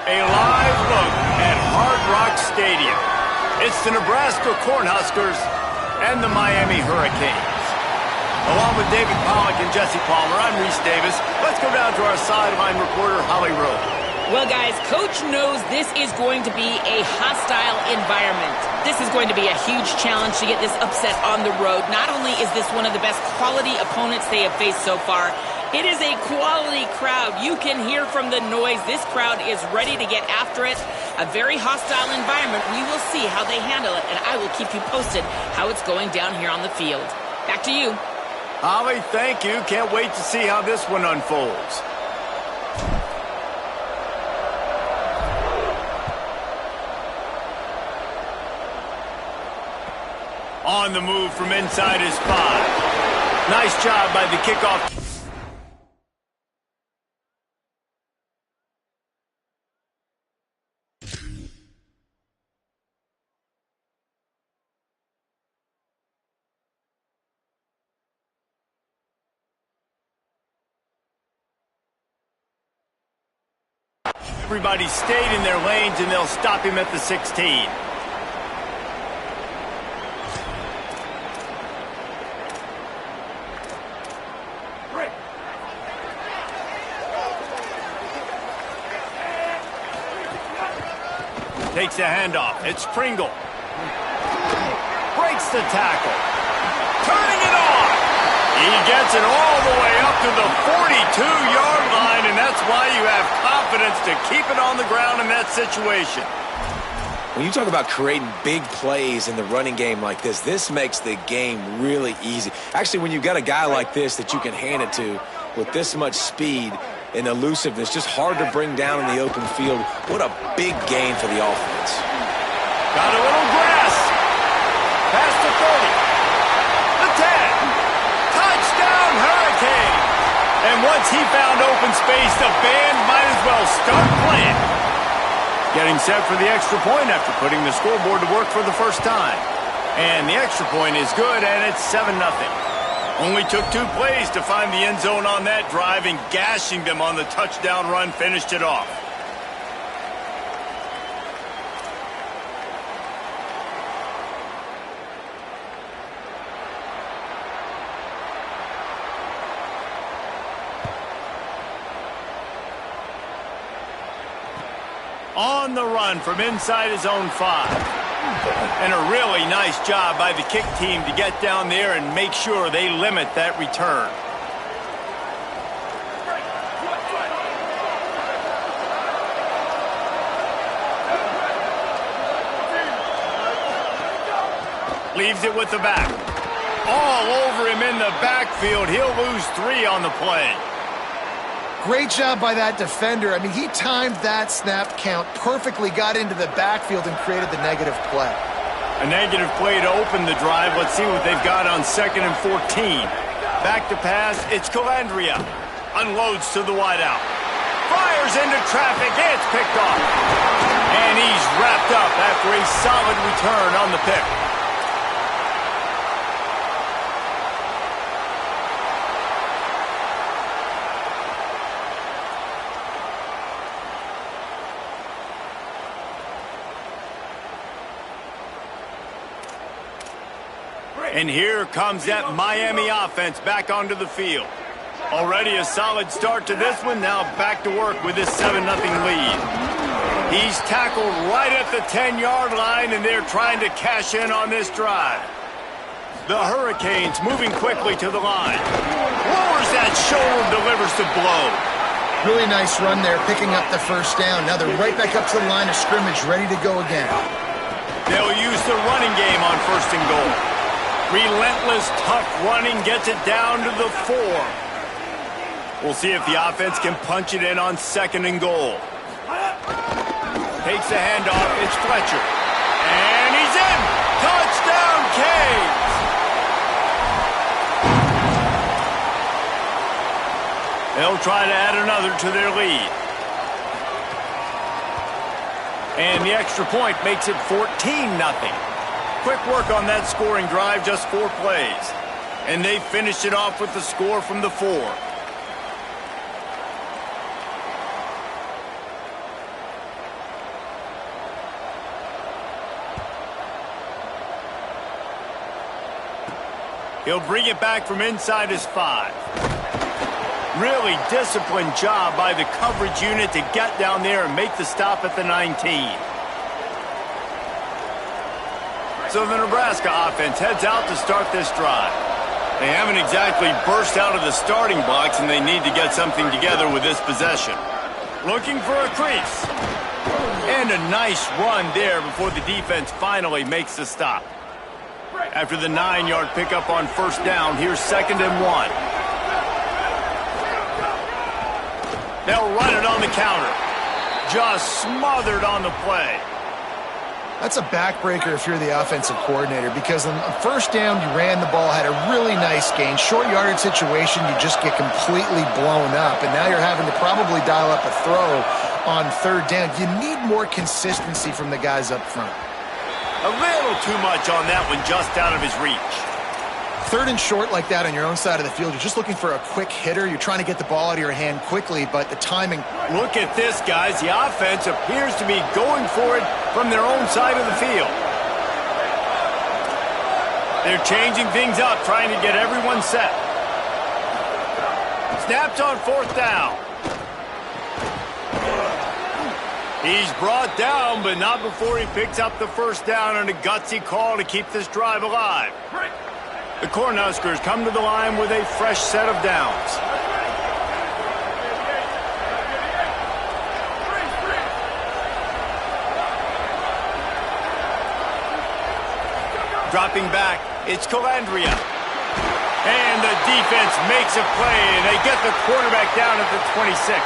A live look at Hard Rock Stadium. It's the Nebraska Cornhuskers and the Miami Hurricanes. Along with David Pollack and Jesse Palmer, I'm Reese Davis. Let's go down to our sideline reporter, Holly Rowe. Well, guys, Coach knows this is going to be a hostile environment. This is going to be a huge challenge to get this upset on the road. Not only is this one of the best quality opponents they have faced so far, it is a quality crowd. You can hear from the noise. This crowd is ready to get after it. A very hostile environment. We will see how they handle it, and I will keep you posted how it's going down here on the field. Back to you. Holly, thank you. Can't wait to see how this one unfolds. On the move from inside his 5. Nice job by the kickoff. Everybody stayed in their lanes, and they'll stop him at the 16. Takes a handoff. It's Pringle. Breaks the tackle. Turning it on. He gets it all the way up to the 42-yard line, and that's why you have confidence to keep it on the ground in that situation. When you talk about creating big plays in the running game like this makes the game really easy. Actually, when you've got a guy like this that you can hand it to with this much speed and elusiveness, just hard to bring down in the open field. What a big gain for the offense. Got a little grass. Past the 30. The 10. Touchdown, Hurricane. And once he found open space, the band might as well start playing. Getting set for the extra point after putting the scoreboard to work for the first time. And the extra point is good, and it's 7-0. Only took 2 plays to find the end zone on that drive, and gashing them on the touchdown run finished it off. On the run from inside his own 5. And a really nice job by the kick team to get down there and make sure they limit that return. Leaves it with the back. All over him in the backfield. He'll lose 3 on the play. Great job by that defender. I mean, he timed that snap count perfectly, got into the backfield and created the negative play. A negative play to open the drive. Let's see what they've got on 2nd and 14. Back to pass. It's Calandria. Unloads to the wideout. Fires into traffic. It's picked off. And he's wrapped up after a solid return on the pick. And here comes that Miami offense back onto the field. Already a solid start to this one. Now back to work with this 7-0 lead. He's tackled right at the 10-yard line, and they're trying to cash in on this drive. The Hurricanes moving quickly to the line. Lowers that shoulder, delivers the blow. Really nice run there, picking up the first down. Now they're right back up to the line of scrimmage, ready to go again. They'll use the running game on 1st and goal. Relentless, tough running gets it down to the 4. We'll see if the offense can punch it in on 2nd and goal. Takes the handoff. It's Fletcher. And he's in. Touchdown, Canes. They'll try to add another to their lead. And the extra point makes it 14-0. Quick work on that scoring drive, just 4 plays. And they finished it off with the score from the 4. He'll bring it back from inside his 5. Really disciplined job by the coverage unit to get down there and make the stop at the 19. So the Nebraska offense heads out to start this drive. They haven't exactly burst out of the starting blocks, and they need to get something together with this possession. Looking for a crease. And a nice run there before the defense finally makes the stop. After the 9-yard pickup on first down, here's 2nd and 1. They'll run it on the counter. Just smothered on the play. That's a backbreaker if you're the offensive coordinator, because on first down, you ran the ball, had a really nice gain. Short yardage situation, you just get completely blown up, and now you're having to probably dial up a throw on 3rd down. You need more consistency from the guys up front. A little too much on that one, just out of his reach. 3rd and short like that on your own side of the field, you're just looking for a quick hitter. You're trying to get the ball out of your hand quickly, but the timing... Look at this, guys. The offense appears to be going for it from their own side of the field. They're changing things up, trying to get everyone set. Snaps on 4th down. He's brought down, but not before he picks up the first down on a gutsy call to keep this drive alive. The Cornhuskers come to the line with a fresh set of downs. Dropping back, it's Calandria. And the defense makes a play, and they get the quarterback down at the 26.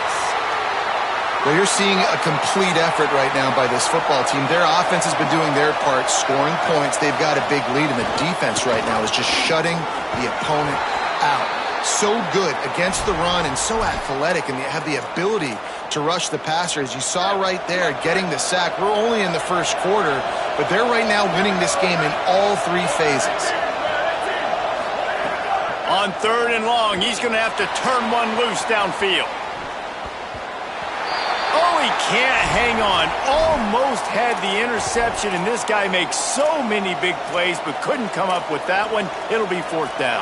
Well, you're seeing a complete effort right now by this football team. Their offense has been doing their part, scoring points. They've got a big lead, and the defense right now is just shutting the opponent out. So good against the run and so athletic, and they have the ability to rush the passer. As you saw right there, getting the sack. We're only in the first quarter, but they're right now winning this game in all 3 phases. On 3rd and long, he's going to have to turn one loose downfield. Oh, he can't hang on. Almost had the interception, and this guy makes so many big plays, but couldn't come up with that one. It'll be 4th down.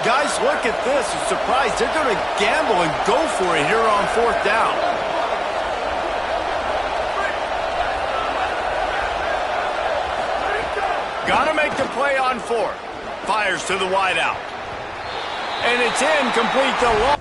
Guys, look at this. I'm surprised. They're going to gamble and go for it here on 4th down. Gotta make the play on 4th. Fires to the wideout. And it's incomplete to long.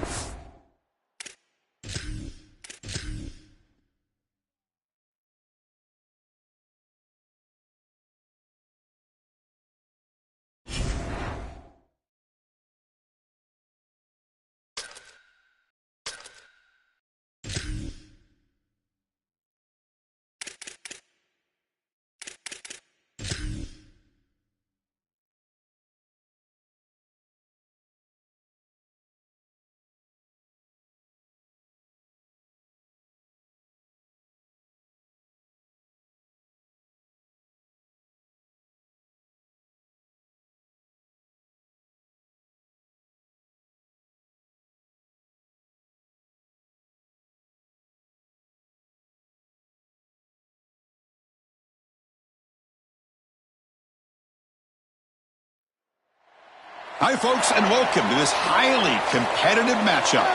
Hi, folks, and welcome to this highly competitive matchup.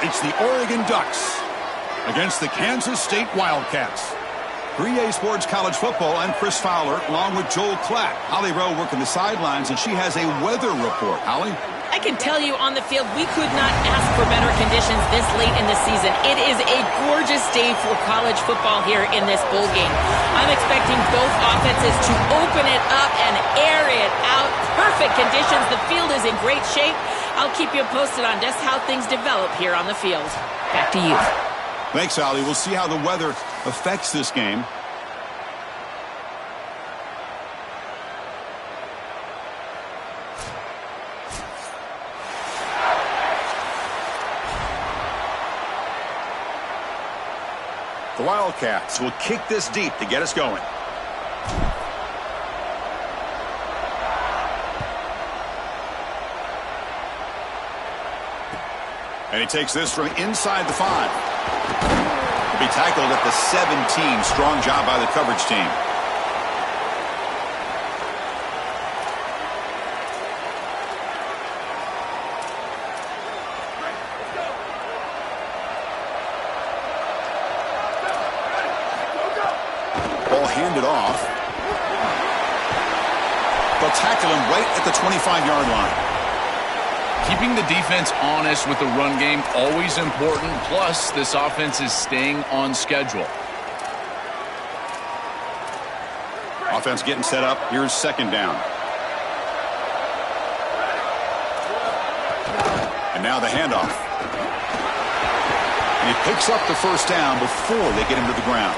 It's the Oregon Ducks against the Kansas State Wildcats. For EA Sports College Football, I'm Chris Fowler, along with Joel Klatt. Holly Rowe working the sidelines, and she has a weather report. Holly? I can tell you on the field, we could not ask for better conditions this late in the season. It is a gorgeous day for college football here in this bowl game. I'm expecting both offenses to open it up and air it out. Perfect conditions. The field is in great shape. I'll keep you posted on just how things develop here on the field. Back to you. Thanks, Holly. We'll see how the weather affects this game. The Wildcats will kick this deep to get us going. And he takes this from inside the 5. He'll be tackled at the 17. Strong job by the coverage team. handed off. They'll tackle him right at the 25-yard line. Keeping the defense honest with the run game, always important. Plus, this offense is staying on schedule. Offense getting set up. Here's second down. And now the handoff. And he picks up the first down before they get him to the ground.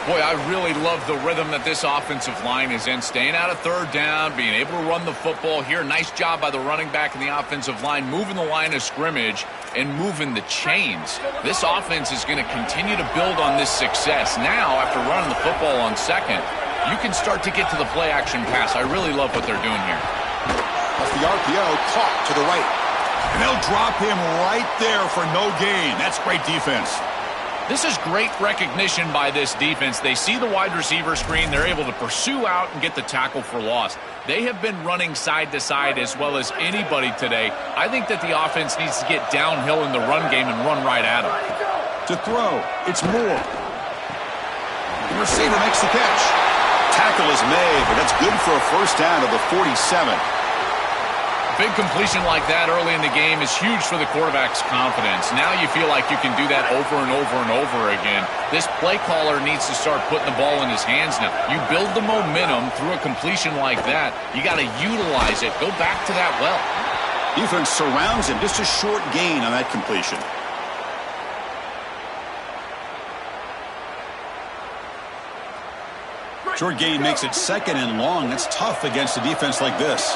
Boy, I really love the rhythm that this offensive line is in. Staying out of third down, being able to run the football here. Nice job by the running back and the offensive line, moving the line of scrimmage and moving the chains. This offense is going to continue to build on this success. Now, after running the football on second, you can start to get to the play-action pass. I really love what they're doing here. Off the RPO, caught to the right. And they'll drop him right there for no gain. That's great defense. This is great recognition by this defense. They see the wide receiver screen. They're able to pursue out and get the tackle for loss. They have been running side to side as well as anybody today. I think that the offense needs to get downhill in the run game and run right at them. To throw, it's Moore. The receiver makes the catch. Tackle is made, but that's good for a first down to the 47. Big completion like that early in the game is huge for the quarterback's confidence. Now you feel like you can do that over and over and over again. This play caller needs to start putting the ball in his hands now. You build the momentum through a completion like that. You got to utilize it. Go back to that well. Defense surrounds him. Just a short gain on that completion. Short gain makes it second and long. That's tough against a defense like this.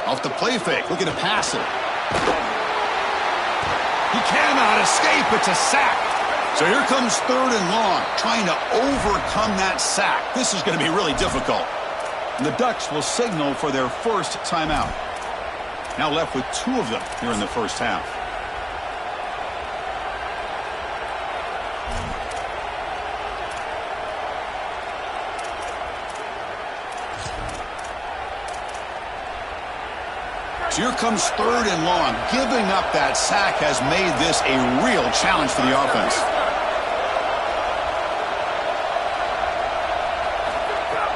Off the play fake, looking to pass it. He cannot escape. It's a sack. So here comes third and long, trying to overcome that sack. This is going to be really difficult. And the Ducks will signal for their first timeout. Now left with two of them here in the first half. So here comes third and long. Giving up that sack has made this a real challenge for the offense.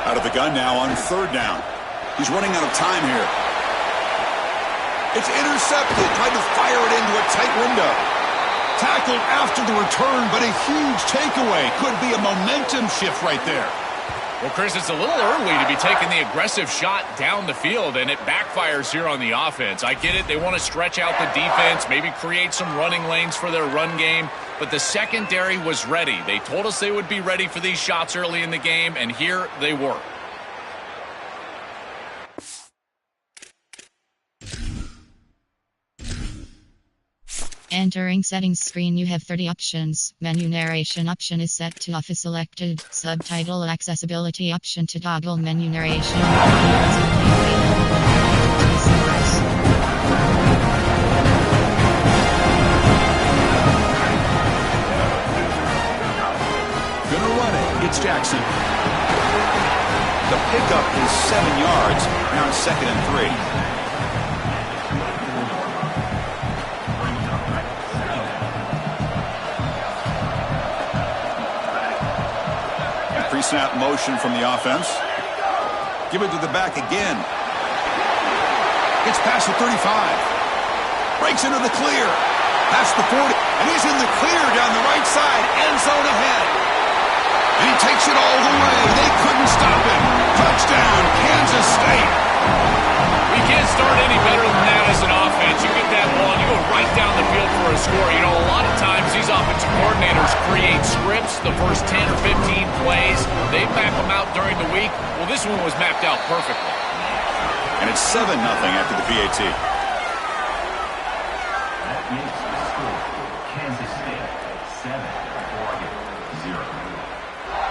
Out of the gun now on third down. He's running out of time here. It's intercepted. Tried to fire it into a tight window. Tackled after the return, but a huge takeaway. Could be a momentum shift right there. Well, Chris, it's a little early to be taking the aggressive shot down the field, and it backfires here on the offense. I get it. They want to stretch out the defense, maybe create some running lanes for their run game, but the secondary was ready. They told us they would be ready for these shots early in the game, and here they were. Entering settings screen, you have 30 options. Menu narration option is set to off is selected. Subtitle accessibility option to toggle menu narration. Gonna run it. It's Jackson. The pickup is 7 yards. Now it's 2nd and 3. Pre-snap motion from the offense. Give it to the back again. Gets past the 35. Breaks into the clear. Past the 40. And he's in the clear down the right side. End zone ahead. And he takes it all the way. They couldn't stop him. Touchdown, Kansas State. We can't start any better than that as an offense. You get that ball and you go right down the field for a score. You know, a lot of times these offensive coordinators create scripts the first 10 or 15 plays. They map them out during the week. Well, this one was mapped out perfectly. And it's 7-0 after the PAT. That makes the score Kansas State 7, Oregon 0.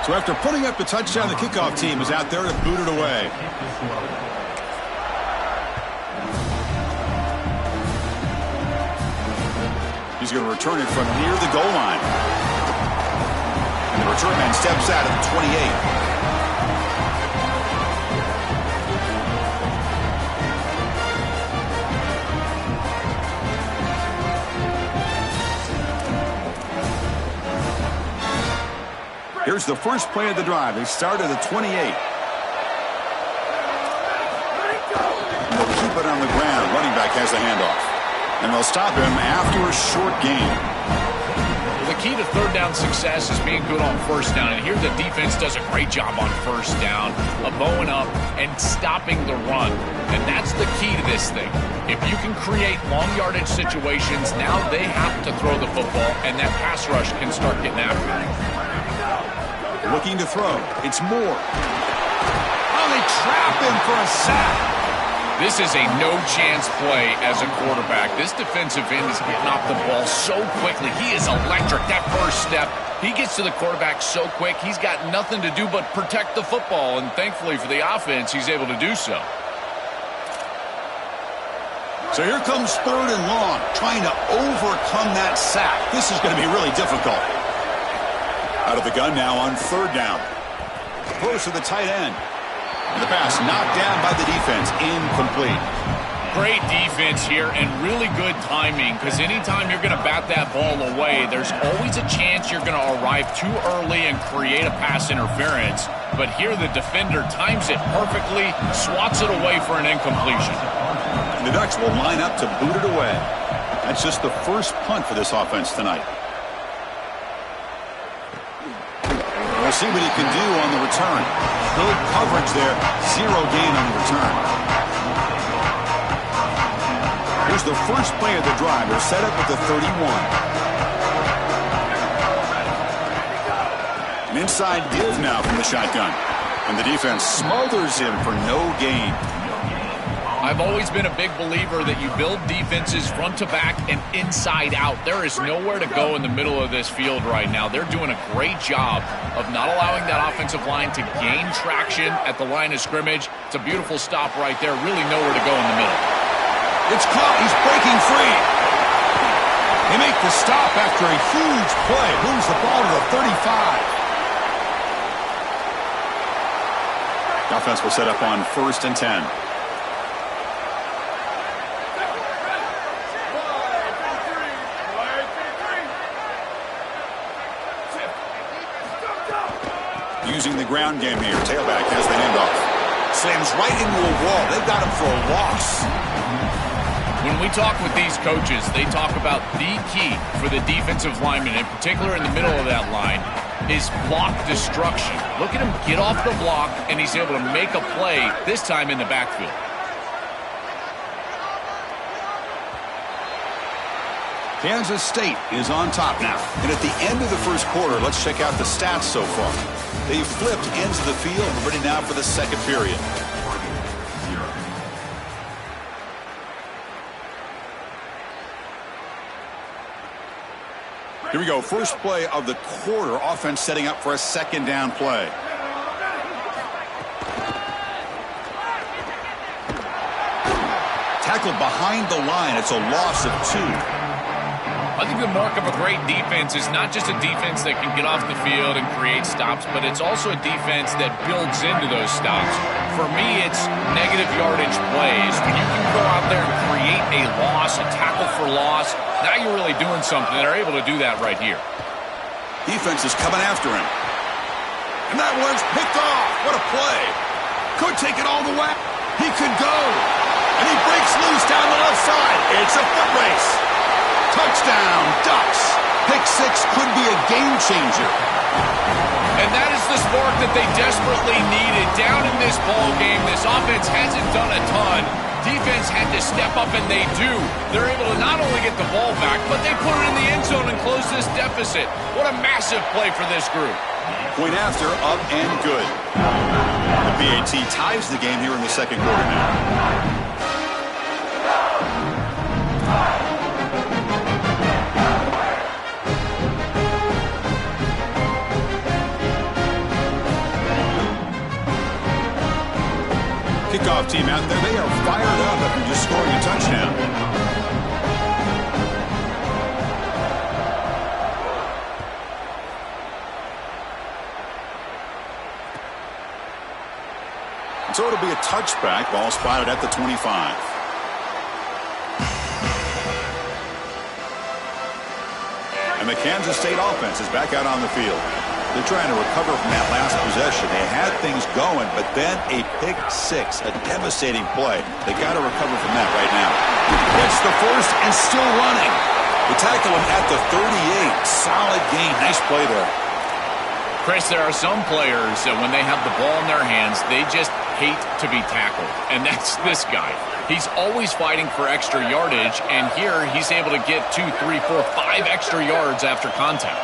So after putting up the touchdown, the kickoff team is out there to boot it away. He's going to return it from near the goal line. And the return man steps out at the 28. Here's the first play of the drive. They start at the 28. And they'll keep it on the ground. Running back has the handoff. And they'll stop him after a short gain. The key to third down success is being good on first down. And here the defense does a great job on first down of bowing up and stopping the run. And that's the key to this thing. If you can create long yardage situations, now they have to throw the football, and that pass rush can start getting after it. Looking to throw. It's Moore. Oh, they trap him for a sack. This is a no-chance play as a quarterback. This defensive end is getting off the ball so quickly. He is electric. That first step, he gets to the quarterback so quick, he's got nothing to do but protect the football, and thankfully for the offense, he's able to do so. So here comes third and long, trying to overcome that sack. This is going to be really difficult. Out of the gun now on third down. Close to the tight end. And the pass knocked down by the defense. Incomplete. Great defense here and really good timing, because anytime you're going to bat that ball away, there's always a chance you're going to arrive too early and create a pass interference. But here the defender times it perfectly, swats it away for an incompletion. And the Ducks will line up to boot it away. That's just the first punt for this offense tonight. We'll see what he can do on the return. Good coverage there. Zero gain on the return. Here's the first play of the drive. They're set up at the 31. An inside give now from the shotgun. And the defense smothers him for no gain. I've always been a big believer that you build defenses front to back and inside out. There is nowhere to go in the middle of this field right now. They're doing a great job of not allowing that offensive line to gain traction at the line of scrimmage. It's a beautiful stop right there. Really nowhere to go in the middle. It's caught. He's breaking free. They make the stop after a huge play. Moves the ball to the 35. The offense will set up on 1st and 10. Using the ground game here. Tailback has the handoff. Slams right into a wall. They've got him for a loss. When we talk with these coaches, they talk about the key for the defensive lineman, in particular in the middle of that line, is block destruction. Look at him get off the block, and he's able to make a play, this time in the backfield. Kansas State is on top now. And at the end of the first quarter, let's check out the stats so far. They've flipped ends of the field. We're ready now for the second period. Here we go. First play of the quarter. Offense setting up for a second down play. Tackled behind the line. It's a loss of 2. I think the mark of a great defense is not just a defense that can get off the field and create stops, but it's also a defense that builds into those stops. For me, it's negative yardage plays. When you can go out there and create a loss, a tackle for loss, now you're really doing something. They're able to do that right here. Defense is coming after him. And that one's picked off. What a play. Could take it all the way. He could go. And he breaks loose down the left side. It's a foot race. Touchdown, Ducks. Pick 6 could be a game changer. And that is the spark that they desperately needed. Down in this ball game, this offense hasn't done a ton. Defense had to step up, and they do. They're able to not only get the ball back, but they put it in the end zone and close this deficit. What a massive play for this group. Point after, up and good. The PAT ties the game here in the second quarter now. Kickoff team out there. They are fired up after just scoring a touchdown. So it'll be a touchback. Ball spotted at the 25. And the Kansas State offense is back out on the field. They're trying to recover from that last possession. They had things going, but then a pick six, a devastating play. They got to recover from that right now. Gets the first and still running. They tackle him at the 38. Solid gain. Nice play there. Chris, there are some players that when they have the ball in their hands, they just hate to be tackled. And that's this guy. He's always fighting for extra yardage, and here he's able to get 2, 3, 4, 5 extra yards after contact.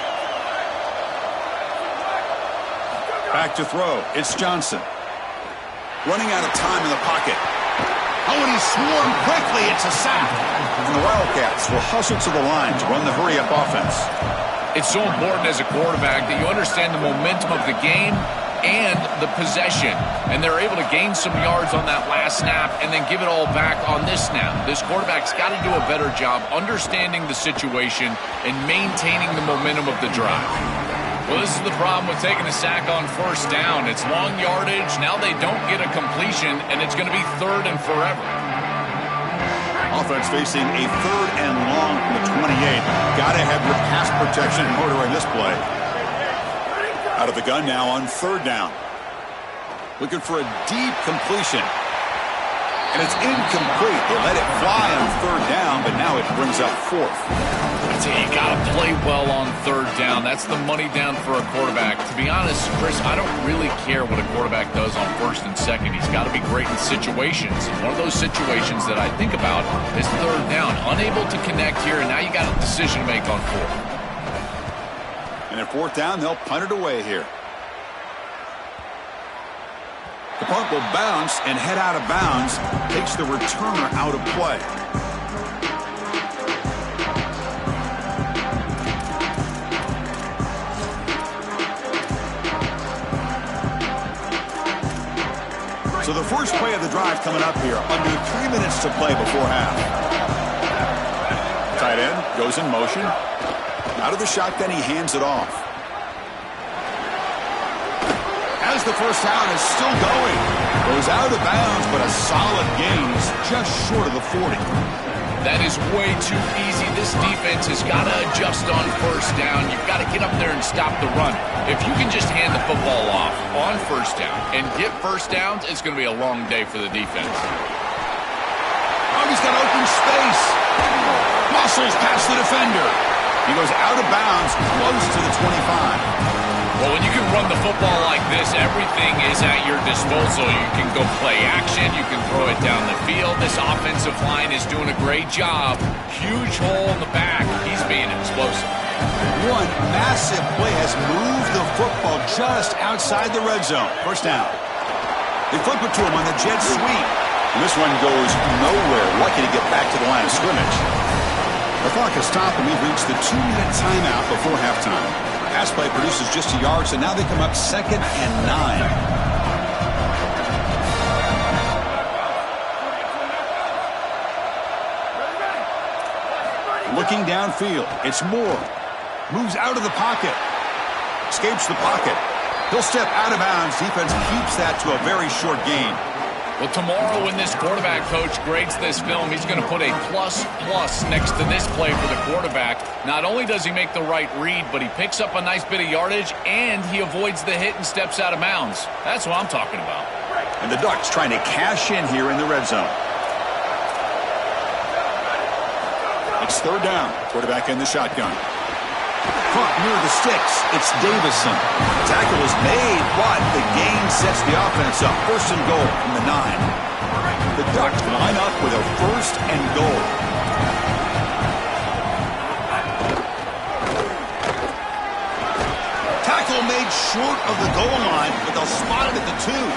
Back to throw. It's Johnson. Running out of time in the pocket. Oh, and he's swarmed quickly. It's a sack. And the Wildcats will hustle to the line to run the hurry-up offense. It's so important as a quarterback that you understand the momentum of the game and the possession. And they're able to gain some yards on that last snap and then give it all back on this snap. This quarterback's got to do a better job understanding the situation and maintaining the momentum of the drive. Well, this is the problem with taking a sack on first down. It's long yardage. Now they don't get a completion, and it's going to be third and forever. Offense facing a third and long from the 28. Got to have your pass protection in order in this play. Out of the gun now on third down. Looking for a deep completion. And it's incomplete. They let it fly on third down, but now it brings up fourth. I tell you, you got to play well on third down. That's the money down for a quarterback. To be honest, Chris, I don't really care what a quarterback does on first and second. He's got to be great in situations. And one of those situations that I think about is third down. Unable to connect here, and now you got a decision to make on fourth. And at fourth down, they'll punt it away here. The punt will bounce and head out of bounds. Takes the returner out of play. So the first play of the drive coming up here. Under 3 minutes to play before half. Tight end goes in motion. Out of the shotgun, he hands it off. As the first down is still going. Goes out of bounds, but a solid gain. He's just short of the 40. That is way too easy. This defense has got to adjust on first down. You've got to get up there and stop the run. If you can just hand the football off on first down and get first downs, it's going to be a long day for the defense. Oh, he's got open space. Muscles past the defender. He goes out of bounds, close to the 25. Well, when you can run the football like this, everything is at your disposal. You can go play action. You can throw it down the field. This offensive line is doing a great job. Huge hole in the back. He's being explosive. One massive play has moved the football just outside the red zone. First down. They flip it to him on the jet sweep. And this one goes nowhere. Lucky to get back to the line of scrimmage. The clock has stopped, and we've reached the 2-minute timeout before halftime. Pass play produces just a yard, so now they come up 2nd and 9. Looking downfield, it's Moore. Moves out of the pocket. Escapes the pocket. He'll step out of bounds. Defense keeps that to a very short gain. Well, tomorrow when this quarterback coach grades this film, he's going to put a plus next to this play for the quarterback. Not only does he make the right read, but he picks up a nice bit of yardage, and he avoids the hit and steps out of bounds. That's what I'm talking about. And the Ducks trying to cash in here in the red zone. It's third down. Quarterback in the shotgun. Front near the sticks. It's Davison. Tackle is made, but the gain sets the offense up. First and goal from the 9. The Ducks line up with a first and goal. Tackle made short of the goal line, but they'll spot it at the 2.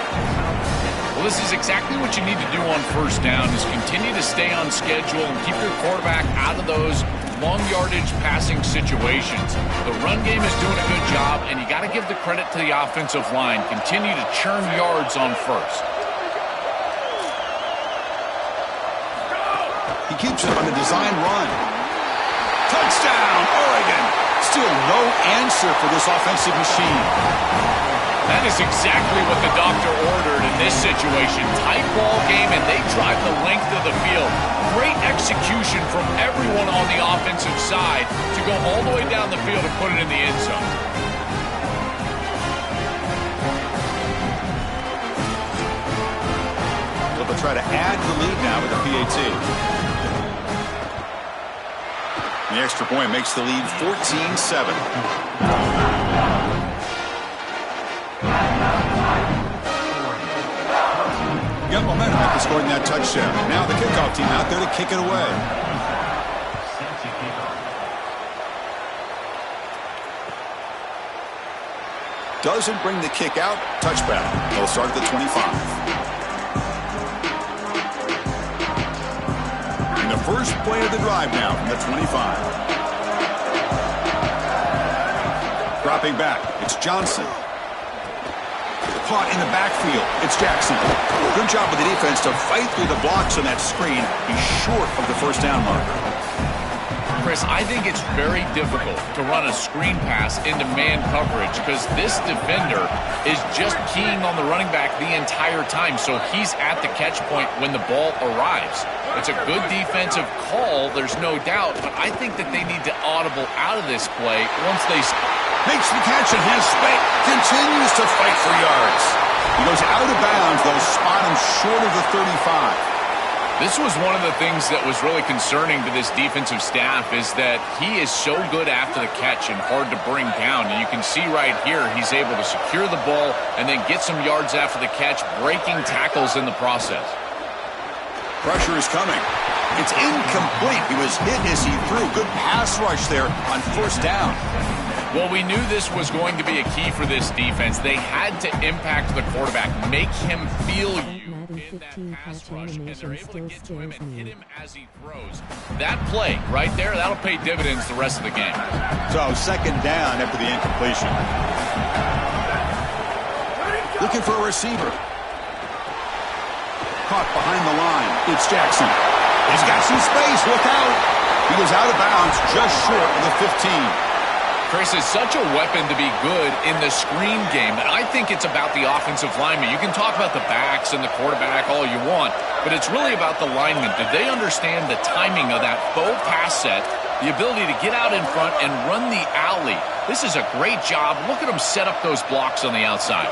Well, this is exactly what you need to do on first down is continue to stay on schedule and keep your quarterback out of those long yardage passing situations. The run game is doing a good job, and you got to give the credit to the offensive line. Continue to churn yards on first. He keeps it on the design run. Touchdown, Oregon. Still no answer for this offensive machine. That is exactly what the doctor ordered in this situation. Tight ball game, and they drive the length of the field. Great execution from everyone on the offensive side to go all the way down the field and put it in the end zone. They'll try to add the lead now with the PAT. The extra point makes the lead 14-7. Got momentum after scoring that touchdown. Now the kickoff team out there to kick it away. Doesn't bring the kick out. Touchback. They'll start at the 25. And the first play of the drive now from the 25. Dropping back. It's Johnson. Caught in the backfield. It's Jackson. Good job with the defense to fight through the blocks on that screen. He's short of the first down marker. Chris, I think it's very difficult to run a screen pass into man coverage because this defender is just keying on the running back the entire time, so he's at the catch point when the ball arrives. It's a good defensive call, there's no doubt, but I think that they need to audible out of this play once they... Makes the catch and has space. Continues to fight for yards. He goes out of bounds. They'll spot him short of the 35. This was one of the things that was really concerning to this defensive staff is that he is so good after the catch and hard to bring down. And you can see right here he's able to secure the ball and then get some yards after the catch, breaking tackles in the process. Pressure is coming. It's incomplete. He was hit as he threw. Good pass rush there on first down. Well, we knew this was going to be a key for this defense. They had to impact the quarterback, make him feel you in that pass rush, and they're able to get to him and hit him as he throws. That play right there, that'll pay dividends the rest of the game. So second down after the incompletion. Looking for a receiver. Caught behind the line. It's Jackson. He's got some space. Look out. He was out of bounds just short of the 15. Chris is such a weapon to be good in the screen game, and I think it's about the offensive lineman. You can talk about the backs and the quarterback all you want, but it's really about the linemen. Did they understand the timing of that faux pass set, the ability to get out in front and run the alley? This is a great job. Look at them set up those blocks on the outside.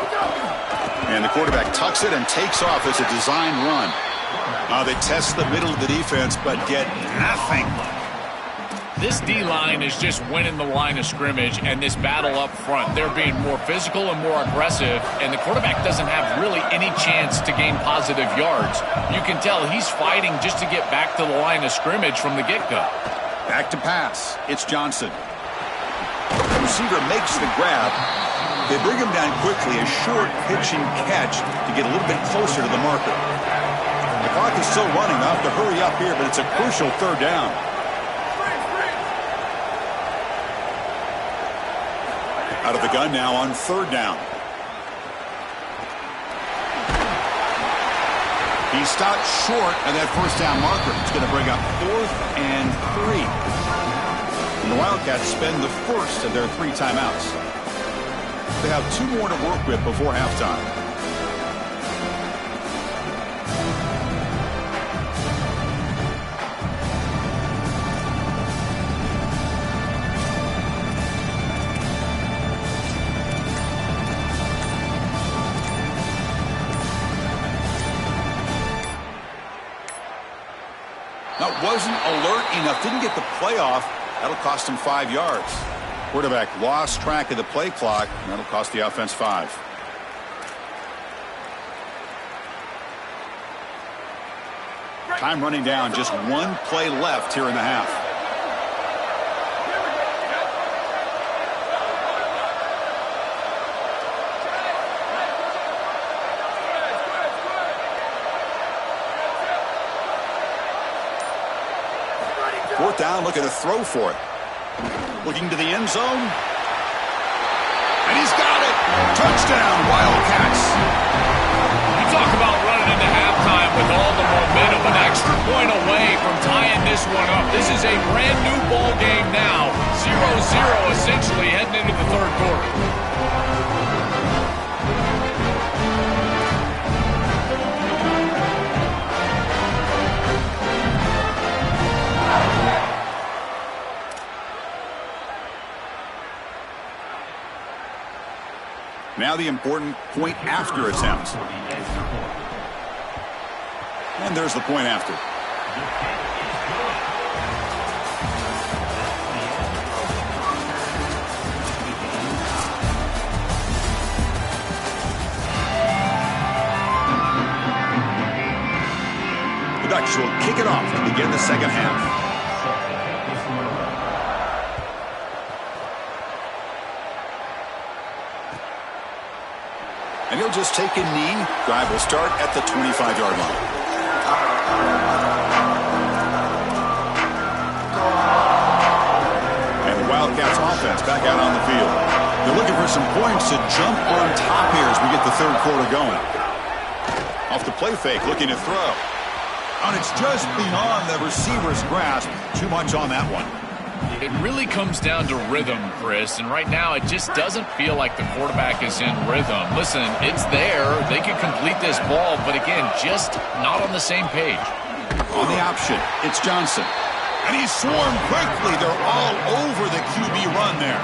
And the quarterback tucks it and takes off as a design run. They test the middle of the defense, but get nothing. This D-line is just winning the line of scrimmage, and this battle up front, they're being more physical and more aggressive, and the quarterback doesn't have really any chance to gain positive yards. You can tell he's fighting just to get back to the line of scrimmage from the get-go. Back to pass. It's Johnson. The receiver makes the grab. They bring him down quickly, a short pitch and catch to get a little bit closer to the marker. The clock is still running. They'll have to hurry up here, but it's a crucial third down. Out of the gun now on third down. He stopped short of that first down marker. It's going to bring up 4th and 3. And the Wildcats spend the first of their 3 timeouts. They have 2 more to work with before halftime. Wasn't alert enough, didn't get the play off. That'll cost him 5 yards. Quarterback lost track of the play clock, and that'll cost the offense 5. Time running down, just 1 play left here in the half. Fourth down, looking to throw for it. Looking to the end zone. And he's got it. Touchdown, Wildcats. You talk about running into halftime with all the momentum, an extra point away from tying this one up. This is a brand new ball game now. 0-0 essentially heading into the third quarter. Now the important point after attempt. And there's the point after. The Ducks will kick it off to begin the second half. And he'll just take a knee. Drive will start at the 25-yard line. And the Wildcats offense back out on the field. They're looking for some points to jump on top here as we get the third quarter going. Off the play fake, looking to throw. And it's just beyond the receiver's grasp. Too much on that one. It really comes down to rhythm, Chris, and right now it just doesn't feel like the quarterback is in rhythm. Listen, it's there. They can complete this ball, but again, just not on the same page. On the option, it's Johnson. And he's swarmed quickly. They're all over the QB run there.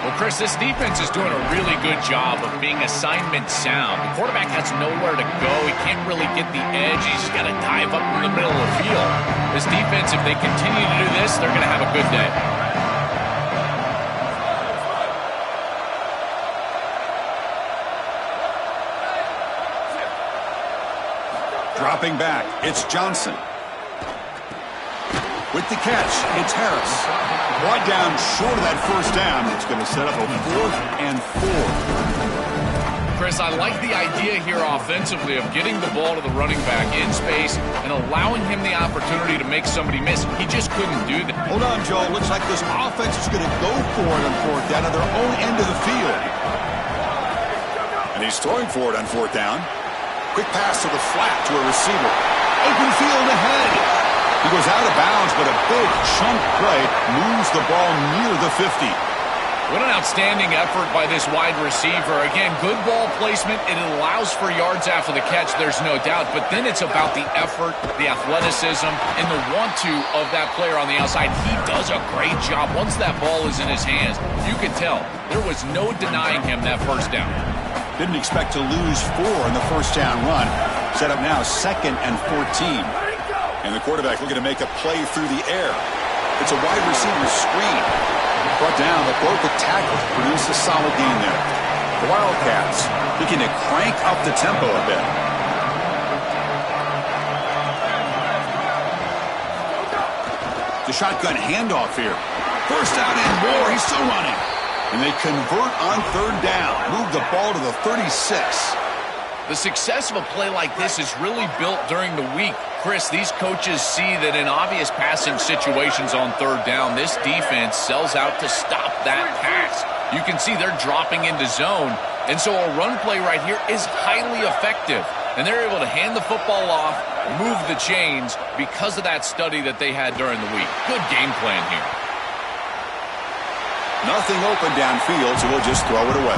Well, Chris, this defense is doing a really good job of being assignment sound. The quarterback has nowhere to go. He can't really get the edge. He's got to dive up in the middle of the field. This defense, if they continue to do this, they're going to have a good day. Dropping back, it's Johnson. With the catch, it's Harris. Brought down short of that first down. It's going to set up a 4th and 4. Chris, I like the idea here offensively of getting the ball to the running back in space and allowing him the opportunity to make somebody miss. He just couldn't do that. Hold on, Joe. Looks like this offense is going to go for it on 4th down at their own end of the field. And he's throwing for it on 4th down. Quick pass to the flat to a receiver. Open field ahead. He goes out of bounds, but a big chunk play moves the ball near the 50. What an outstanding effort by this wide receiver. Again, good ball placement. It allows for yards after the catch, there's no doubt. But then it's about the effort, the athleticism, and the want-to of that player on the outside. He does a great job. Once that ball is in his hands, you can tell there was no denying him that first down. Didn't expect to lose 4 in the first down run. Set up now 2nd and 14. And the quarterback looking to make a play through the air. It's a wide receiver screen. Brought down, but broke the tackle. Produced a solid gain there. The Wildcats looking to crank up the tempo a bit. The shotgun handoff here. First down and more. He's still running. And they convert on 3rd down. Move the ball to the 36. The success of a play like this is really built during the week. Chris, these coaches see that in obvious passing situations on 3rd down, this defense sells out to stop that pass. You can see they're dropping into zone, and so a run play right here is highly effective. And they're able to hand the football off, move the chains because of that study that they had during the week. Good game plan here. Nothing open downfield, so we'll just throw it away.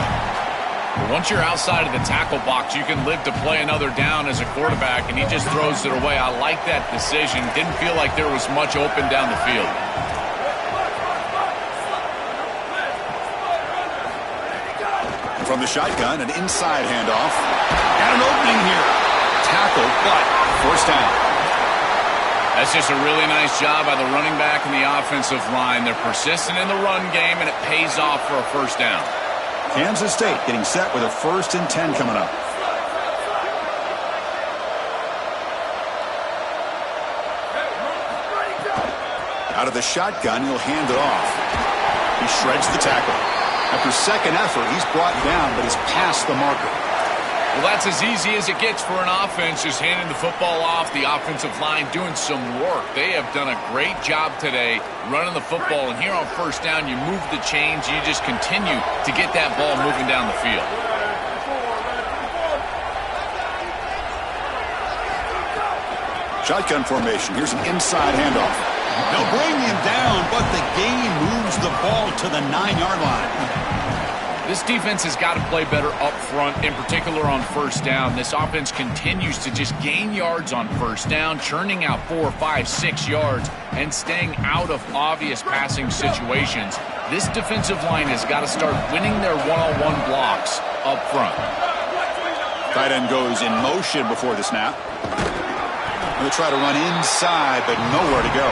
Once you're outside of the tackle box, you can live to play another down as a quarterback, and he just throws it away. I like that decision. Didn't feel like there was much open down the field. From the shotgun, an inside handoff. Got an opening here. Tackle, but first down. That's just a really nice job by the running back and the offensive line. They're persistent in the run game, and it pays off for a first down. Kansas State getting set with a 1st and 10 coming up. Out of the shotgun, he'll hand it off. He shreds the tackle. After second effort, he's brought down, but he's past the marker. Well, that's as easy as it gets for an offense, just handing the football off, the offensive line doing some work. They have done a great job today running the football, and here on first down, you move the chains, you just continue to get that ball moving down the field. Shotgun formation. Here's an inside handoff. They'll bring him down, but the gain moves the ball to the 9-yard line. This defense has got to play better up front, in particular on first down. This offense continues to just gain yards on first down, churning out 4, 5, 6 yards, and staying out of obvious passing situations. This defensive line has got to start winning their one-on-one blocks up front. Tight end goes in motion before the snap. They'll try to run inside, but nowhere to go.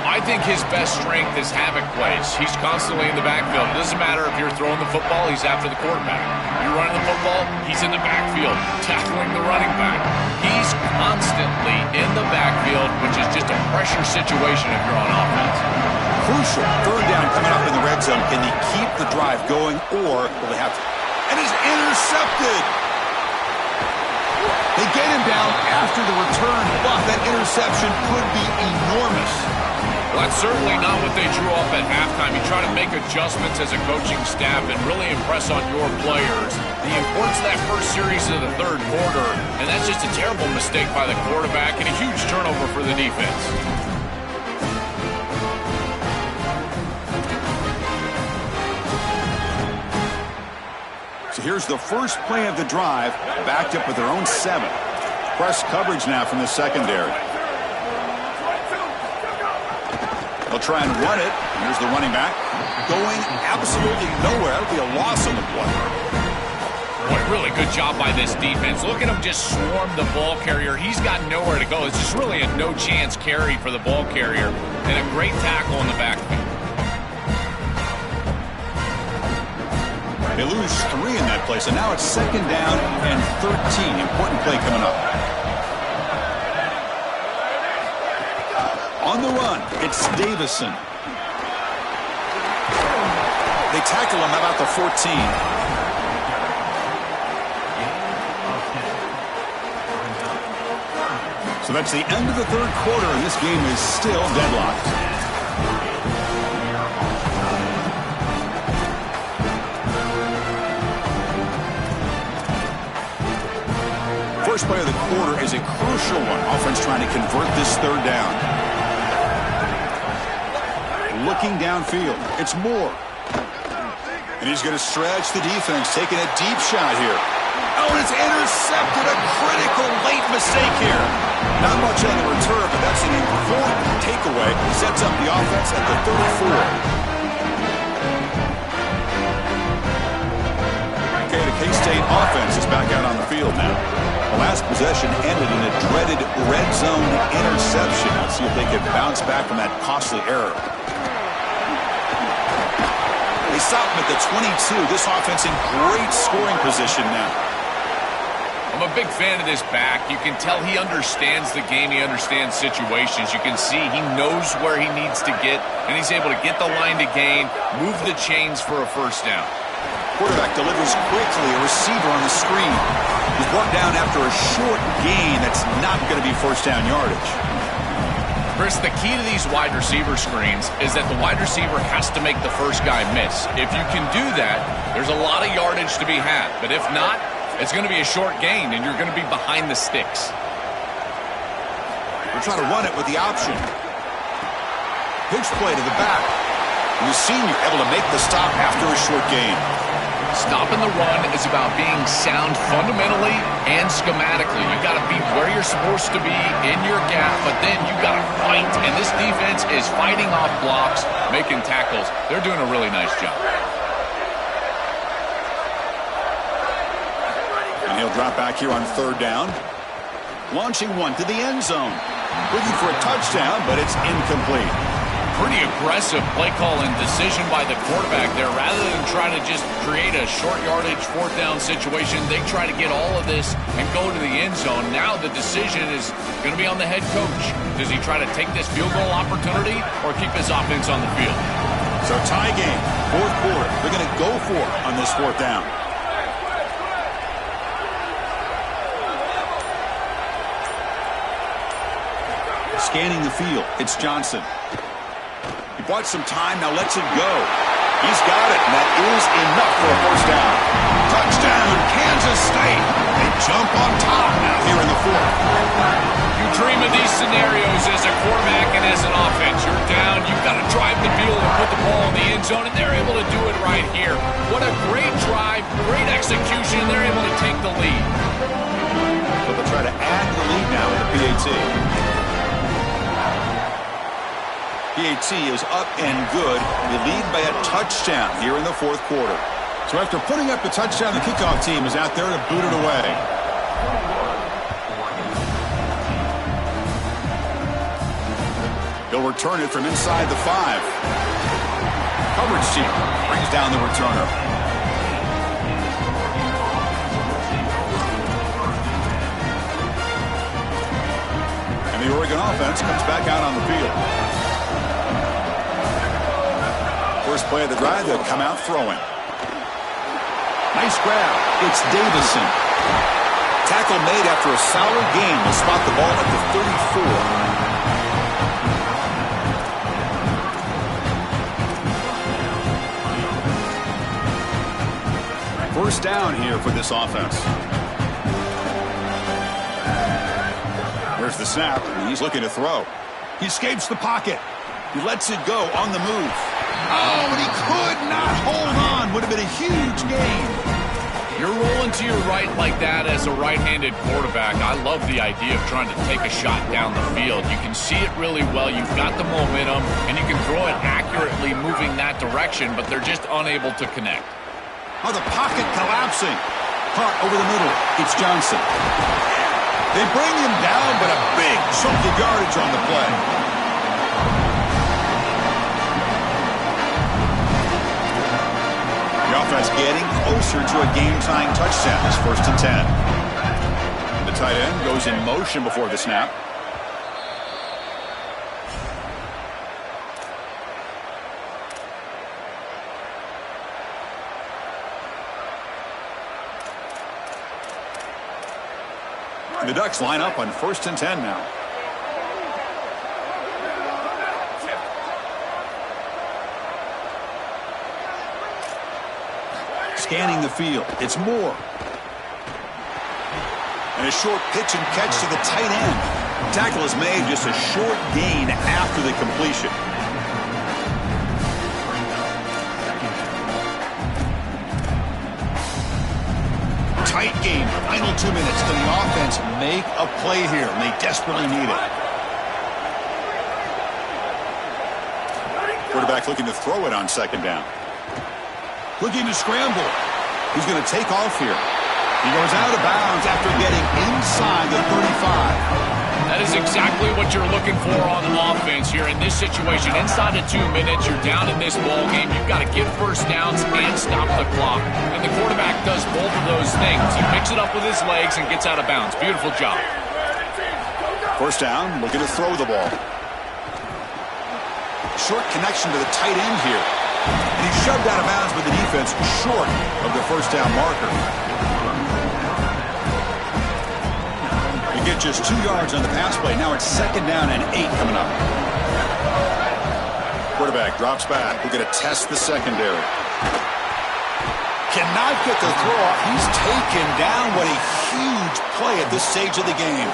I think his best strength is havoc plays. He's constantly in the backfield. It doesn't matter if you're throwing the football, he's after the quarterback. You're running the football, he's in the backfield, tackling the running back. He's constantly in the backfield, which is just a pressure situation if you're on offense. Crucial. Third down coming up in the red zone. Can they keep the drive going, or will they have to? And he's intercepted. They get him down after the return, but that interception could be enormous. Well, that's certainly not what they drew up at halftime. You try to make adjustments as a coaching staff and really impress on your players. The importance of that first series of the third quarter, and that's just a terrible mistake by the quarterback and a huge turnover for the defense. So here's the first play of the drive, backed up with their own 7. Press coverage now from the secondary. They'll try and run it. Here's the running back. Going absolutely nowhere. That'll be a loss on the play. Boy, really good job by this defense. Look at him just swarm the ball carrier. He's got nowhere to go. It's just really a no-chance carry for the ball carrier. And a great tackle in the backfield. They lose 3 in that play, so now it's 2nd down and 13. Important play coming up. On the run, it's Davison. They tackle him about the 14. So that's the end of the third quarter, and this game is still deadlocked. First play of the quarter is a crucial one. Offense trying to convert this third down. Looking downfield. It's Moore. And he's going to stretch the defense, taking a deep shot here. Oh, and it's intercepted. A critical late mistake here. Not much on the return, but that's an important takeaway. Sets up the offense at the 34. Okay, the K-State offense is back out on the field now. The last possession ended in a dreaded red zone interception. Let's see if they can bounce back from that costly error. They stop him at the 22. This offense in great scoring position now. I'm a big fan of this back. You can tell he understands the game. He understands situations. You can see he knows where he needs to get, and he's able to get the line to gain, move the chains for a first down. Quarterback delivers quickly. A receiver on the screen. He's brought down after a short gain. That's not going to be first down yardage. Chris, the key to these wide receiver screens is that the wide receiver has to make the first guy miss. If you can do that, there's a lot of yardage to be had. But if not, it's going to be a short gain, and you're going to be behind the sticks. They're trying to run it with the option. Pitch play to the back. And the senior able to make the stop after a short gain. Stopping the run is about being sound fundamentally and schematically. You got to be where you're supposed to be in your gap, but then you got to fight. And this defense is fighting off blocks, making tackles. They're doing a really nice job. And he'll drop back here on third down. Launching one to the end zone. Looking for a touchdown, but it's incomplete. Pretty aggressive play call and decision by the quarterback there. Rather than try to just create a short yardage fourth down situation, they try to get all of this and go to the end zone. Now the decision is going to be on the head coach. Does he try to take this field goal opportunity or keep his offense on the field? So tie game, fourth quarter. They're going to go for it on this fourth down. Scanning the field, it's Johnson. He bought some time, now lets it go. He's got it, and that is enough for a first down. Touchdown, Kansas State. They jump on top now here in the fourth. You dream of these scenarios as a quarterback and as an offense. You're down, you've got to drive the field and put the ball in the end zone, and they're able to do it right here. What a great drive, great execution. They're able to take the lead. So they'll try to add the lead now with the PAT. PAT is up and good. They lead by a touchdown here in the fourth quarter. So after putting up the touchdown, the kickoff team is out there to boot it away. They'll return it from inside the 5. Coverage team brings down the returner. And the Oregon offense comes back out on the field. First play of the drive, they'll come out throwing. Nice grab. It's Davison. Tackle made after a solid gain. Will spot the ball at the 34. First down here for this offense. There's the snap. He's looking to throw. He escapes the pocket. He lets it go on the move. Oh, and he could not hold on. Would have been a huge gain. You're rolling to your right like that as a right-handed quarterback. I love the idea of trying to take a shot down the field. You can see it really well. You've got the momentum, and you can throw it accurately moving that direction, but they're just unable to connect. Oh, the pocket collapsing. Caught over the middle. It's Johnson. They bring him down, but a big chunk of yardage on the play. The offense getting closer to a game-tying touchdown. It's 1st and 10. The tight end goes in motion before the snap. The Ducks line up on 1st and 10 now. Scanning the field. It's Moore. And a short pitch and catch to the tight end. Tackle is made, just a short gain after the completion. Tight game. Final 2 minutes. Can the offense make a play here? And they desperately need it. Quarterback looking to throw it on 2nd down. Looking to scramble. He's going to take off here. He goes out of bounds after getting inside the 35. That is exactly what you're looking for on offense here in this situation. Inside of 2 minutes, you're down in this ball game. You've got to get first downs and stop the clock. And the quarterback does both of those things. He picks it up with his legs and gets out of bounds. Beautiful job. First down, looking to throw the ball. Short connection to the tight end here. And he's shoved out of bounds with the defense short of the first down marker. You get just 2 yards on the pass play. Now it's 2nd down and 8 coming up. Quarterback drops back. We're going to test the secondary. Cannot get the throw off. He's taken down. What a huge play at this stage of the game.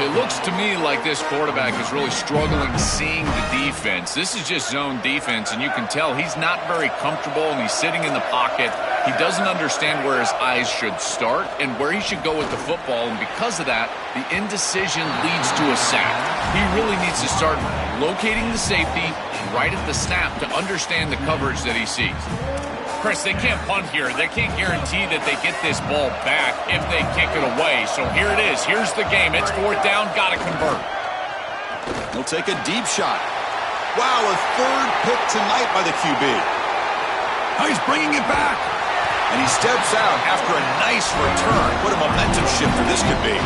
It looks to me like this quarterback is really struggling seeing the defense. This is just zone defense, and you can tell he's not very comfortable, and he's sitting in the pocket. He doesn't understand where his eyes should start and where he should go with the football, and because of that, the indecision leads to a sack. He really needs to start locating the safety right at the snap to understand the coverage that he sees. Chris, they can't punt here. They can't guarantee that they get this ball back if they kick it away. So here it is. Here's the game. It's 4th down. Got to convert. He'll take a deep shot. Wow, a 3rd pick tonight by the QB. Now he's bringing it back. And he steps out after a nice return. What a momentum shifter this could be.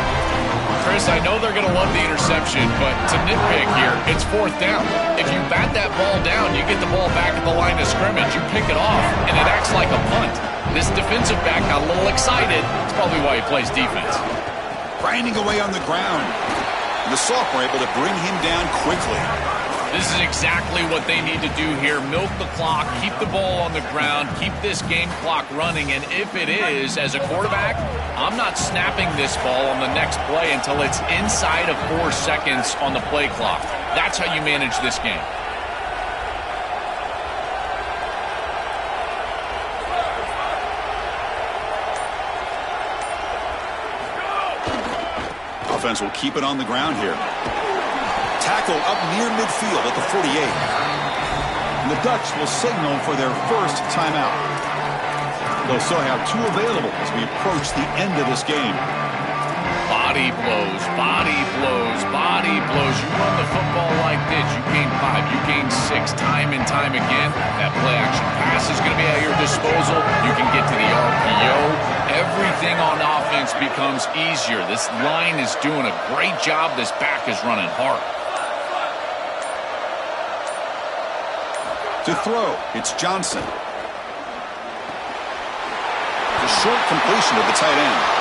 Chris, I know they're going to love the interception, but to nitpick here, it's 4th down. If you bat that ball down, you get the ball back at the line of scrimmage, you pick it off, and it acts like a punt. This defensive back got a little excited. It's probably why he plays defense. Grinding away on the ground. And the sophomore able to bring him down quickly. This is exactly what they need to do here. Milk the clock, keep the ball on the ground, keep this game clock running, and if it is, as a quarterback, I'm not snapping this ball on the next play until it's inside of 4 seconds on the play clock. That's how you manage this game. Offense will keep it on the ground here. Tackle up near midfield at the 48. And the Ducks will signal for their first timeout. They'll still have 2 available as we approach the end of this game. Body blows, body blows, body blows. You run the football like this, you gain 5, you gain 6, time and time again. That play action pass is going to be at your disposal. You can get to the RPO. Everything on offense becomes easier. This line is doing a great job. This back is running hard. To throw, it's Johnson. The short completion to the tight end.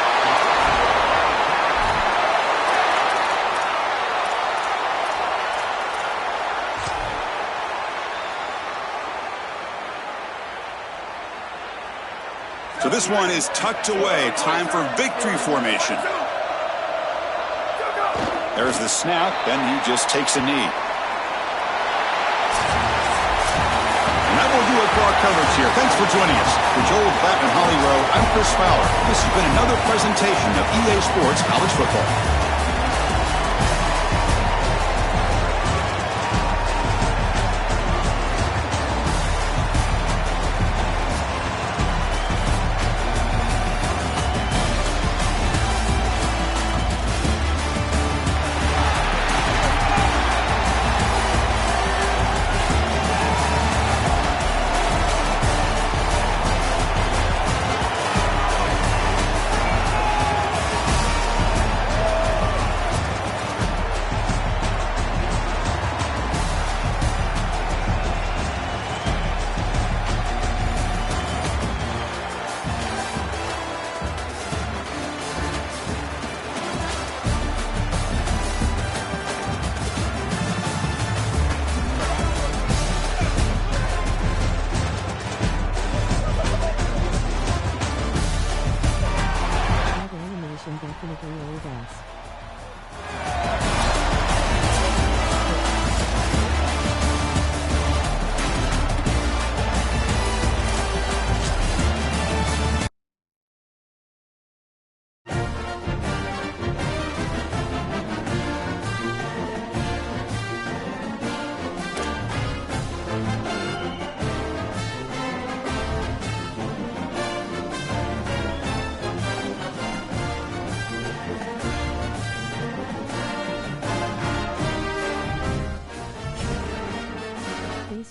So this one is tucked away. Time for victory formation. There's the snap, and he just takes a knee. And that will do it for our coverage here. Thanks for joining us. For Joel Klatt and Holly Rowe, I'm Chris Fowler. This has been another presentation of EA Sports College Football.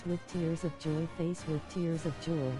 With tears of joy, face with tears of joy.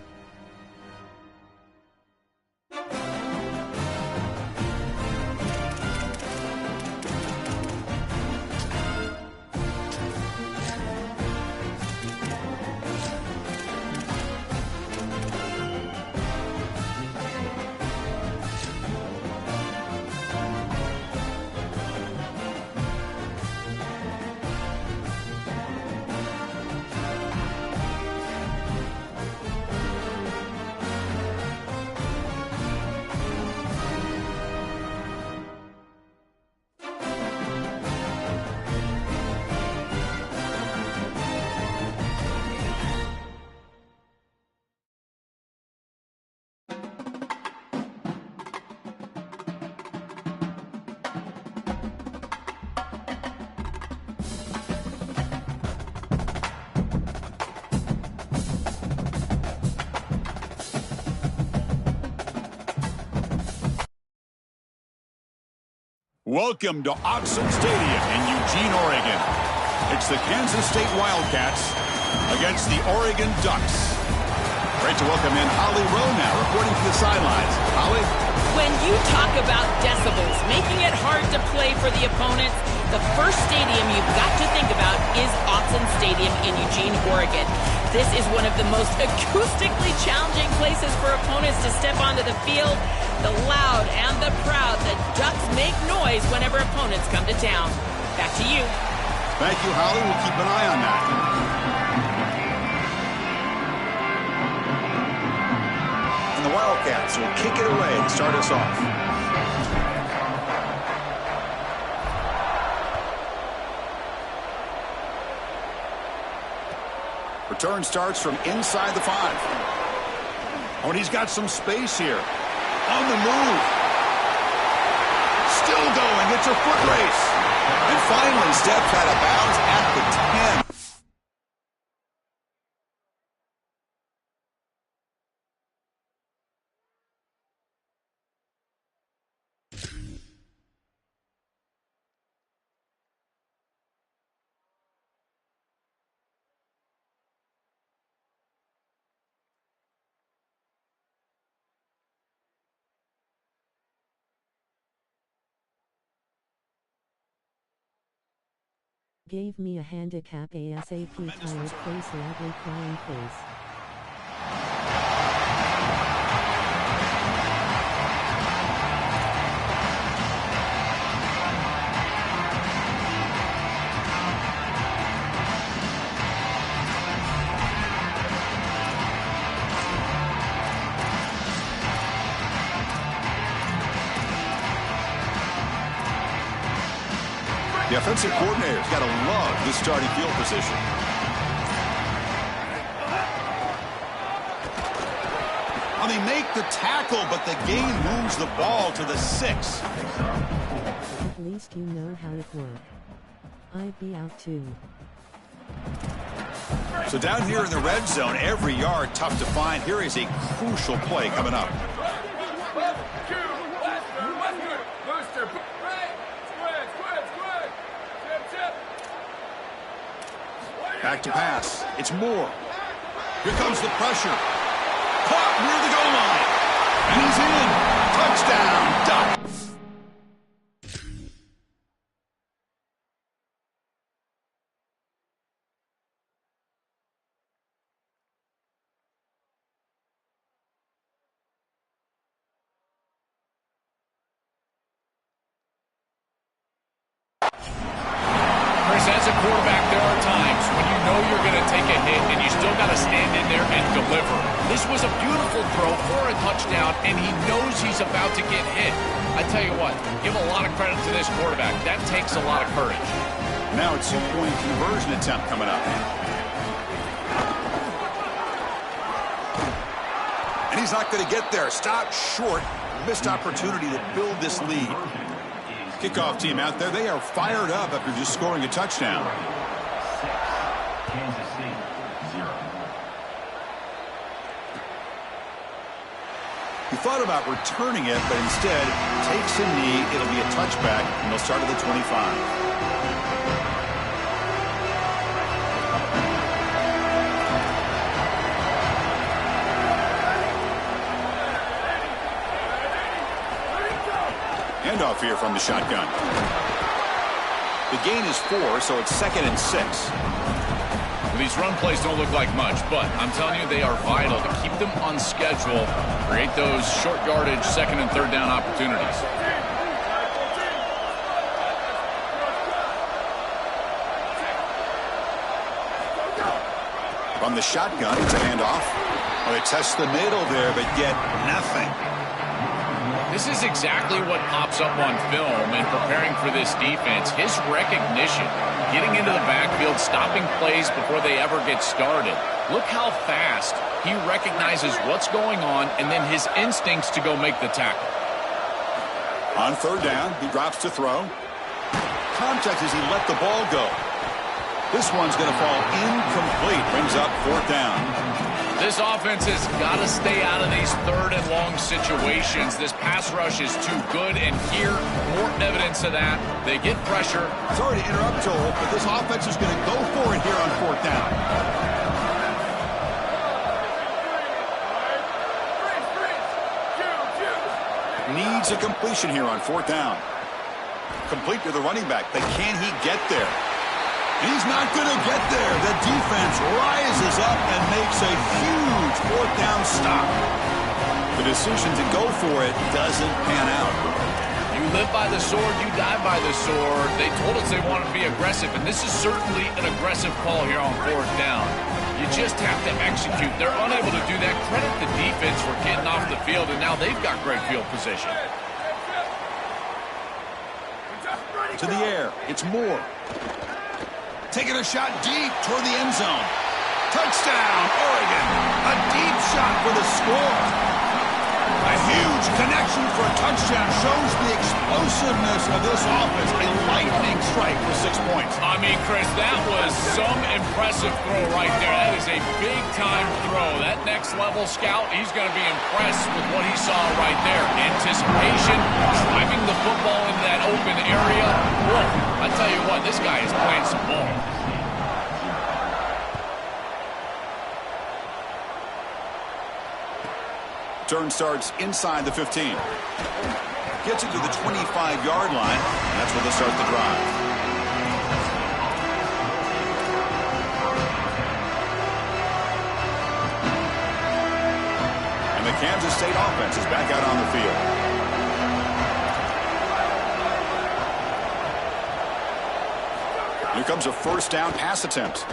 Welcome to Autzen Stadium in Eugene, Oregon. It's the Kansas State Wildcats against the Oregon Ducks. Great to welcome in Holly Rowe now, reporting from the sidelines. Holly? When you talk about decibels, making it hard to play for the opponents, the first stadium you've got to think about is Autzen Stadium in Eugene, Oregon. This is one of the most acoustically challenging places for opponents to step onto the field. The loud and the proud, the Ducks make noise whenever opponents come to town. Back to you. Thank you, Holly. We'll keep an eye on that. And the Wildcats will kick it away to start us off. Return starts from inside the 5. Oh, and he's got some space here. On the move. Still going. It's a foot race. And finally steps out of bounds at the 10. Gave me a handicap ASAP. Tired face, ugly crying face. The offensive coordinator's got to love this starting field position. Well, they make the tackle, but the gain moves the ball to the 6. At least you know how it works. I'd be out too. So down here in the red zone, every yard tough to find. Here is a crucial play coming up. Back to pass. It's Moore. Here comes the pressure. Caught near the goal line. And he's in. Touchdown, Ducks. As a quarterback, there are times when you know you're going to take a hit and you still got to stand in there and deliver. This was a beautiful throw for a touchdown, and he knows he's about to get hit. I tell you what, give a lot of credit to this quarterback. That takes a lot of courage. Now a 2-point conversion attempt coming up. And he's not going to get there. Stop short. Missed opportunity to build this lead. Kickoff team out there, they are fired up after just scoring a touchdown. 6, Kansas State, 0. He thought about returning it, but instead takes a knee. It'll be a touchback, and they'll start at the 25. Handoff here from the shotgun. The gain is 4, so it's 2nd and 6. Well, these run plays don't look like much, but I'm telling you, they are vital to keep them on schedule, create those short yardage 2nd and 3rd down opportunities. From the shotgun, it's a handoff. Oh, they test the middle there, but get nothing. This is exactly what pops up on film in preparing for this defense. His recognition, getting into the backfield, stopping plays before they ever get started. Look how fast he recognizes what's going on and then his instincts to go make the tackle. On 3rd down, he drops to throw. Contact as he let the ball go. This one's going to fall incomplete. Brings up 4th down. This offense has got to stay out of these 3rd and long situations. This pass rush is too good, and here, more evidence of that. They get pressure. Sorry to interrupt, Joel, but this offense is going to go for it here on 4th down. Needs a completion here on 4th down. Complete to the running back, but can he get there? He's not going to get there. The defense rises up and makes a huge 4th down stop. The decision to go for it doesn't pan out. You live by the sword, you die by the sword. They told us they wanted to be aggressive, and this is certainly an aggressive call here on 4th down. You just have to execute. They're unable to do that. Credit the defense for getting off the field, and now they've got great field position. To the air. It's Moore. Taking a shot deep toward the end zone. Touchdown, Oregon. A deep shot for the score. A huge connection for a touchdown shows the explosiveness of this offense. A lightning strike for 6 points. I mean, Chris, that was some impressive throw right there. That is a big-time throw. That next-level scout, he's going to be impressed with what he saw right there. Anticipation, driving the football into that open area. Whoa, I tell you what, this guy is playing some ball. Turn starts inside the 15. Gets it to the 25-yard line, and that's where they start the drive. Kansas State offense is back out on the field. Here comes a first down pass attempt.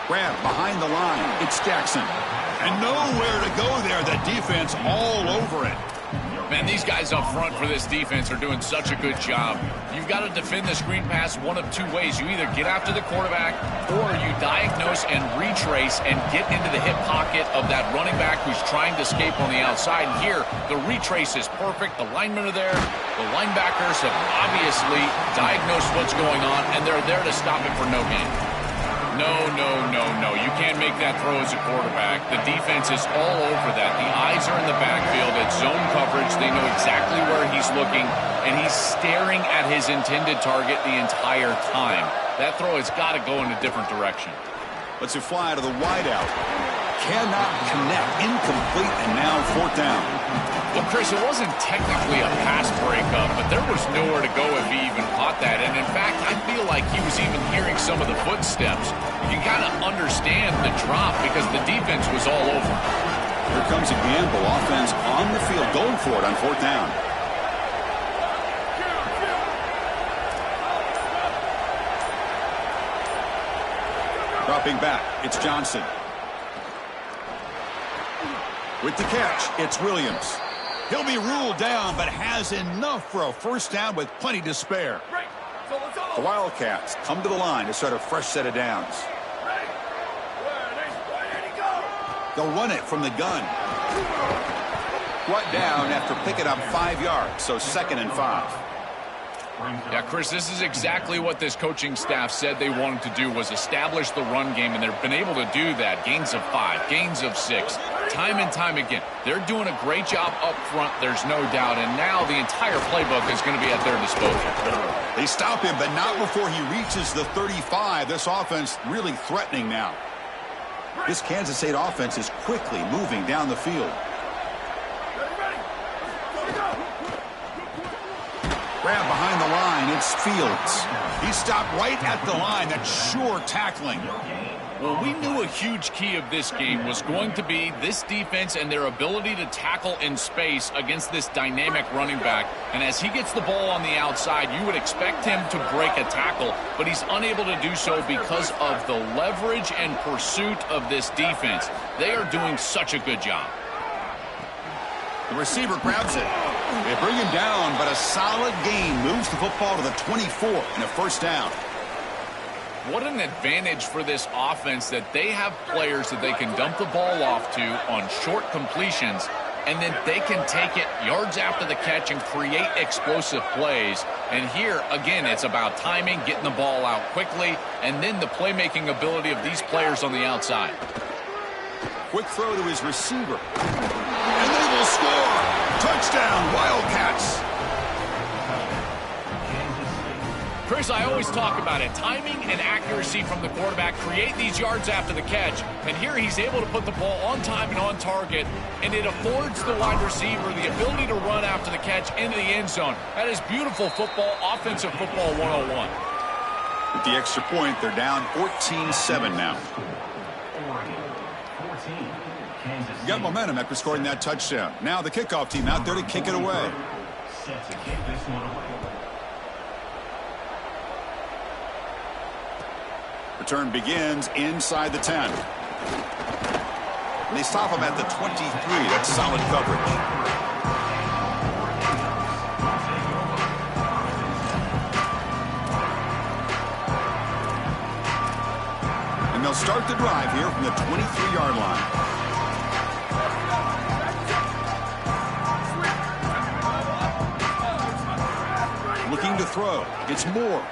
Grab behind the line. It's Jackson. And nowhere to go there. The defense all over it. Man, these guys up front for this defense are doing such a good job. You've got to defend the screen pass one of two ways. You either get after the quarterback or you diagnose and retrace and get into the hip pocket of that running back who's trying to escape on the outside. And here, the retrace is perfect. The linemen are there. The linebackers have obviously diagnosed what's going on, and they're there to stop it for no gain. No. You can't make that throw as a quarterback. The defense is all over that. The eyes are in the backfield. It's zone coverage. They know exactly where he's looking, and he's staring at his intended target the entire time. That throw has got to go in a different direction. Let's fly to the wideout. Cannot connect. Incomplete, and now fourth down. Well, Chris, it wasn't technically a pass breakup, but there was nowhere to go if he even caught that. And, in fact, I feel like he was even hearing some of the footsteps. You can kind of understand the drop because the defense was all over. Here comes a gamble. Offense on the field going for it on fourth down. Dropping back, it's Johnson. With the catch, it's Williams. He'll be ruled down, but has enough for a first down with plenty to spare. The Wildcats come to the line to start a fresh set of downs. They'll run it from the gun. Brought down after picking up 5 yards, so 2nd and 5. Yeah, Chris, this is exactly what this coaching staff said they wanted to do, was establish the run game, and they've been able to do that. Gains of 5, gains of 6, time and time again. They're doing a great job up front, there's no doubt, and now the entire playbook is going to be at their disposal. They stop him, but not before he reaches the 35. This offense really threatening now. This Kansas State offense is quickly moving down the field. Grab behind the line, it's Fields. He stopped right at the line. That's sure tackling. Well, we knew a huge key of this game was going to be this defense and their ability to tackle in space against this dynamic running back. And as he gets the ball on the outside, you would expect him to break a tackle, but he's unable to do so because of the leverage and pursuit of this defense. They are doing such a good job. The receiver grabs it. They bring him down, but a solid gain moves the football to the 24 and a first down. What an advantage for this offense that they have players that they can dump the ball off to on short completions, and then they can take it yards after the catch and create explosive plays. And here, again, it's about timing, getting the ball out quickly, and then the playmaking ability of these players on the outside. Quick throw to his receiver. And they will score. Touchdown, Wildcats. Chris, I always talk about it. Timing and accuracy from the quarterback create these yards after the catch. And here he's able to put the ball on time and on target, and it affords the wide receiver the ability to run after the catch into the end zone. That is beautiful football, offensive football 101. With the extra point, they're down 14-7 now. Got momentum after scoring that touchdown. Now the kickoff team out there to kick it away. Set to kick this one away. Return begins inside the 10. They stop him at the 23. That's solid coverage. And they'll start the drive here from the 23-yard line. Looking to throw. It's Moore.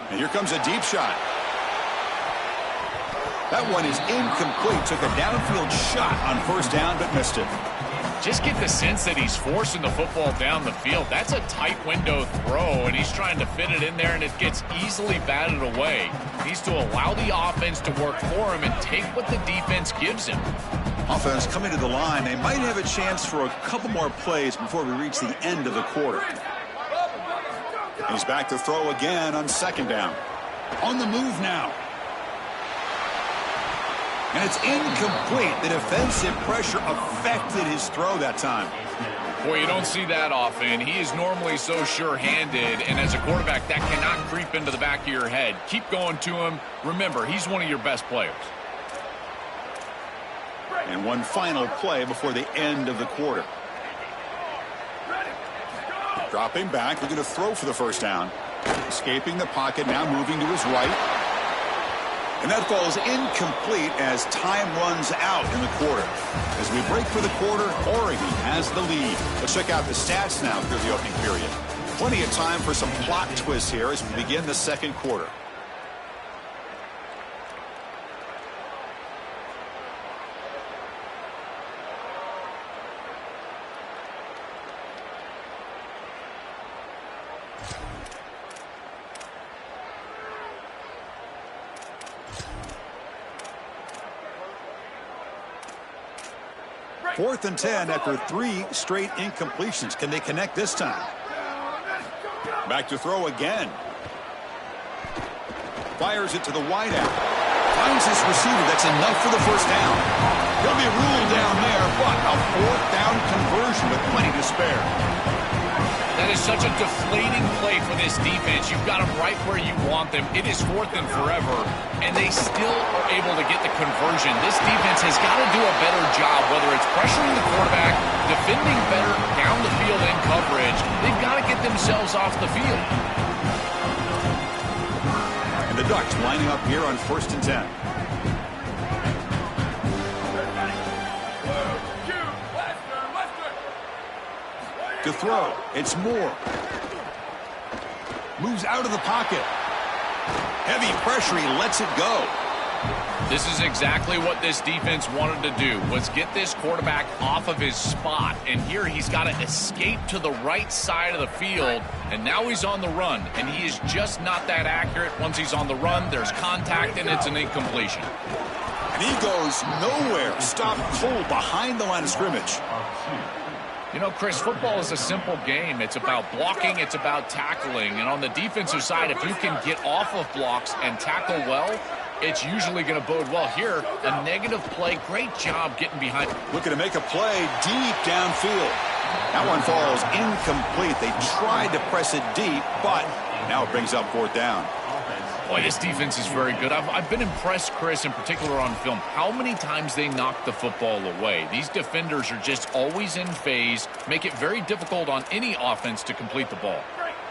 And here comes a deep shot. That one is incomplete. Took a downfield shot on first down, but missed it. Just get the sense that he's forcing the football down the field. That's a tight window throw, and he's trying to fit it in there, and it gets easily batted away. He needs to allow the offense to work for him and take what the defense gives him. Offense coming to the line. They might have a chance for a couple more plays before we reach the end of the quarter. He's back to throw again on second down. On the move now. And it's incomplete. The defensive pressure affected his throw that time. Boy, you don't see that often. He is normally so sure-handed, and as a quarterback, that cannot creep into the back of your head. Keep going to him. Remember, he's one of your best players. And one final play before the end of the quarter. Dropping back, looking to throw for the first down. Escaping the pocket, now moving to his right. And that falls incomplete as time runs out in the quarter. As we break for the quarter, Oregon has the lead. Let's check out the stats now through the opening period. Plenty of time for some plot twists here as we begin the second quarter. Fourth and 10 after 3 straight incompletions. Can they connect this time? Back to throw again. Fires it to the wideout. Finds his receiver. That's enough for the first down. He'll be ruled down there, but a fourth down conversion with plenty to spare. That is such a deflating play for this defense. You've got them right where you want them. It is fourth and forever, and they still are able to get the conversion. This defense has got to do a better job, whether it's pressuring the quarterback, defending better down the field in coverage. They've got to get themselves off the field. And the Ducks lining up here on 1st and 10. To throw, it's Moore. Moves out of the pocket. Heavy pressure, he lets it go. This is exactly what this defense wanted to do, was get this quarterback off of his spot. And here he's got to escape to the right side of the field, and now he's on the run. And he is just not that accurate. Once he's on the run, there's contact, and it's an incompletion. And he goes nowhere. Stopped cold behind the line of scrimmage. You know, Chris, football is a simple game. It's about blocking, it's about tackling. And on the defensive side, if you can get off of blocks and tackle well, it's usually going to bode well. Here, a negative play. Great job getting behind. Looking to make a play deep downfield. That one falls incomplete. They tried to press it deep, but now it brings up fourth down. Boy, this defense is very good. I've been impressed, Chris, in particular on film, how many times they knock the football away. These defenders are just always in phase, make it very difficult on any offense to complete the ball.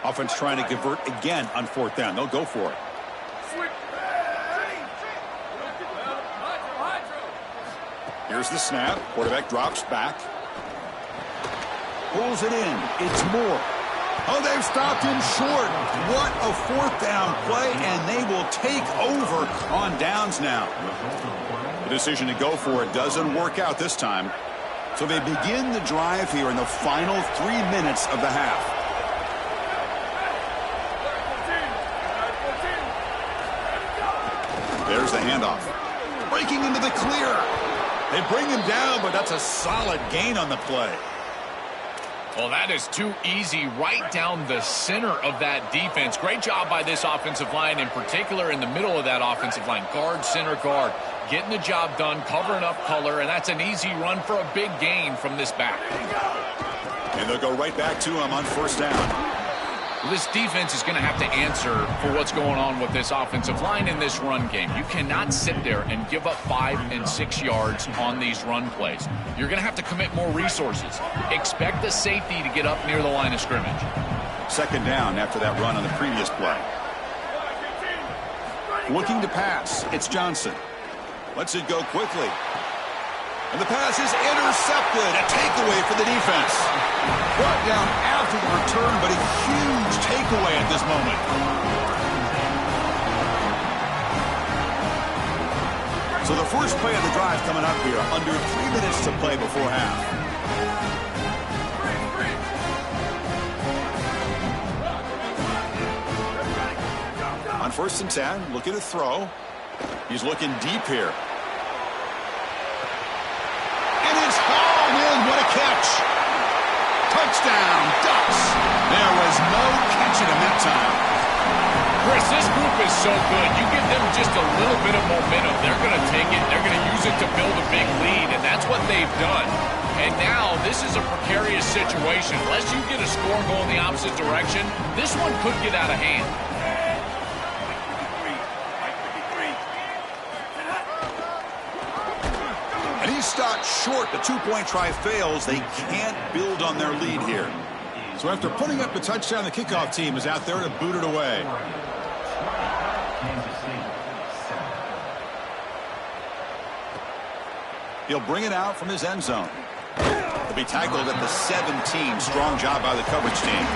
Offense trying to convert again on fourth down. They'll go for it. Here's the snap. Quarterback drops back. Pulls it in. It's Moore. Oh, they've stopped him short. What a fourth down play, and they will take over on downs now. The decision to go for it doesn't work out this time. So they begin the drive here in the final 3 minutes of the half. There's the handoff. Breaking into the clear. They bring him down, but that's a solid gain on the play. Well, that is too easy right down the center of that defense. Great job by this offensive line, in particular in the middle of that offensive line. Guard, center, guard. Getting the job done, covering up color, and that's an easy run for a big gain from this back. And they'll go right back to him on first down. This defense is going to have to answer for what's going on with this offensive line in this run game. You cannot sit there and give up 5 and 6 yards on these run plays. You're going to have to commit more resources. Expect the safety to get up near the line of scrimmage. Second down after that run on the previous play. Looking to pass. It's Johnson. Lets it go quickly. And the pass is intercepted. A takeaway for the defense. Brought down after the return, but a huge takeaway at this moment. So the first play of the drive coming up here. Under 3 minutes to play before half. On first and 10, looking to throw. He's looking deep here. And it's hauled in. What a catch. Touchdown, Ducks. There was no catching him that time. Chris, this group is so good. You give them just a little bit of momentum, they're going to take it. They're going to use big lead, and that's what they've done. And now this is a precarious situation. Unless you get a score going the opposite direction, this one could get out of hand. And he's stopped short. The two-point try fails. They can't build on their lead here. So after putting up the touchdown, the kickoff team is out there to boot it away. He'll bring it out from his end zone. He'll be tackled at the 17. Strong job by the coverage team.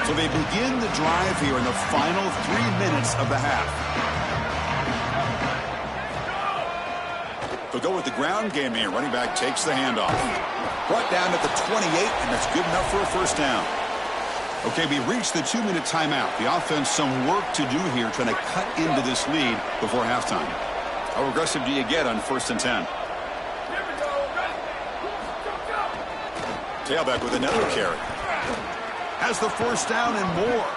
So they begin the drive here in the final 3 minutes of the half. They'll go with the ground game here. Running back takes the handoff. Brought down at the 28, and that's good enough for a first down. Okay, we reached the 2-minute timeout. The offense some work to do here, trying to cut into this lead before halftime. How aggressive do you get on 1st and 10? Tailback with another carry. Has the first down and more.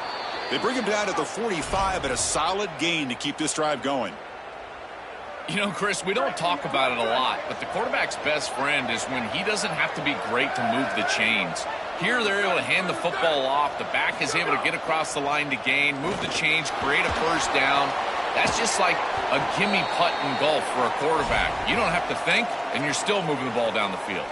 They bring him down to the 45, but a solid gain to keep this drive going. You know, Chris, we don't talk about it a lot, but the quarterback's best friend is when he doesn't have to be great to move the chains. Here, they're able to hand the football off. The back is able to get across the line to gain, move the chains, create a first down. That's just like a gimme putt in golf for a quarterback. You don't have to think, and you're still moving the ball down the field.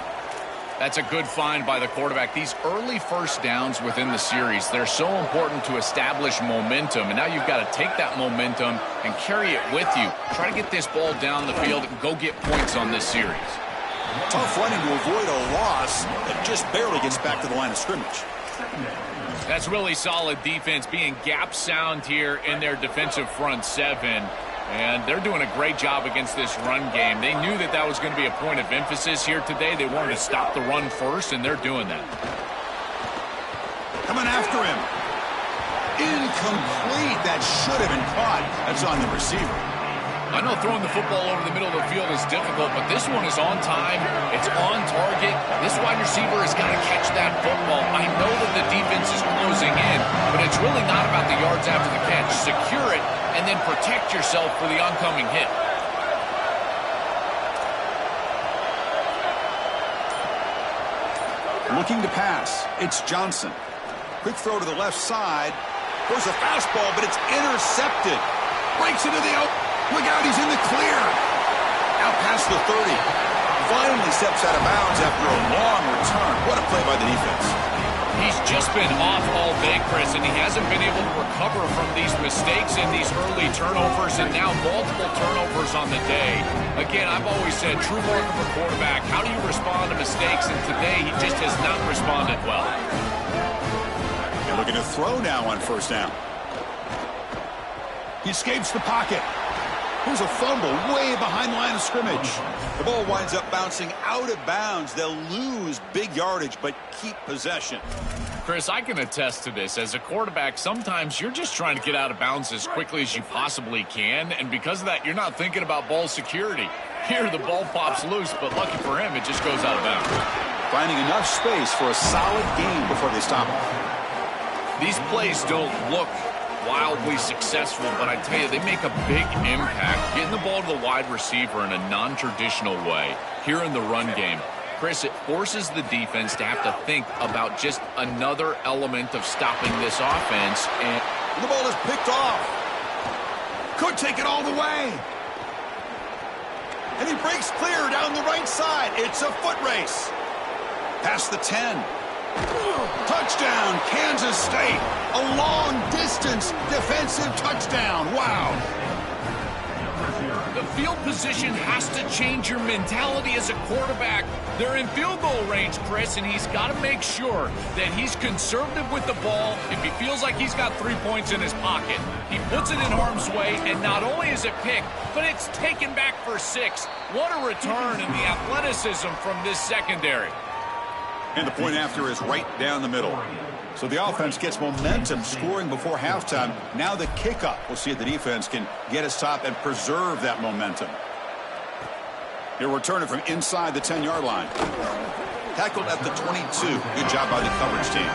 That's a good find by the quarterback. These early first downs within the series, they're so important to establish momentum. And now you've got to take that momentum and carry it with you. Try to get this ball down the field and go get points on this series. Tough running to avoid a loss that just barely gets back to the line of scrimmage. That's really solid defense, being gap sound here in their defensive front seven. And they're doing a great job against this run game. They knew that that was going to be a point of emphasis here today. They wanted to stop the run first, and they're doing that. Coming after him. Incomplete. That should have been caught. That's on the receiver. I know throwing the football over the middle of the field is difficult, but this one is on time. It's on target. This wide receiver has got to catch that football. I know that the defense is closing in, but it's really not about the yards after the catch. Secure it, and then protect yourself for the oncoming hit. Looking to pass. It's Johnson. Quick throw to the left side. There's a fastball, but it's intercepted. Breaks into the out. Look out, he's in the clear. Out past the 30. Finally steps out of bounds after a long return. What a play by the defense. He's just been off all day, Chris, and he hasn't been able to recover from these mistakes and these early turnovers, and now multiple turnovers on the day. Again, I've always said, true mark of a quarterback, how do you respond to mistakes? And today, he just has not responded well. And looking to throw now on first down. He escapes the pocket. Here's a fumble way behind the line of scrimmage. The ball winds up bouncing out of bounds. They'll lose big yardage, but keep possession. Chris, I can attest to this. As a quarterback, sometimes you're just trying to get out of bounds as quickly as you possibly can, and because of that, you're not thinking about ball security. Here, the ball pops loose, but lucky for him, it just goes out of bounds. Finding enough space for a solid gain before they stop him. These plays don't look wildly successful, but I tell you, they make a big impact. Getting the ball to the wide receiver in a non-traditional way here in the run game. Chris, it forces the defense to have to think about just another element of stopping this offense. And the ball is picked off. Could take it all the way. And he breaks clear down the right side. It's a foot race. Past the 10. Touchdown, Kansas State. A long-distance defensive touchdown. Wow. The field position has to change your mentality as a quarterback. They're in field goal range, Chris, and he's got to make sure that he's conservative with the ball. If he feels like he's got 3 points in his pocket, he puts it in harm's way, and not only is it picked, but it's taken back for 6. What a return in the athleticism from this secondary. And the point after is right down the middle. So the offense gets momentum, scoring before halftime. Now the kickoff. We'll see if the defense can get a stop and preserve that momentum. He'll return it from inside the 10-yard line. Tackled at the 22. Good job by the coverage team.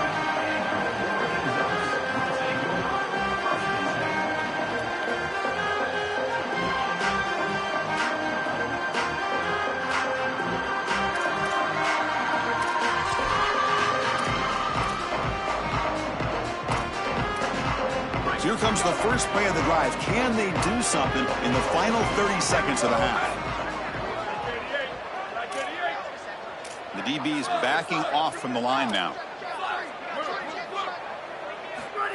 comes the first play of the drive. Can they do something in the final 30 seconds of the half? The DB's backing off from the line now.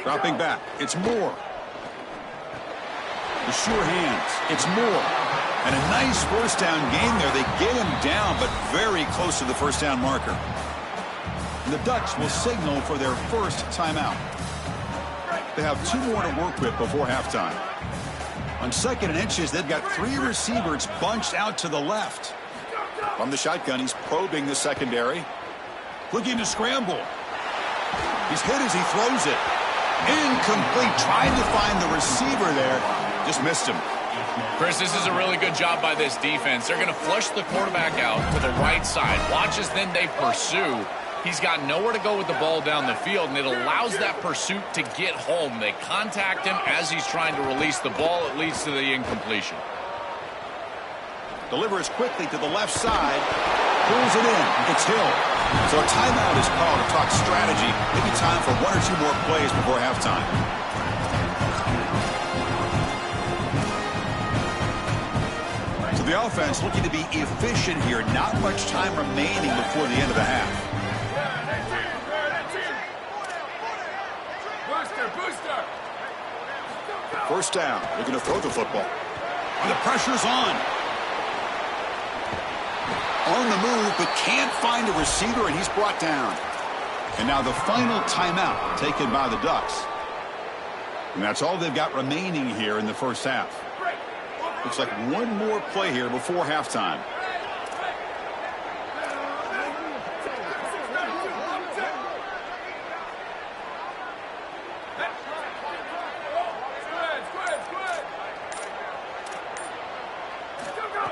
Dropping back. It's Moore. The sure hands. It's Moore. And a nice first down gain there. They get him down, but very close to the first down marker. And the Ducks will signal for their first timeout. They have 2 more to work with before halftime. On 2nd and inches, they've got 3 receivers bunched out to the left. From the shotgun, he's probing the secondary. Looking to scramble. He's hit as he throws it. Incomplete. Trying to find the receiver there. Just missed him. Chris, this is a really good job by this defense. They're going to flush the quarterback out to the right side. Watch as then they pursue. He's got nowhere to go with the ball down the field, and it allows that pursuit to get home. They contact him as he's trying to release the ball. It leads to the incompletion. Delivers quickly to the left side. Pulls it in. It's Hill. So a timeout is called to talk strategy. Maybe time for 1 or 2 more plays before halftime. So the offense looking to be efficient here. Not much time remaining before the end of the half. First down. They're going to throw the football. And the pressure's on. On the move, but can't find a receiver, and he's brought down. And now the final timeout taken by the Ducks. And that's all they've got remaining here in the first half. Looks like 1 more play here before halftime.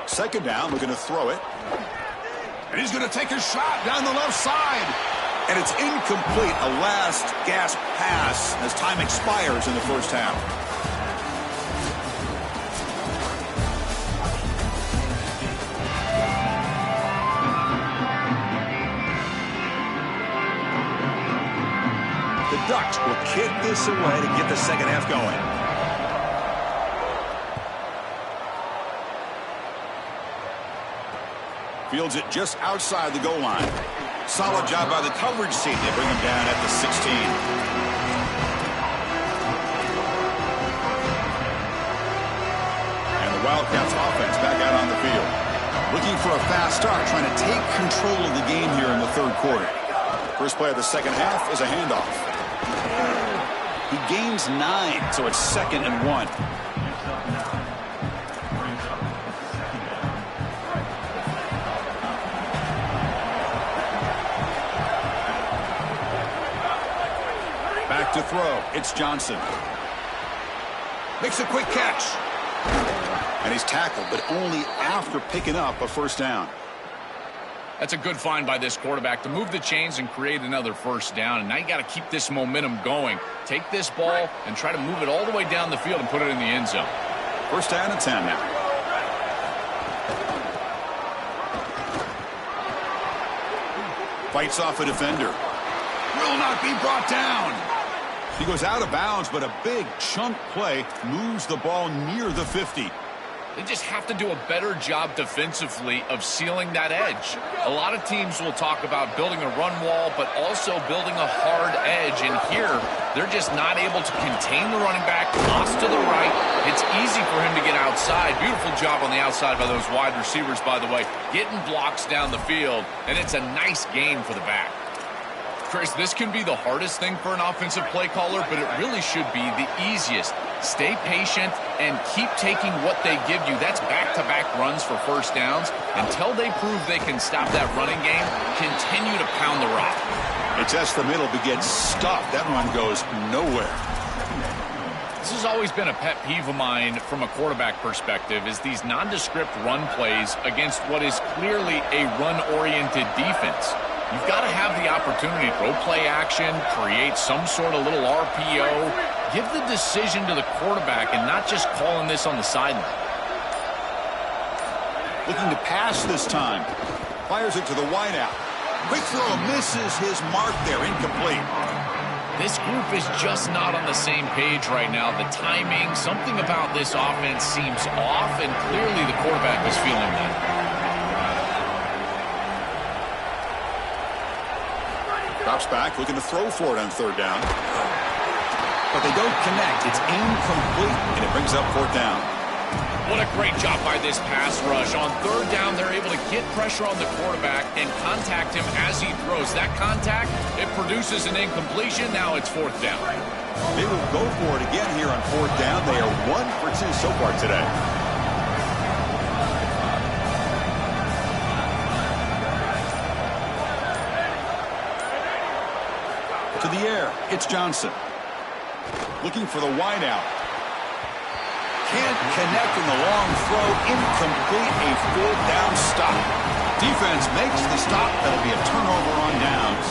Second down, we're going to throw it. And he's going to take a shot down the left side. And it's incomplete. A last gasp pass as time expires in the first half. The Ducks will kick this away to get the second half going. Fields it just outside the goal line. Solid job by the coverage team. They bring him down at the 16. And the Wildcats offense back out on the field. Looking for a fast start, trying to take control of the game here in the third quarter. First play of the second half is a handoff. He gains 9, so it's 2nd and 1. Back to throw. It's Johnson. Makes a quick catch. And he's tackled, but only after picking up a first down. That's a good find by this quarterback to move the chains and create another first down. And now you got to keep this momentum going. Take this ball and try to move it all the way down the field and put it in the end zone. First down and 10 now. Fights off a defender. Will not be brought down. He goes out of bounds, but a big chunk play moves the ball near the 50. They just have to do a better job defensively of sealing that edge. A lot of teams will talk about building a run wall, but also building a hard edge. And here, they're just not able to contain the running back. Toss to the right. It's easy for him to get outside. Beautiful job on the outside by those wide receivers, by the way. Getting blocks down the field, and it's a nice gain for the back. Chris, this can be the hardest thing for an offensive play caller, but it really should be the easiest. Stay patient and keep taking what they give you. That's back-to-back runs for first downs. Until they prove they can stop that running game, continue to pound the rock. They test the middle, but get stuffed. That run goes nowhere. This has always been a pet peeve of mine from a quarterback perspective, is these nondescript run plays against what is clearly a run-oriented defense. You've got to have the opportunity to throw play action, create some sort of little RPO. Give the decision to the quarterback and not just calling this on the sideline. Looking to pass this time. Fires it to the wideout. Quick throw, misses his mark there, incomplete. This group is just not on the same page right now. The timing, something about this offense seems off, and clearly the quarterback is feeling that. Drops back, looking to throw for it on third down. But they don't connect. It's incomplete, and it brings up fourth down. What a great job by this pass rush. On third down, they're able to get pressure on the quarterback and contact him as he throws. That contact, it produces an incompletion. Now it's fourth down. They will go for it again here on fourth down. They are 1 for 2 so far today. To the air, it's Johnson. Looking for the wideout. Can't connect in the long throw. Incomplete. A fourth down stop. Defense makes the stop. That'll be a turnover on downs.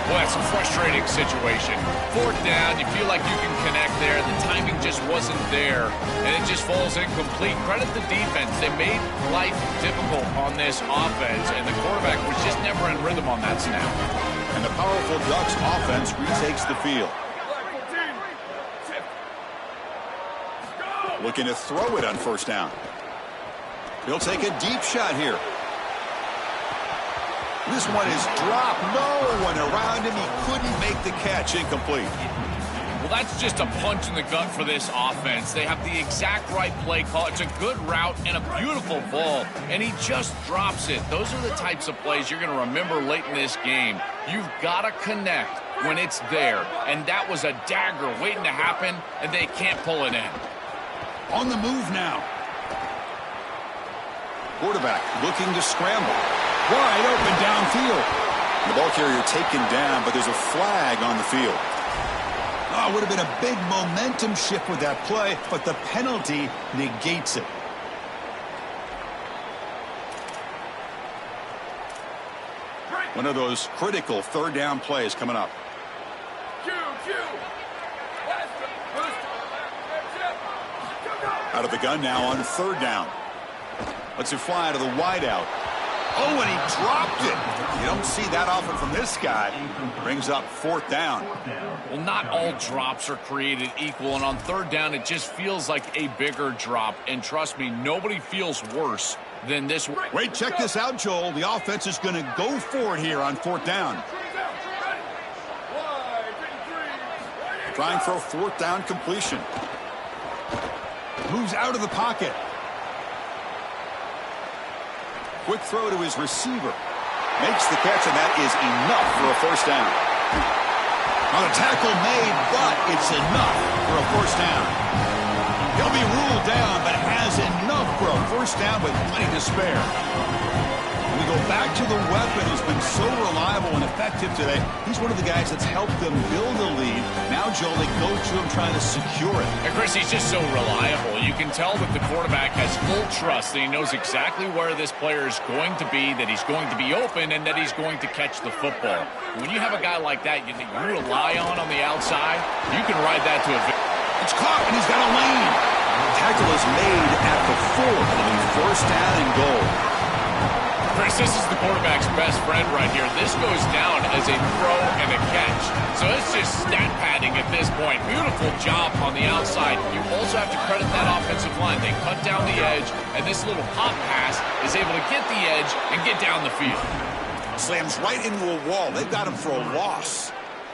Well, that's a frustrating situation. Fourth down, you feel like you can connect there. The timing just wasn't there, and it just falls incomplete. Credit the defense. They made life difficult on this offense, and the quarterback was just never in rhythm on that snap. And the powerful Ducks offense retakes the field. Looking to throw it on first down. He'll take a deep shot here. This one is dropped. No one around him. He couldn't make the catch. Incomplete. Well, that's just a punch in the gut for this offense. They have the exact right play call. It's a good route and a beautiful ball, and he just drops it. Those are the types of plays you're going to remember late in this game. You've got to connect when it's there, and that was a dagger waiting to happen, and they can't pull it in. On the move now. Quarterback looking to scramble. Wide open downfield. The ball carrier taken down, but there's a flag on the field. Oh, it would have been a big momentum shift with that play, but the penalty negates it. One of those critical third down plays coming up. Out of the gun now on third down. Lets it fly to the wideout. Oh, and he dropped it. You don't see that often from this guy. Brings up fourth down. Well, not all drops are created equal, and on third down, it just feels like a bigger drop. And trust me, nobody feels worse than this. Wait, check this out, Joel. The offense is going to go for it here on fourth down. Trying for a fourth down completion. Moves out of the pocket. Quick throw to his receiver. Makes the catch, and that is enough for a first down. On a tackle made, but it's enough for a first down. He'll be ruled down, but has enough for a first down with plenty to spare. We go back to the weapon who's been so reliable and effective today. He's one of the guys that's helped them build a lead. Now, Joel, they go to him trying to secure it. And Chris, he's just so reliable. You can tell that the quarterback has full trust that he knows exactly where this player is going to be, that he's going to be open, and that he's going to catch the football. When you have a guy like that you rely on the outside, you can ride that to a victory. It's caught, and he's got a lane. The tackle is made at the 4. It'll be first down and goal. Chris, this is the quarterback's best friend right here. This goes down as a throw and a catch. So it's just stat padding at this point. Beautiful job on the outside. You also have to credit that offensive line. They cut down the edge, and this little pop pass is able to get the edge and get down the field. Slams right into a wall. They've got him for a loss.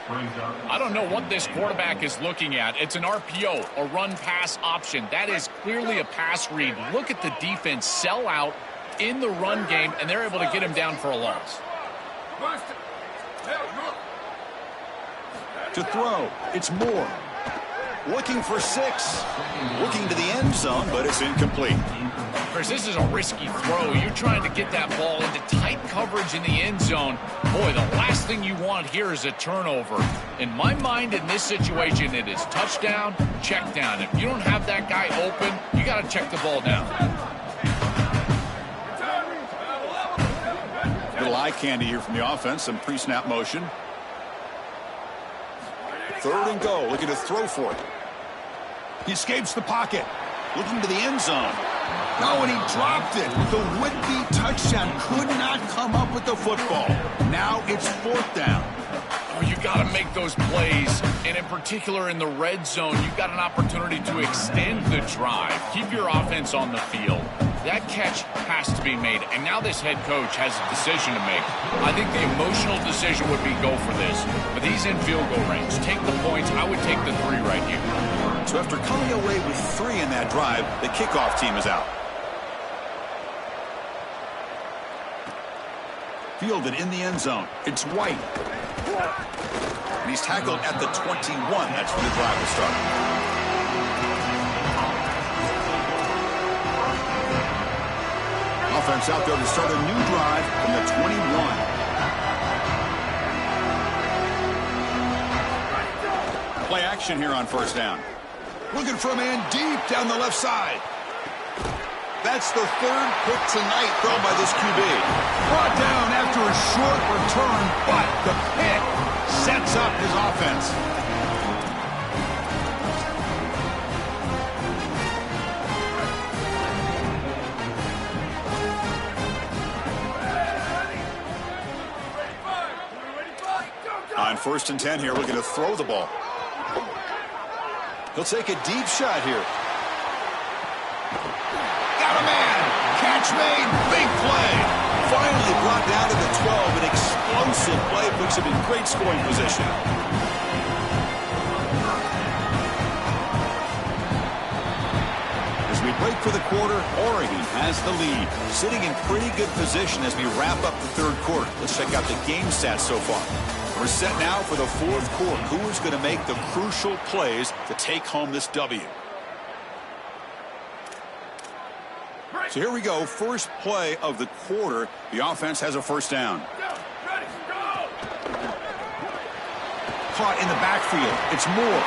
I don't know what this quarterback is looking at. It's an RPO, a run-pass option. That is clearly a pass read. Look at the defense sell out in the run game, and they're able to get him down for a loss. To throw, it's Moore. Looking for 6. Looking to the end zone, but it's incomplete. Chris, this is a risky throw. You're trying to get that ball into tight coverage in the end zone. Boy, the last thing you want here is a turnover. In my mind, in this situation, it is touchdown, check down. If you don't have that guy open, you got to check the ball down. Little eye candy here from the offense. Some pre-snap motion. Third and goal. Looking to throw for it. He escapes the pocket. Looking to the end zone. No, and he dropped it. The would-be touchdown could not come up with the football. Now it's fourth down. Oh, you got to make those plays, and in particular in the red zone, you've got an opportunity to extend the drive, keep your offense on the field. That catch has to be made, and now this head coach has a decision to make. I think the emotional decision would be go for this, but he's in field goal range. Take the points. I would take the 3 right here. So after coming away with 3 in that drive, the kickoff team is out. Fielded in the end zone. It's White. And he's tackled at the 21. That's where the drive will start. Offense out there to start a new drive from the 21. Play action here on first down. Looking for a man deep down the left side. That's the 3rd pick tonight thrown by this QB. Brought down after a short return, but the pick sets up his offense. On 1st and 10 here, looking to throw the ball. He'll take a deep shot here. Got a man. Catch made. Big play. Finally brought down to the 12. An explosive play puts him in great scoring position. As we break for the quarter, Oregon has the lead. Sitting in pretty good position as we wrap up the 3rd quarter. Let's check out the game stats so far. We're set now for the 4th quarter. Who is going to make the crucial plays to take home this W? So here we go. First play of the quarter. The offense has a first down. Caught in the backfield. It's Moore.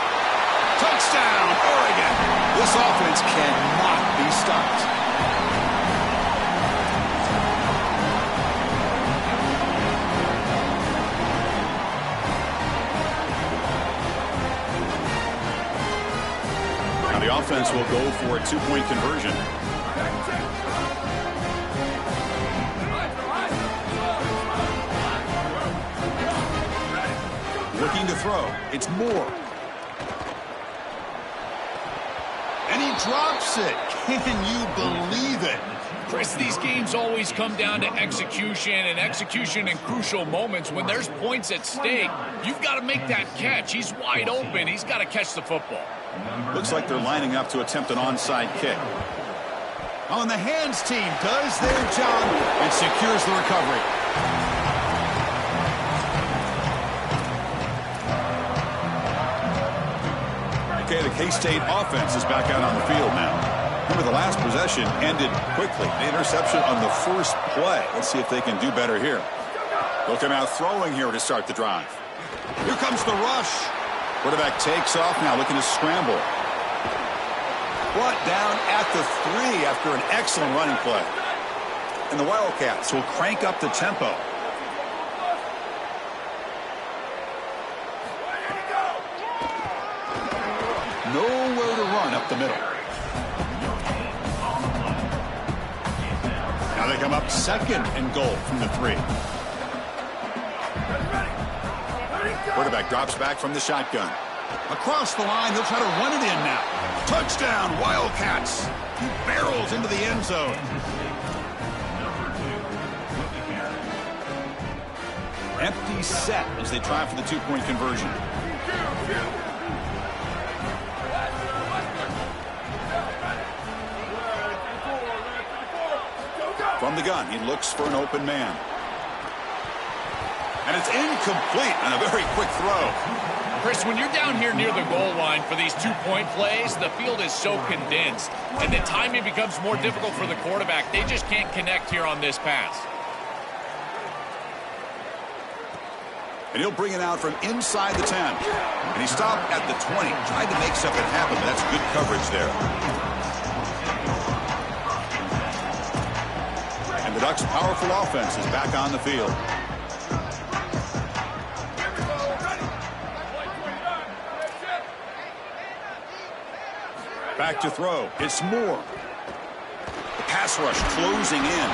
Touchdown, Oregon. This offense cannot be stopped. The offense will go for a 2-point conversion. Looking to throw. It's Moore. And he drops it. Can you believe it? Chris, these games always come down to execution, and execution in crucial moments. When there's points at stake, you've got to make that catch. He's wide open. He's got to catch the football. Looks like they're lining up to attempt an onside kick. On the hands team does their job and secures the recovery. Okay, the K-State offense is back out on the field now. Remember, the last possession ended quickly. An interception on the first play. Let's see if they can do better here. They'll come out throwing here to start the drive. Here comes the rush. Quarterback takes off now, looking to scramble. Brought down at the 3 after an excellent running play. And the Wildcats will crank up the tempo. Nowhere to run up the middle. Now they come up 2nd and goal from the 3. Quarterback drops back from the shotgun. Across the line, he'll try to run it in now. Touchdown, Wildcats. He barrels into the end zone. Empty set as they try for the 2-point conversion. From the gun, he looks for an open man. And it's incomplete on a very quick throw. Chris, when you're down here near the goal line for these 2-point plays, the field is so condensed, and the timing becomes more difficult for the quarterback. They just can't connect here on this pass. And he'll bring it out from inside the 10. And he stopped at the 20. Tried to make something happen, but that's good coverage there. And the Ducks' powerful offense is back on the field. Back to throw. It's Moore. The pass rush closing in.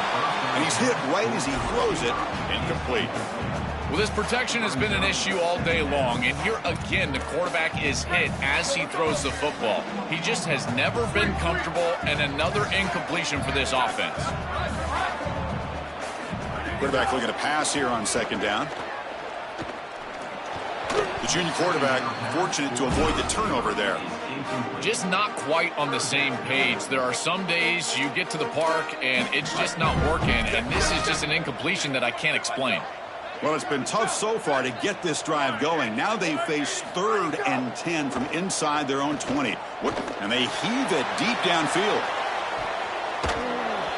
And he's hit right as he throws it. Incomplete. Well, this protection has been an issue all day long, and here again the quarterback is hit as he throws the football. He just has never been comfortable, and another incompletion for this offense. Quarterback looking to pass here on second down. The junior quarterback fortunate to avoid the turnover there. Just not quite on the same page. There are some days you get to the park and it's just not working, and this is just an incompletion that I can't explain. Well, it's been tough so far to get this drive going. Now they face 3rd and 10 from inside their own 20. And they heave it deep downfield.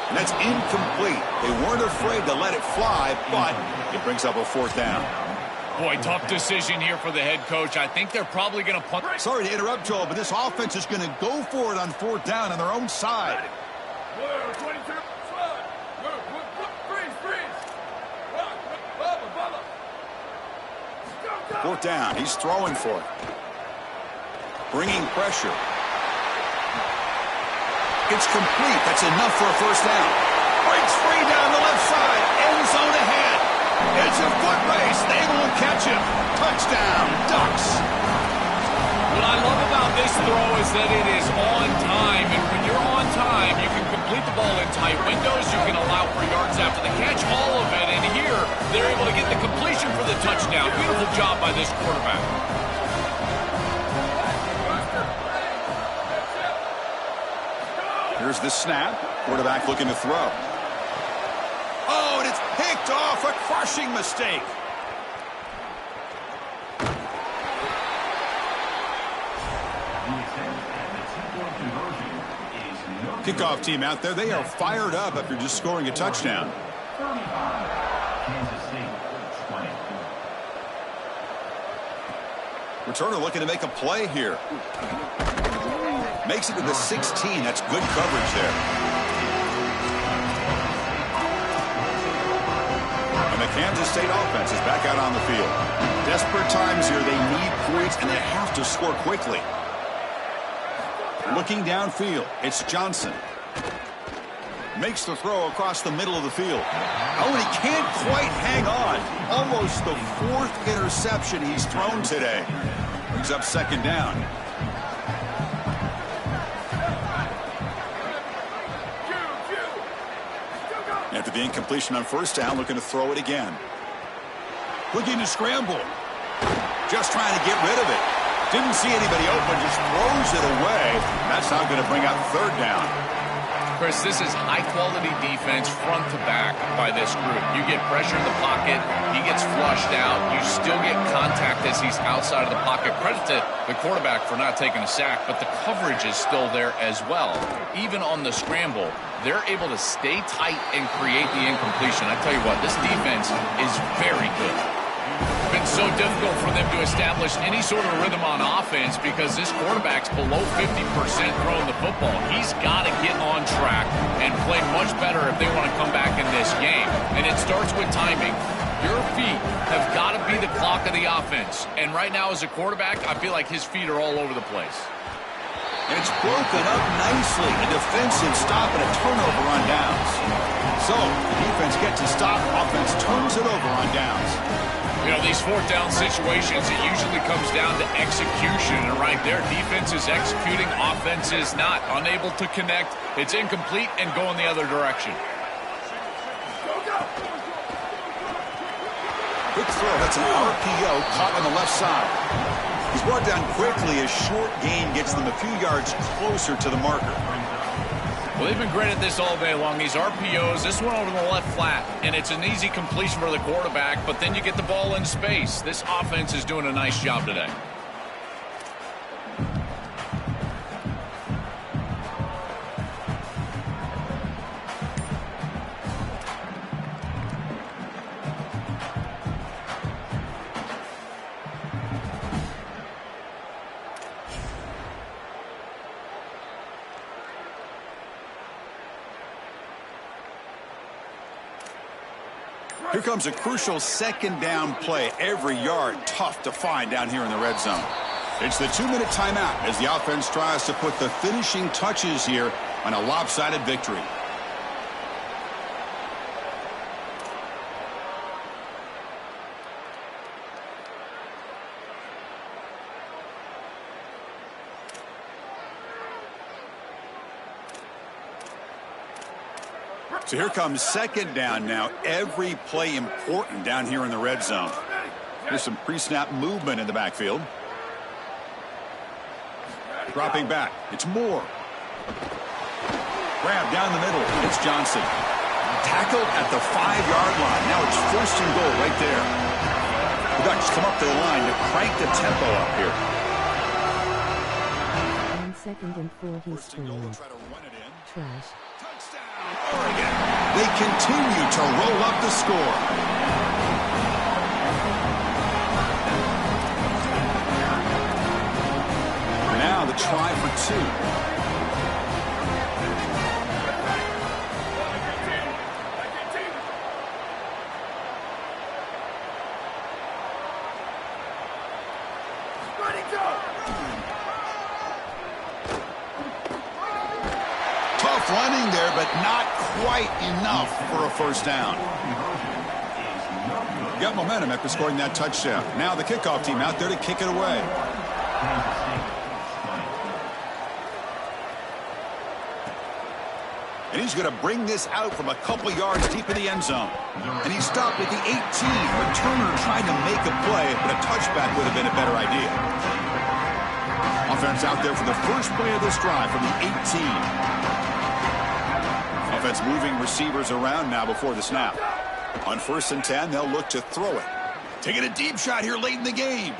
And that's incomplete. They weren't afraid to let it fly, but it brings up a 4th down. Boy, tough decision here for the head coach. I think they're probably going to punt. Sorry to interrupt, Joel, but this offense is going to go for it on 4th down on their own side. 4th down. He's throwing for it. Bringing pressure. It's complete. That's enough for a 1st down. Breaks free down the left side. End zone ahead. It's a foot race. They won't catch him. Touchdown, Ducks. What I love about this throw is that it is on time. And when you're on time, you can complete the ball in tight windows. You can allow for yards after the catch, all of it. And here, they're able to get the completion for the touchdown. Beautiful job by this quarterback. Here's the snap. Quarterback looking to throw. Oh, and it's picked off. A crushing mistake. Kickoff team out there. They are fired up after just scoring a touchdown. Returner looking to make a play here. Makes it to the 16. That's good coverage there. And the Kansas State offense is back out on the field. Desperate times here. They need points, and they have to score quickly. Looking downfield, it's Johnson. Makes the throw across the middle of the field. Oh, and he can't quite hang on. Almost the 4th interception he's thrown today. Brings up 2nd down. After the incompletion on 1st down, looking to throw it again. Looking to scramble. Just trying to get rid of it. Didn't see anybody open, just throws it away. That's not going to bring up 3rd down. Chris, this is high-quality defense front to back by this group. You get pressure in the pocket. He gets flushed out. You still get contact as he's outside of the pocket. Credit to the quarterback for not taking a sack, but the coverage is still there as well. Even on the scramble, they're able to stay tight and create the incompletion. I tell you what, this defense is very good. It's been so difficult for them to establish any sort of rhythm on offense because this quarterback's below 50% throwing the football. He's got to get on track and play much better if they want to come back in this game. And it starts with timing. Your feet have got to be the clock of the offense. And right now as a quarterback, I feel like his feet are all over the place. And it's broken up nicely. A defensive stop and a turnover on downs. So the defense gets a stop. Offense turns it over on downs. You know, these 4th down situations, it usually comes down to execution. And right there, defense is executing, offense is not. Unable to connect. It's incomplete and go in the other direction. Quick throw. That's an RPO caught on the left side. He's brought down quickly. A short gain gets them a few yards closer to the marker. Well, they've been great at this all day long. These RPOs, this one over the left flat, and it's an easy completion for the quarterback, but then you get the ball in space. This offense is doing a nice job today. Here comes a crucial 2nd down play. Every yard tough to find down here in the red zone. It's the 2-minute timeout as the offense tries to put the finishing touches here on a lopsided victory. So here comes second down now. Every play important down here in the red zone. There's some pre-snap movement in the backfield. Dropping back. It's Moore. Grab down the middle. It's Johnson. Tackled at the 5-yard line. Now it's 1st and goal right there. The Ducks come up to the line to crank the tempo up here. On 2nd and 4, he's screwed. Trash. Touchdown, Oregon. They continue to roll up the score. Now the try for 2. Tough running there, but not quite enough for a 1st down. Got momentum after scoring that touchdown. Now the kickoff team out there to kick it away. And he's going to bring this out from a couple yards deep in the end zone. And he stopped at the 18. Returner trying to make a play, but a touchback would have been a better idea. Offense out there for the first play of this drive from the 18. Offense moving receivers around now before the snap. On 1st and 10, they'll look to throw it. Taking a deep shot here late in the game.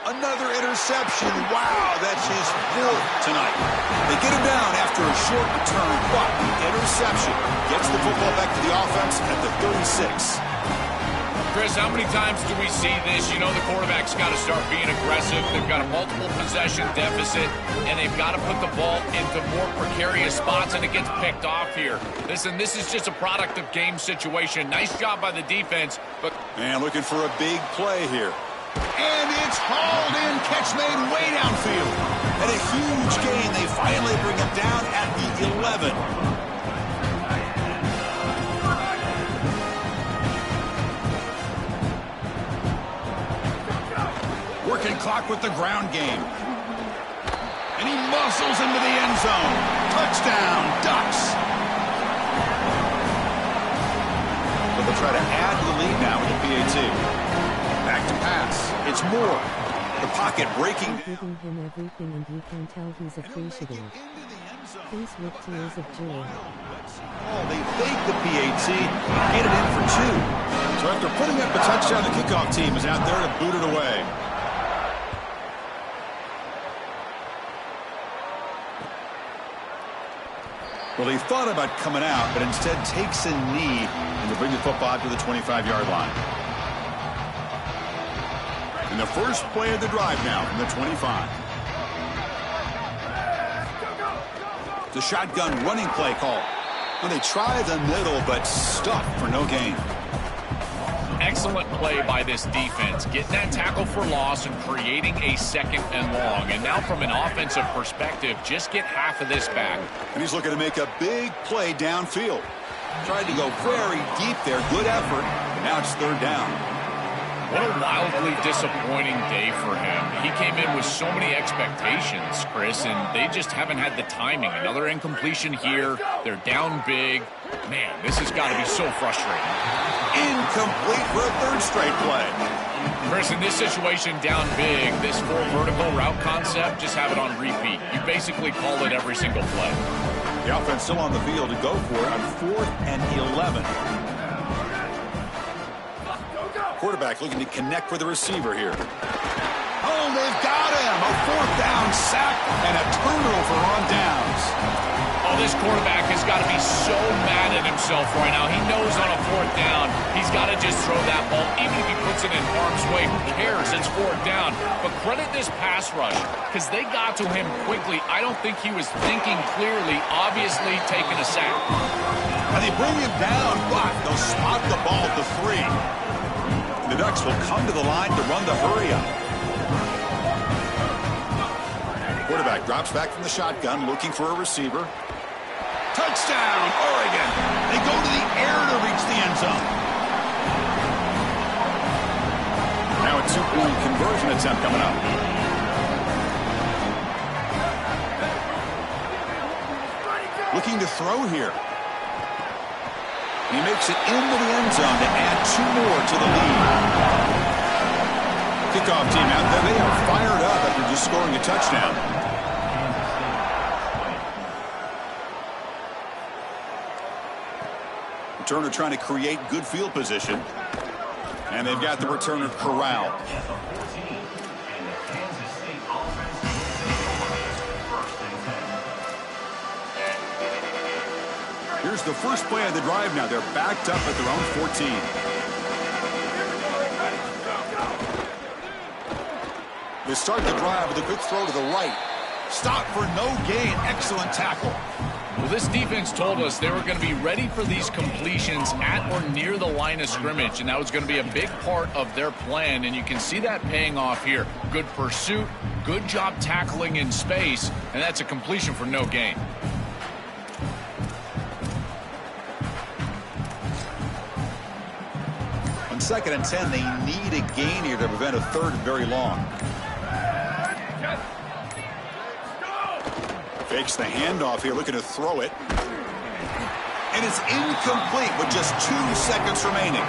Another interception. Wow, that's his 4th tonight. They get him down after a short return, but the interception gets the football back to the offense at the 36. Chris, how many times do we see this? You know the quarterback's got to start being aggressive. They've got a multiple possession deficit, and they've got to put the ball into more precarious spots, and it gets picked off here. Listen, this is just a product of game situation. Nice job by the defense, but... Man, looking for a big play here. And it's hauled in, catch made way downfield. And a huge gain. They finally bring him down at the 11. Working clock with the ground game. And he muscles into the end zone. Touchdown, Ducks. But they'll try to add to the lead now with the PAT. Back to pass. It's Moore. The pocket breaking. Giving him everything, and you can tell he's appreciative. Face with tears of joy. Oh, they fake the PAT, get it in for 2. So after putting up a touchdown, the kickoff team is out there to boot it away. Well, he thought about coming out, but instead takes a knee and to bring the football to the 25-yard line. And the first play of the drive now from the 25. The shotgun running play call. Well, they try the middle, but stuffed for no gain. Excellent play by this defense, getting that tackle for loss and creating a 2nd and long. And now from an offensive perspective, just get half of this back. And he's looking to make a big play downfield. Tried to go very deep there, good effort, and now it's 3rd down. What a wildly disappointing day for him. He came in with so many expectations, Chris, and they just haven't had the timing. Another incompletion here. They're down big. Man, this has got to be so frustrating. Incomplete for a 3rd straight play. Chris, in this situation, down big, this full vertical route concept, just have it on repeat. You basically call it every single play. The offense still on the field to go for it on 4th and 11. Quarterback looking to connect with the receiver here. Oh, they've got him. A 4th down sack and a turnover on downs. Oh, this quarterback has got to be so mad at himself right now. He knows on a 4th down, he's got to just throw that ball. Even if he puts it in harm's way, who cares? It's 4th down. But credit this pass rush, because they got to him quickly. I don't think he was thinking clearly, obviously taking a sack. And they bring him down, but they'll spot the ball at the 3. The Ducks will come to the line to run the hurry-up. Quarterback drops back from the shotgun, looking for a receiver. Touchdown, Oregon! They go to the air to reach the end zone. Now a 2-point conversion attempt coming up. Looking to throw here. He makes it into the end zone to add 2 more to the lead. Kickoff team out there. They are fired up after just scoring a touchdown. Returner trying to create good field position. And they've got the returner corralled. Here's the first play of the drive now. They're backed up at their own 14. They start the drive with a quick throw to the right. Stop for no gain. Excellent tackle. Well, this defense told us they were going to be ready for these completions at or near the line of scrimmage, and that was going to be a big part of their plan, and you can see that paying off here. Good pursuit, good job tackling in space, and that's a completion for no gain. On 2nd and 10, they need a gain here to prevent a third and very long. Fakes the handoff here, looking to throw it. And it's incomplete with just 2 seconds remaining.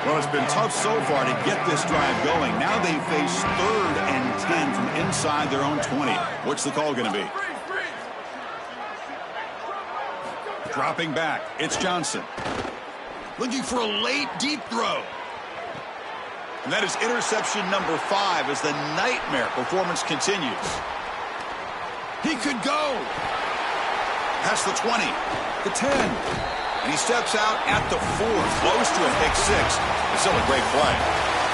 Well, it's been tough so far to get this drive going. Now they face 3rd and 10 from inside their own 20. What's the call going to be? Dropping back, it's Johnson. Looking for a late, deep throw. And that is interception number 5 as the nightmare performance continues. He could go. Past the 20, the 10. And he steps out at the 4, close to a pick 6. It's still a great play.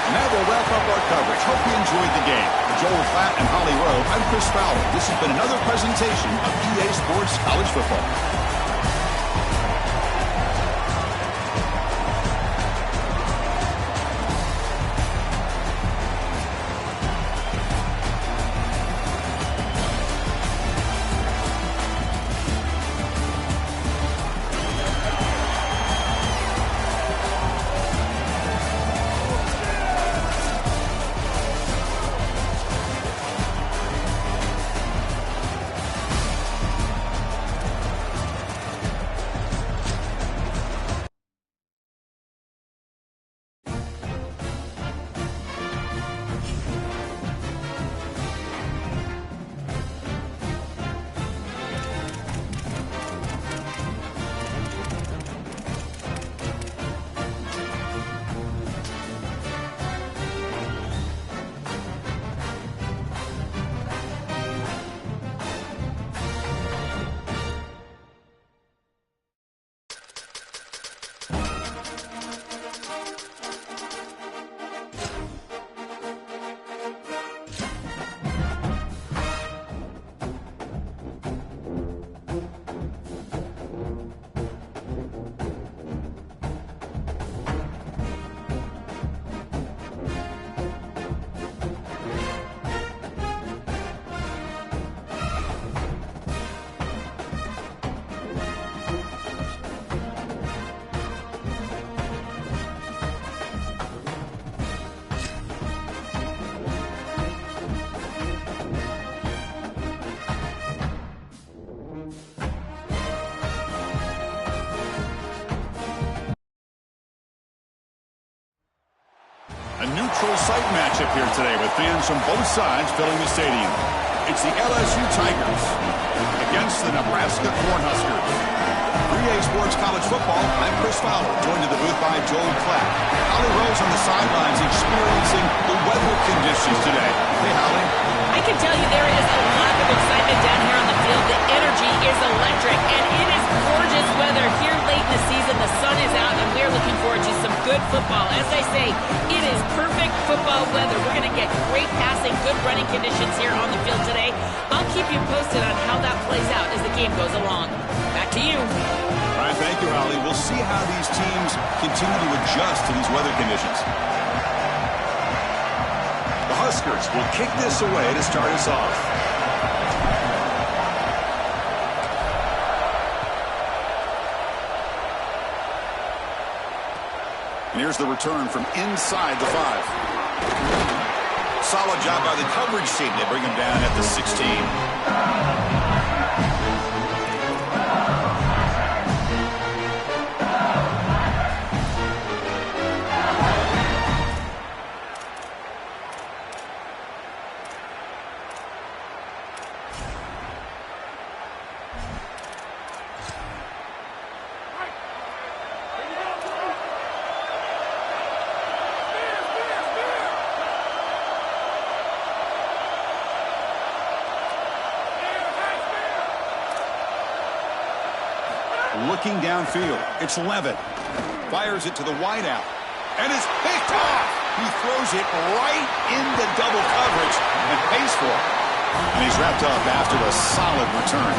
And that will wrap up our coverage. Hope you enjoyed the game. For Joel Klatt and Holly Rowe, I'm Chris Fowler. This has been another presentation of EA Sports College Football. A neutral site matchup here today with fans from both sides filling the stadium. It's the LSU Tigers against the Nebraska Cornhuskers. 3A Sports College Football, I'm Chris Fowler, joined in the booth by Joel Klatt. Holly Rowe's on the sidelines experiencing the weather conditions today. Hey, Holly. I can tell you there is a lot of excitement down here on the field. The energy is electric, and it is gorgeous weather here late in the season. The sun is out, and we're looking forward to some good football. As I say, it is perfect football weather. We're going to get great passing, good running conditions here on the field today. I'll keep you posted on how that plays out as the game goes along. Back to you. All right, thank you, Holly. We'll see how these teams continue to adjust to these weather conditions. The Huskers will kick this away to start us off. And here's the return from inside the 5. Solid job by the coverage team. They bring him down at the 16. looking downfield. It's Levitt. Fires it to the wideout. And it's picked off. He throws it right into double coverage and pays for it. And he's wrapped up after a solid return.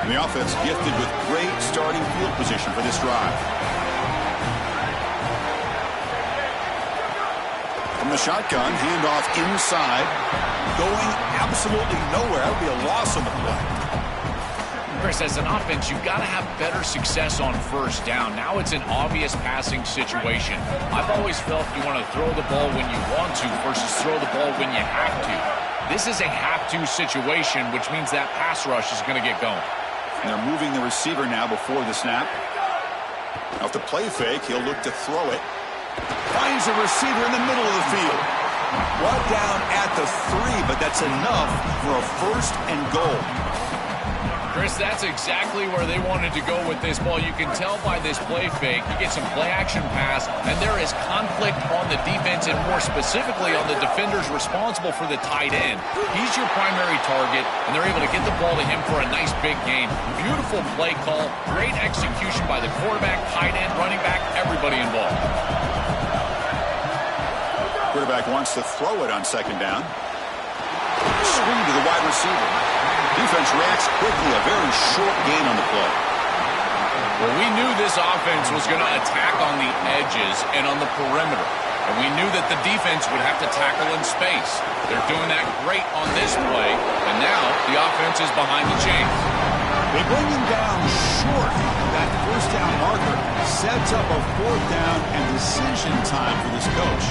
And the offense gifted with great starting field position for this drive. From the shotgun, handoff inside, going absolutely nowhere. That would be a loss on the play. Chris, as an offense, you've got to have better success on first down. Now it's an obvious passing situation. I've always felt you want to throw the ball when you want to versus throw the ball when you have to. This is a have-to situation, which means that pass rush is going to get going. And they're moving the receiver now before the snap. Off the play fake, he'll look to throw it. Finds a receiver in the middle of the field. Brought down at the 3, but that's enough for a 1st and goal. Chris, that's exactly where they wanted to go with this ball. You can tell by this play fake. You get some play-action pass, and there is conflict on the defense, and more specifically on the defenders responsible for the tight end. He's your primary target, and they're able to get the ball to him for a nice big gain. Beautiful play call, great execution by the quarterback, tight end, running back, everybody involved. Quarterback wants to throw it on 2nd down. Screen to the wide receiver. Defense reacts quickly. A very short gain on the play. Well, we knew this offense was going to attack on the edges and on the perimeter. And we knew that the defense would have to tackle in space. They're doing that great on this play. And now the offense is behind the chains. They bring him down short. That 1st down marker sets up a 4th down and decision time for this coach.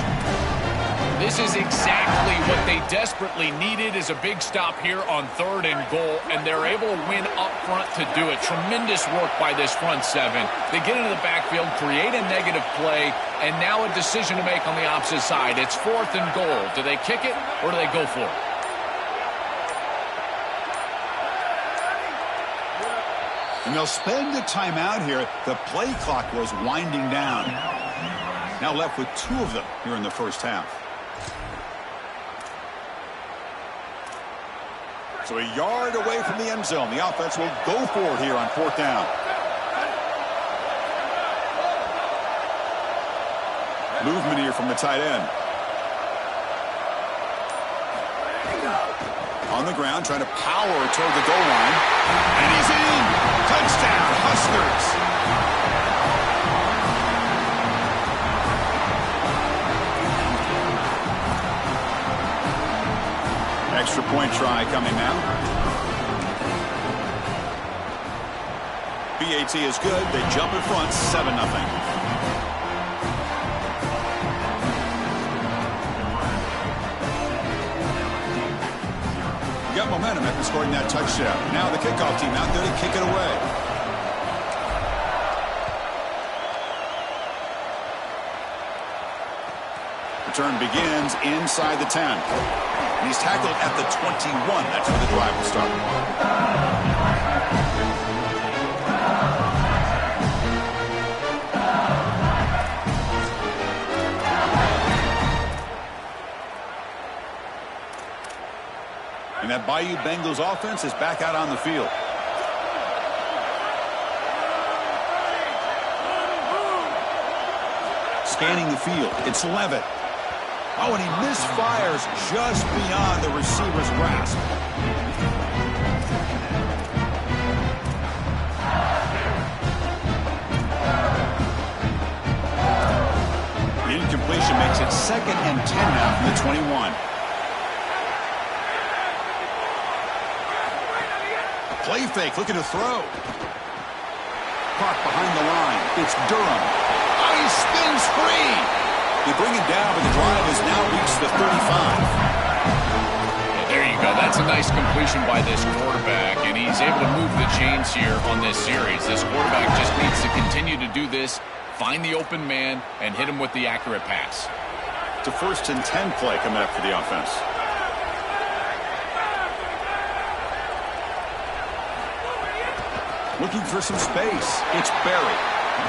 This is exactly what they desperately needed, is a big stop here on 3rd and goal, and they're able to win up front to do it. Tremendous work by this front 7. They get into the backfield, create a negative play, and now a decision to make on the opposite side. It's 4th and goal. Do they kick it or do they go for it? And they'll spend a timeout here. The play clock was winding down. Now left with 2 of them here in the first half. So a yard away from the end zone. The offense will go for it here on 4th down. Movement here from the tight end. On the ground, trying to power toward the goal line. And he's in. Touchdown, Huskers. Extra point try coming now. BAT is good. They jump in front, 7-0. Got momentum after scoring that touchdown. Now the kickoff team out there to kick it away. Return begins inside the 10. And he's tackled at the 21. That's where the drive will start. And that Bayou Bengals offense is back out on the field. Scanning the field. It's Levitt. Oh, and he misfires just beyond the receiver's grasp. The incompletion makes it 2nd and 10 now from the 21. Play fake, looking to throw. Caught behind the line. It's Durham. Oh, he spins free. They bring it down, but the drive has now reached the 35. There you go. That's a nice completion by this quarterback, and he's able to move the chains here on this series. This quarterback just needs to continue to do this, find the open man, and hit him with the accurate pass. It's a 1st and 10 play coming up for the offense. Looking for some space. It's Barry.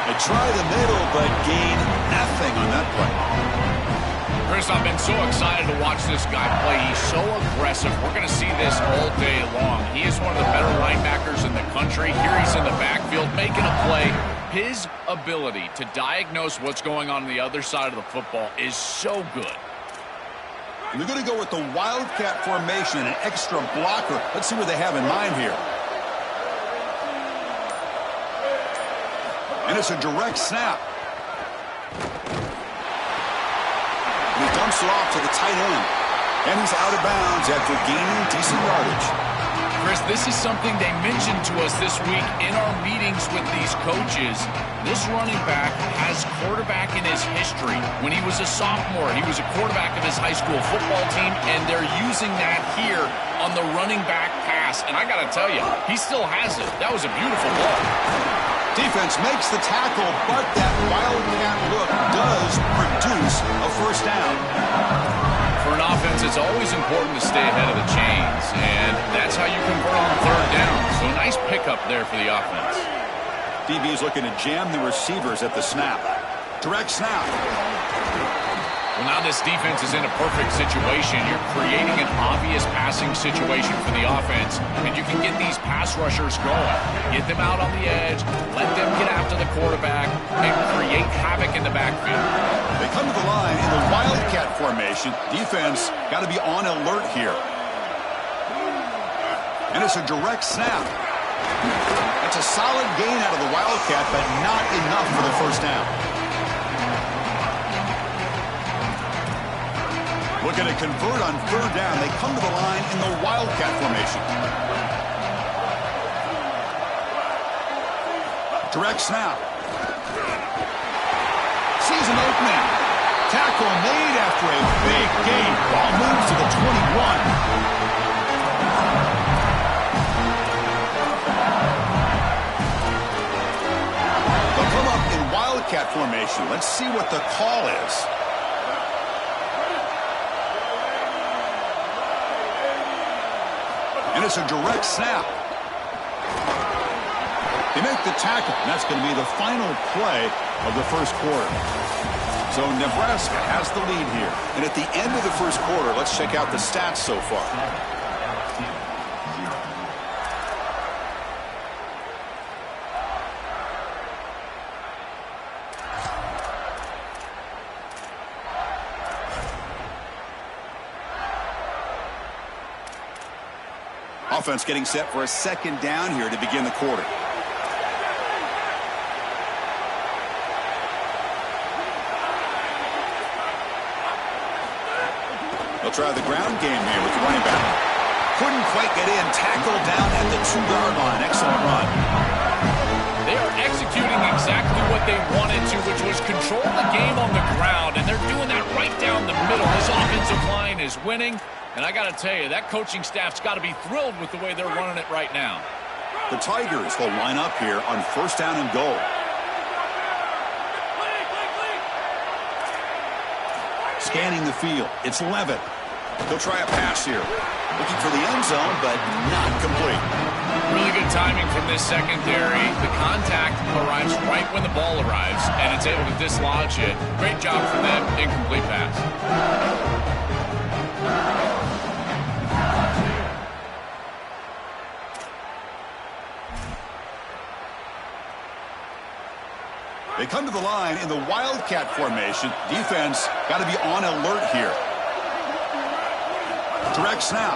They try the middle, but gain nothing on that play. Chris, I've been so excited to watch this guy play. He's so aggressive. We're going to see this all day long. He is one of the better linebackers in the country. Here he's in the backfield making a play. His ability to diagnose what's going on the other side of the football is so good. They're going to go with the Wildcat formation, an extra blocker. Let's see what they have in mind here. And it's a direct snap. He dumps it off to the tight end. And he's out of bounds after gaining decent yardage. Chris, this is something they mentioned to us this week in our meetings with these coaches. This running back has quarterback in his history. When he was a sophomore, he was a quarterback of his high school football team, and they're using that here on the running back pass. And I got to tell you, he still has it. That was a beautiful ball. Defense makes the tackle, but that Wildcat look does produce a first down. For an offense, it's always important to stay ahead of the chains, and that's how you convert on third down. So a nice pickup there for the offense. DB is looking to jam the receivers at the snap. Direct snap. Well, now this defense is in a perfect situation. You're creating an obvious passing situation for the offense, and you can get these pass rushers going. Get them out on the edge, let them get after the quarterback, and create havoc in the backfield. They come to the line in the Wildcat formation. Defense got to be on alert here. And it's a direct snap. That's a solid gain out of the Wildcat, but not enough for the first down. Looking to convert on third down. They come to the line in the Wildcat formation. Direct snap. Sees an opening. Tackle made after a big gain. Ball moves to the 21. They'll come up in Wildcat formation. Let's see what the call is. And it's a direct snap. They make the tackle, and that's going to be the final play of the first quarter. So Nebraska has the lead here. And at the end of the first quarter, let's check out the stats so far. Offense getting set for a second down here to begin the quarter. They'll try the ground game here with the running back. Couldn't quite get in. Tackled down at the 2-yard line. Excellent run. They are executing exactly what they wanted to, which was control the game on the ground, and they're doing that right down the middle. This offensive line is winning. And I got to tell you, that coaching staff's got to be thrilled with the way they're running it right now. The Tigers will line up here on first down and goal. Scanning the field. It's Levitt. He'll try a pass here. Looking for the end zone, but not complete. Really good timing from this secondary. The contact arrives right when the ball arrives, and it's able to dislodge it. Great job from them. Incomplete pass. They come to the line in the Wildcat formation. Defense got to be on alert here. Direct snap.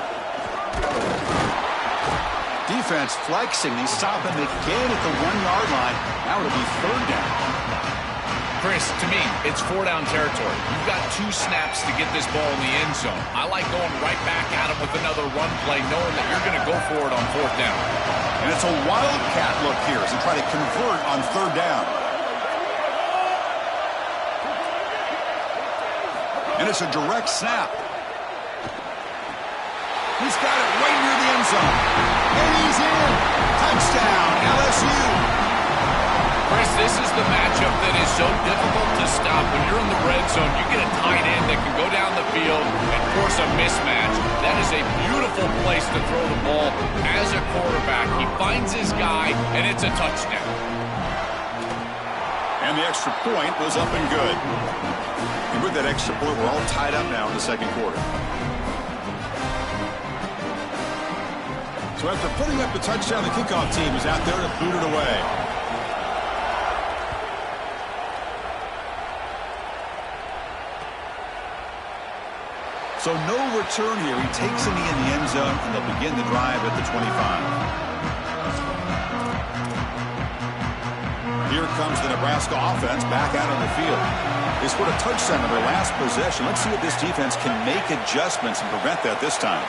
Defense flexing. They stop him again at the 1-yard line. Now it'll be third down. Chris, to me, it's 4-down territory. You've got 2 snaps to get this ball in the end zone. I like going right back at him with another run play, knowing that you're going to go for it on 4th down. And it's a Wildcat look here as they try to convert on third down. And it's a direct snap. He's got it right near the end zone. And he's in. Touchdown, LSU. Chris, this is the matchup that is so difficult to stop. When you're in the red zone, you get a tight end that can go down the field and force a mismatch. That is is a beautiful place to throw the ball as a quarterback. He finds his guy, and it's a touchdown. And the extra point was up and good. And with that extra point, we're all tied up now in the second quarter. So after putting up the touchdown, the kickoff team is out there to boot it away. So no return here. He takes a knee in the end zone, and they'll begin the drive at the 25. Here comes the Nebraska offense back out on the field. They scored a touchdown on their last possession. Let's see if this defense can make adjustments and prevent that this time.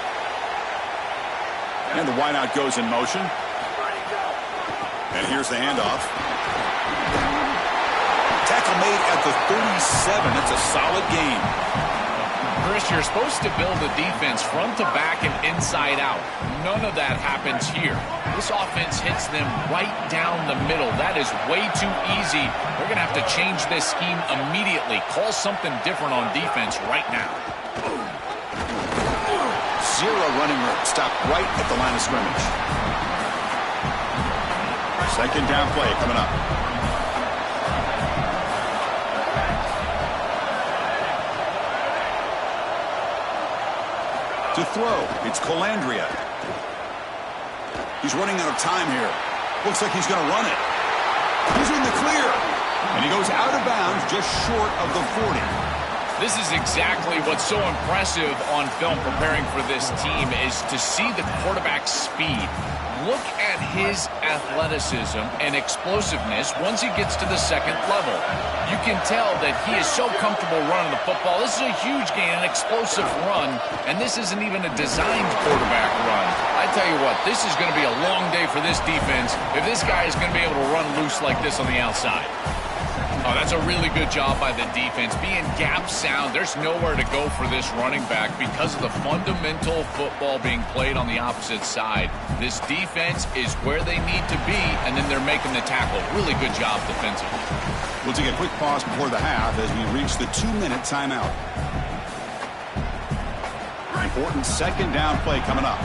And the wideout goes in motion. And here's the handoff. Tackle made at the 37. It's a solid gain. Chris, you're supposed to build a defense front to back and inside out. None of that happens here. This offense hits them right down the middle. That is way too easy. They're going to have to change this scheme immediately. Call something different on defense right now. Zero running room. Stopped right at the line of scrimmage. Second down play coming up. To throw, it's Colandrea. He's running out of time here. Looks like he's going to run it. He's in the clear. And he goes out of bounds just short of the 40. This is exactly what's so impressive on film preparing for this team is to see the quarterback's speed. Look at his athleticism and explosiveness once he gets to the second level. You can tell that he is so comfortable running the football. This is a huge gain, an explosive run, and this isn't even a designed quarterback run. I tell you what, this is going to be a long day for this defense if this guy is going to be able to run loose like this on the outside. Oh, that's a really good job by the defense. Being gap sound, there's nowhere to go for this running back because of the fundamental football being played on the opposite side. This defense is where they need to be, and then they're making the tackle. Really good job defensively. We'll take a quick pause before the half as we reach the 2-minute timeout. Important second down play coming up.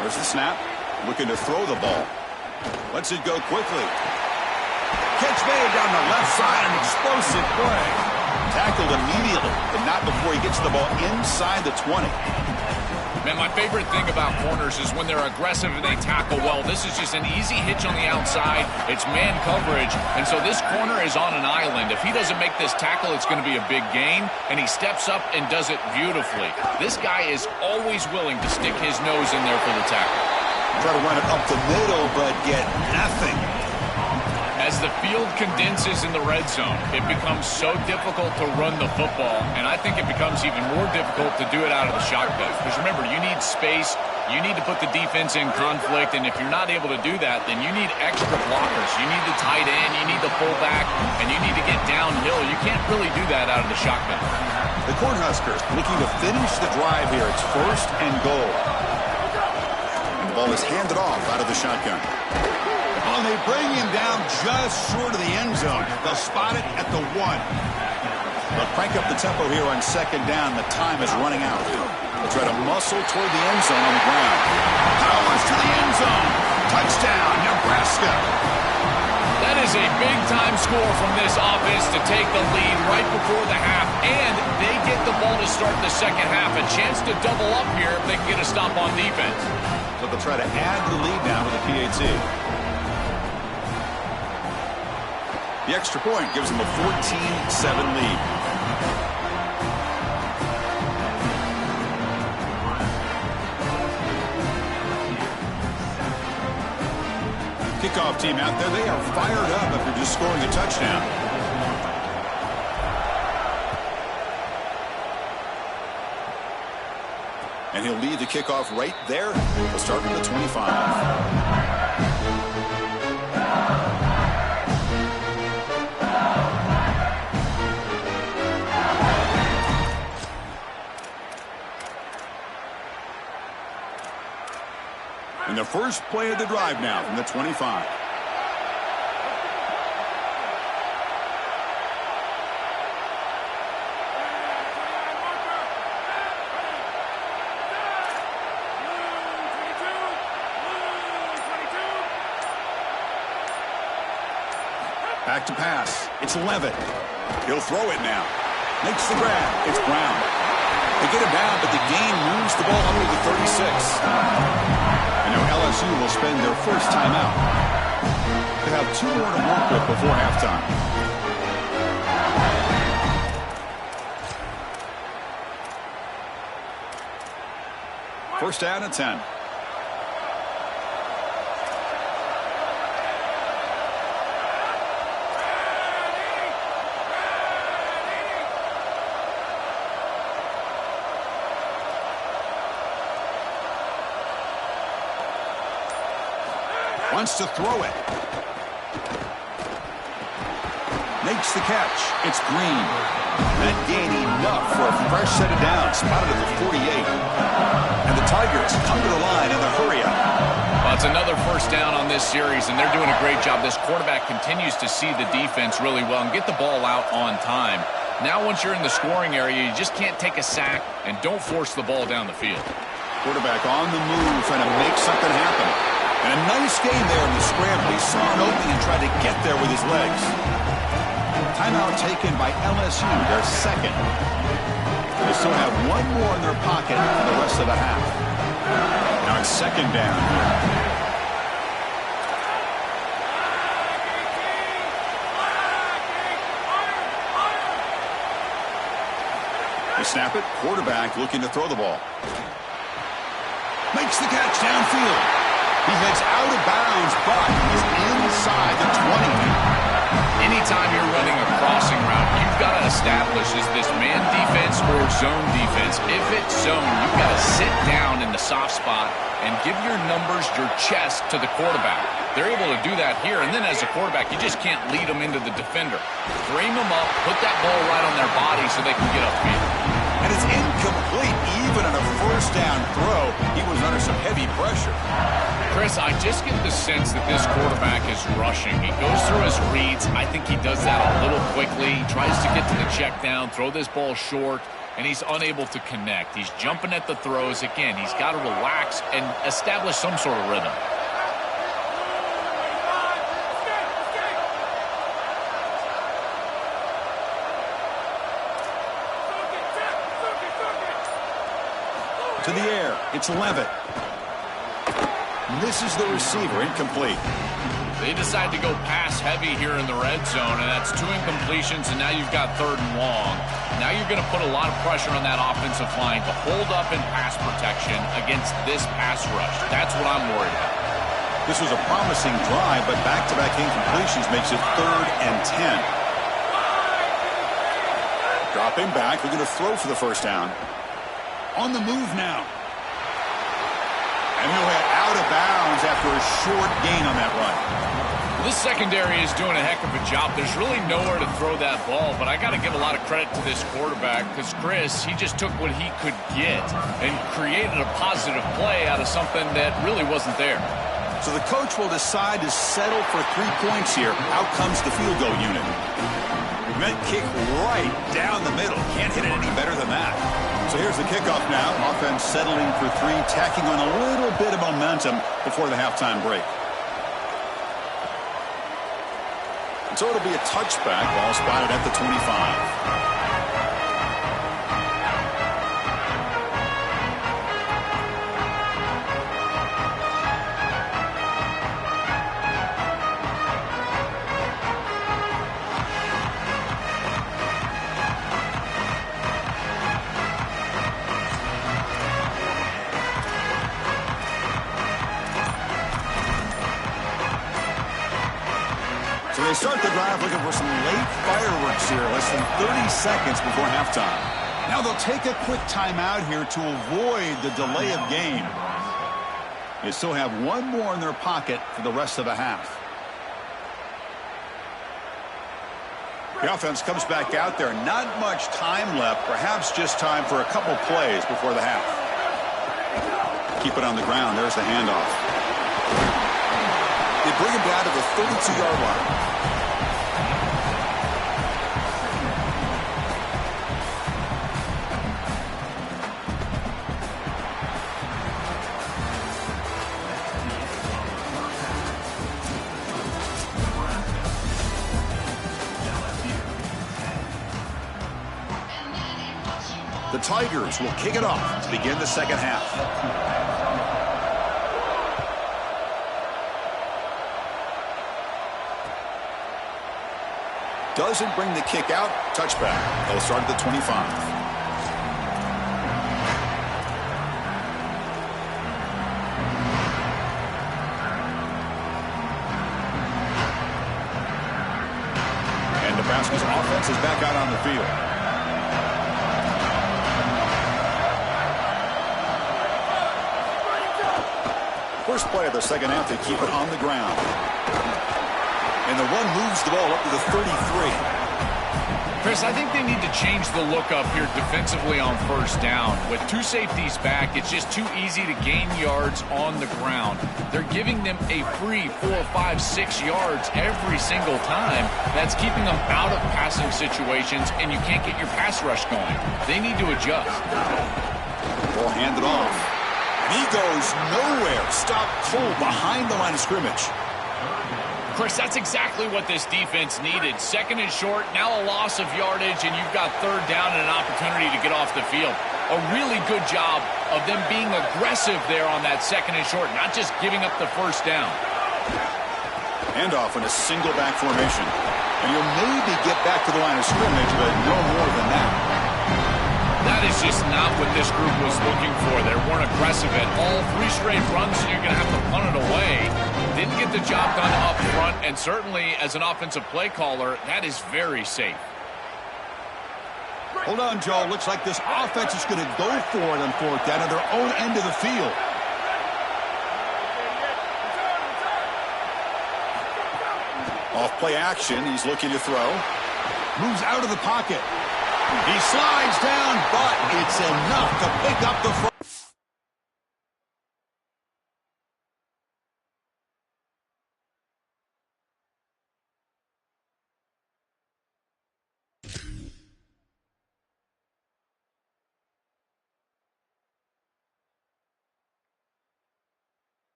There's the snap. Looking to throw the ball. Lets it go quickly. Catch made down the left side. An explosive play. Tackled immediately, but not before he gets the ball inside the 20. Man, my favorite thing about corners is when they're aggressive and they tackle well. This is just an easy hitch on the outside. It's man coverage, and so this corner is on an island. If he doesn't make this tackle, it's going to be a big gain, and he steps up and does it beautifully. This guy is always willing to stick his nose in there for the tackle. Try to run it up the middle, but get nothing. As the field condenses in the red zone, it becomes so difficult to run the football, and I think it becomes even more difficult to do it out of the shotgun. Because remember, you need space, you need to put the defense in conflict, and if you're not able to do that, then you need extra blockers. You need the tight end, you need the fullback, and you need to get downhill. You can't really do that out of the shotgun. The Cornhuskers looking to finish the drive here. It's first and goal. And the ball is handed off out of the shotgun. And they bring him down just short of the end zone. They'll spot it at the 1. They'll crank up the tempo here on second down. The time is running out. They'll try to muscle toward the end zone on the ground. Powers to the end zone. Touchdown, Nebraska. That is a big-time score from this offense to take the lead right before the half, and they get the ball to start the second half. A chance to double up here if they can get a stop on defense. So they'll try to add the lead now with the PAT. The extra point gives them a 14-7 lead. Kickoff team out there, they are fired up after just scoring a touchdown. And he'll lead the kickoff right there. He'll start with the 25. And the first play of the drive now from the 25. Back to pass. It's Levitt. He'll throw it now. Makes the grab. It's Brown. They get him down, but the gain moves the ball under the 36. And now LSU will spend their first timeout. They have 2 more to work with before halftime. First down and 10. Wants to throw it. Makes the catch. It's Green. That gain enough for a fresh set of downs. Spotted at the 48. And the Tigers come to the line in the hurry up. Well, it's another first down on this series, and they're doing a great job. This quarterback continues to see the defense really well and get the ball out on time. Now once you're in the scoring area, you just can't take a sack and don't force the ball down the field. Quarterback on the move, trying to make something happen. And a nice game there in the scramble. He saw an opening and tried to get there with his legs. Timeout taken by LSU, their second. They still have 1 more in their pocket for the rest of the half. Now it's second down here. They snap it. Quarterback looking to throw the ball. Makes the catch downfield. He heads out of bounds, but he's inside the 20. Anytime you're running a crossing route, you've got to establish is this man defense or zone defense. If it's zone, you've got to sit down in the soft spot and give your numbers, your chest to the quarterback. They're able to do that here, and then as a quarterback, you just can't lead them into the defender. Frame them up, put that ball right on their body so they can get upfield. And it's incomplete. Even on a first down throw, he was under some heavy pressure. Chris, I just get the sense that this quarterback is rushing. He goes through his reads. I think he does that a little quickly. He tries to get to the check down, throw this ball short, and he's unable to connect. He's jumping at the throws. Again, he's got to relax and establish some sort of rhythm. To the air. It's Levitt. Misses the receiver. Incomplete. They decide to go pass heavy here in the red zone, and that's 2 incompletions, and now you've got 3rd and long. Now you're going to put a lot of pressure on that offensive line to hold up in pass protection against this pass rush. That's what I'm worried about. This was a promising drive, but back-to-back incompletions makes it 3rd and 10. Dropping back. We're going to throw for the first down. On the move now. And he'll head out of bounds after a short gain on that run. This secondary is doing a heck of a job. There's really nowhere to throw that ball, but I got to give a lot of credit to this quarterback because, Chris, he just took what he could get and created a positive play out of something that really wasn't there. So the coach will decide to settle for 3 points here. Out comes the field goal unit. Meant kick right down the middle. Can't hit it any better than that. So here's the kickoff now. Offense settling for 3, tacking on a little bit of momentum before the halftime break. And so it'll be a touchback. Ball spotted at the 25. They start the drive looking for some late fireworks here, less than 30 seconds before halftime. Now they'll take a quick timeout here to avoid the delay of game. They still have 1 more in their pocket for the rest of the half. The offense comes back out there. Not much time left, perhaps just time for a couple plays before the half. Keep it on the ground. There's the handoff. They bring him down to the 32-yard line. The Tigers will kick it off to begin the second half. Doesn't bring the kick out. Touchback. They'll start at the 25. Nebraska's offense is back out on the field. First play of the second half, they keep it on the ground. And the run moves the ball up to the 33. Chris, I think they need to change the look up here defensively on first down. With two safeties back, it's just too easy to gain yards on the ground. They're giving them a free 4, 5, 6 yards every single time. That's keeping them out of passing situations, and you can't get your pass rush going. They need to adjust. Ball handed off. And he goes nowhere. Stop cold behind the line of scrimmage. Chris, that's exactly what this defense needed. Second and short, now a loss of yardage, and you've got third down and an opportunity to get off the field. A really good job of them being aggressive there on that second and short, not just giving up the first down. And off in a single back formation. And you'll maybe get back to the line of scrimmage, but no more than that. That is just not what this group was looking for. They weren't aggressive at all. 3 straight runs, and you're going to have to punt it away. Didn't get the job done up front, and certainly as an offensive play caller, that is very safe. Hold on, Joe. Looks like this offense is going to go for it on fourth down at their own end of the field. Off play action. He's looking to throw. Moves out of the pocket. He slides down, but it's enough to pick up the first.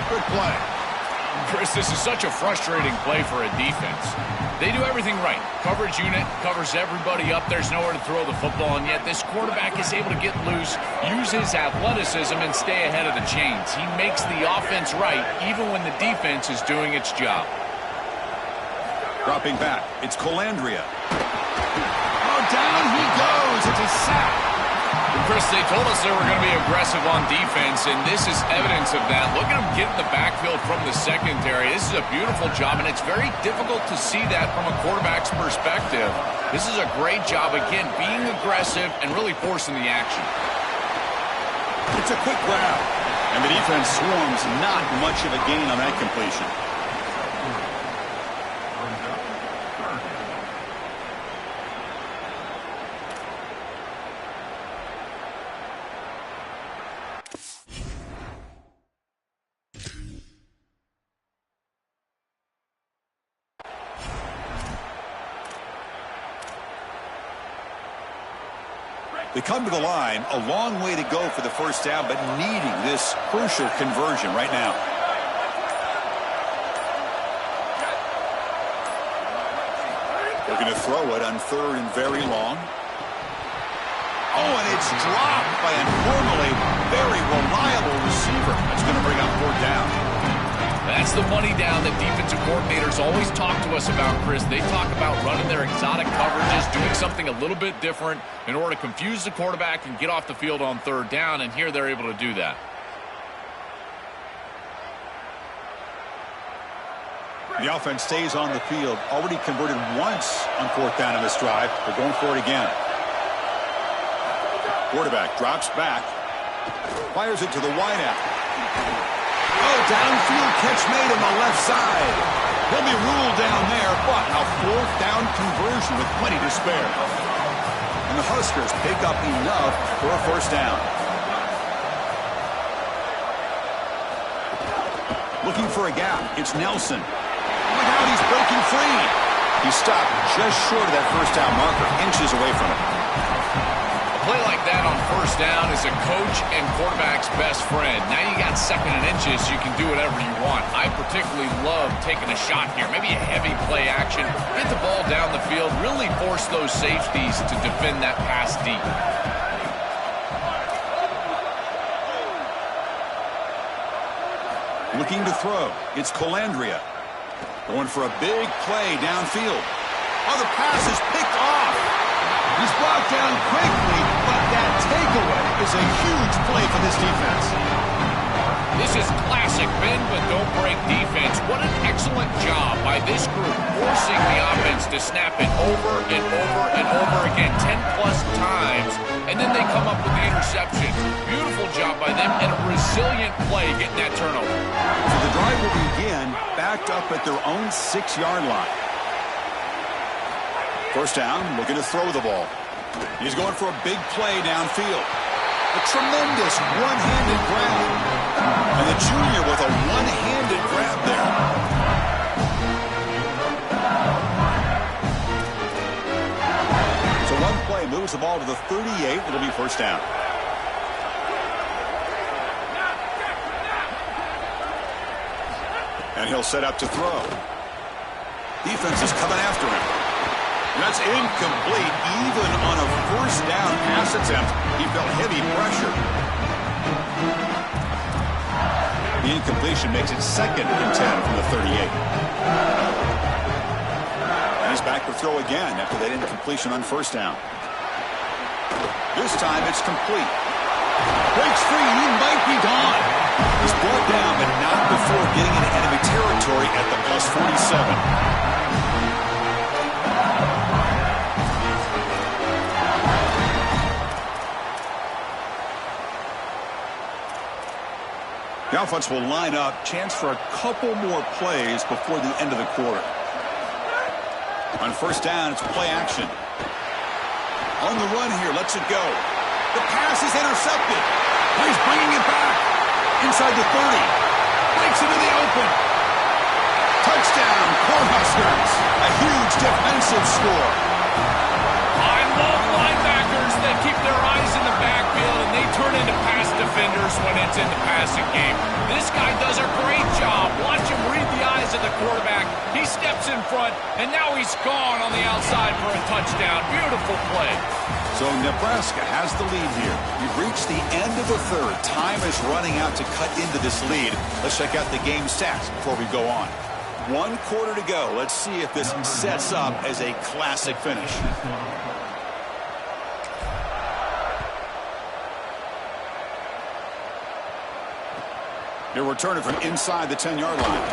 Good play. Chris, this is such a frustrating play for a defense. They do everything right. Coverage unit covers everybody up. There's nowhere to throw the football, and yet this quarterback is able to get loose, use his athleticism, and stay ahead of the chains. He makes the offense right, even when the defense is doing its job. Dropping back, it's Colandrea. Oh, down he goes. It's a sack. Chris, they told us they were going to be aggressive on defense, and this is evidence of that. Look at them get in the backfield from the secondary. This is a beautiful job, and it's very difficult to see that from a quarterback's perspective. This is a great job, again, being aggressive and really forcing the action. It's a quick grab, and the defense swarms. Not much of a gain on that completion. They come to the line, a long way to go for the first down, but needing this crucial conversion right now. Looking to throw it on third and very long. Oh, and it's dropped by a normally very reliable receiver. That's going to bring up fourth down. That's the money down that defensive coordinators always talk to us about, Chris. They talk about running their exotic coverages, doing something a little bit different in order to confuse the quarterback and get off the field on third down, and here they're able to do that. The offense stays on the field. Already converted once on fourth down in this drive. They're going for it again. Quarterback drops back. Fires it to the wideout. Oh, downfield catch made on the left side. He'll be ruled down there, but a fourth down conversion with plenty to spare. And the Huskers pick up enough for a first down. Looking for a gap. It's Nelson. Look out, he's breaking free. He stopped just short of that first down marker, inches away from it. play like that on first down is a coach and quarterback's best friend. Now you got 2nd and inches, you can do whatever you want. I particularly love taking a shot here, maybe a heavy play action, get the ball down the field, really force those safeties to defend that pass deep. Looking to throw, it's Colandrea. Going for a big play downfield. Oh, the pass is picked off. He's brought down quickly, but that takeaway is a huge play for this defense. This is classic bend but don't break defense. What an excellent job by this group, forcing the offense to snap it over and over and over again 10-plus times, and then they come up with the interception. Beautiful job by them and a resilient play getting that turnover. So the drive will begin backed up at their own 6-yard line. First down, looking to throw the ball. He's going for a big play downfield. A tremendous one-handed grab. And the junior with a one-handed grab there. So one play moves the ball to the 38. It'll be first down. And he'll set up to throw. Defense is coming after him. That's incomplete. Even on a first down pass attempt, he felt heavy pressure. The incompletion makes it 2nd and 10 from the 38. And he's back to throw again after that incompletion on first down. This time it's complete. Breaks free. He might be gone. He's brought down, but not before getting into enemy territory at the plus 47. The offense will line up. Chance for a couple more plays before the end of the quarter. On first down, it's play action. On the run here, lets it go. The pass is intercepted. He's bringing it back. Inside the 30. Breaks into the open. Touchdown, Cornhuskers. A huge defensive score. I love linebackers that keep their eyes in the backfield and they turn into pass defenders when it's in the passing game. This guy does a great job. Watch him read the eyes of the quarterback. He steps in front, and now he's gone on the outside for a touchdown. Beautiful play. So Nebraska has the lead here. We've reached the end of the third. Time is running out to cut into this lead. Let's check out the game stats before we go on. 1 quarter to go. Let's see if this sets up as a classic finish. They're returning from inside the 10-yard line.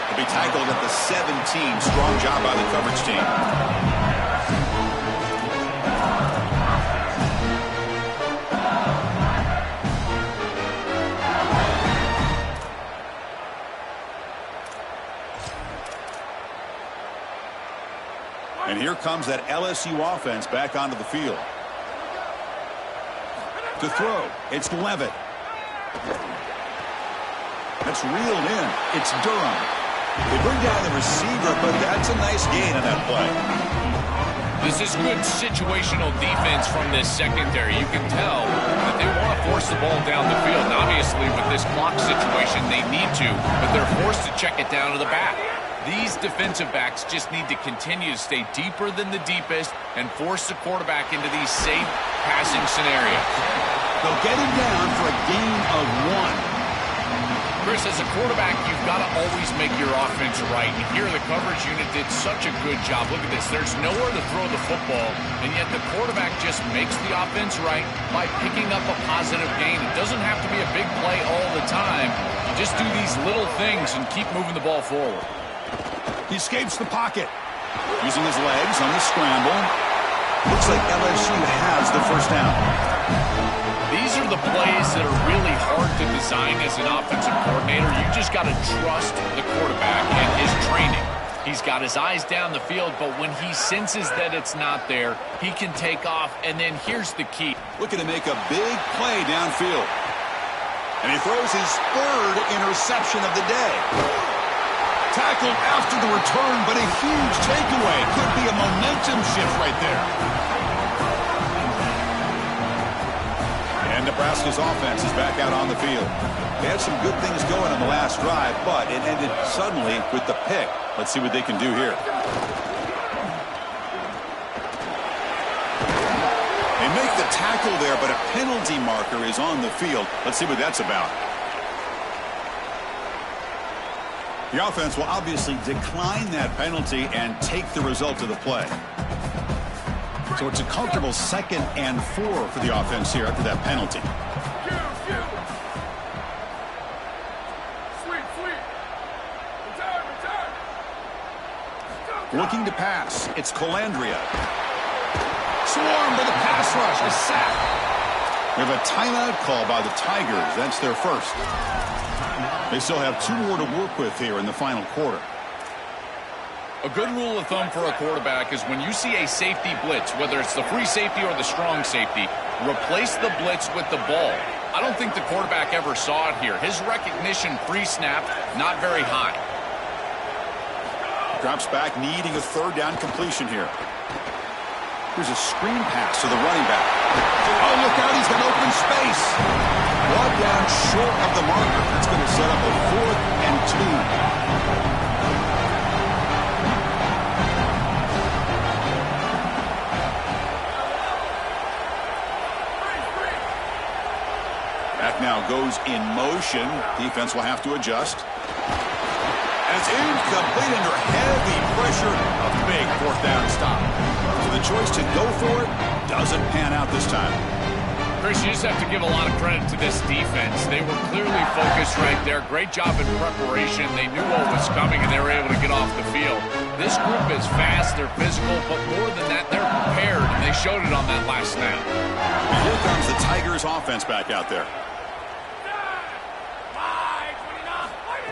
They'll be tackled at the 17. Strong job by the coverage team. And here comes that LSU offense back onto the field. To throw, it's Levitt. That's reeled in. It's Durham. They bring down the receiver, but that's a nice gain on that play. This is good situational defense from this secondary. You can tell that they want to force the ball down the field. And obviously, with this clock situation, they need to, but they're forced to check it down to the back. These defensive backs just need to continue to stay deeper than the deepest and force the quarterback into these safe passing scenarios. They'll get him down for a gain of 1. Chris, as a quarterback, you've got to always make your offense right. And here the coverage unit did such a good job. Look at this. There's nowhere to throw the football, and yet the quarterback just makes the offense right by picking up a positive gain. It doesn't have to be a big play all the time. Just do these little things and keep moving the ball forward. He escapes the pocket. Using his legs on the scramble. Looks like LSU has the first down. These are the plays that are really hard to design as an offensive coordinator. You just got to trust the quarterback and his training. He's got his eyes down the field, but when he senses that it's not there, he can take off, and then here's the key. Looking to make a big play downfield. And he throws his 3rd interception of the day. Tackled after the return, but a huge takeaway. Could be a momentum shift right there. Nebraska's offense is back out on the field. They had some good things going on the last drive, but it ended suddenly with the pick. Let's see what they can do here. They make the tackle there, but a penalty marker is on the field. Let's see what that's about. The offense will obviously decline that penalty and take the result of the play. So it's a comfortable 2nd and 4 for the offense here after that penalty. Looking to pass. It's Colandrea. Swarm to the pass rush. A sack. We have a timeout call by the Tigers. That's their first. They still have 2 more to work with here in the final quarter. A good rule of thumb for a quarterback is when you see a safety blitz, whether it's the free safety or the strong safety, replace the blitz with the ball. I don't think the quarterback ever saw it here. His recognition pre-snap, not very high. Drops back, needing a 3rd down completion here. Here's a screen pass to the running back. Oh, look out, he's got open space. Brought down short of the marker. That's going to set up a 4th and 2. Back now goes in motion. Defense will have to adjust. And it's incomplete under heavy pressure. A big 4th down stop. So the choice to go for it doesn't pan out this time. Chris, you just have to give a lot of credit to this defense. They were clearly focused right there. Great job in preparation. They knew what was coming, and they were able to get off the field. This group is fast, they're physical, but more than that, they're prepared, and they showed it on that last snap. And here comes the Tigers offense back out there.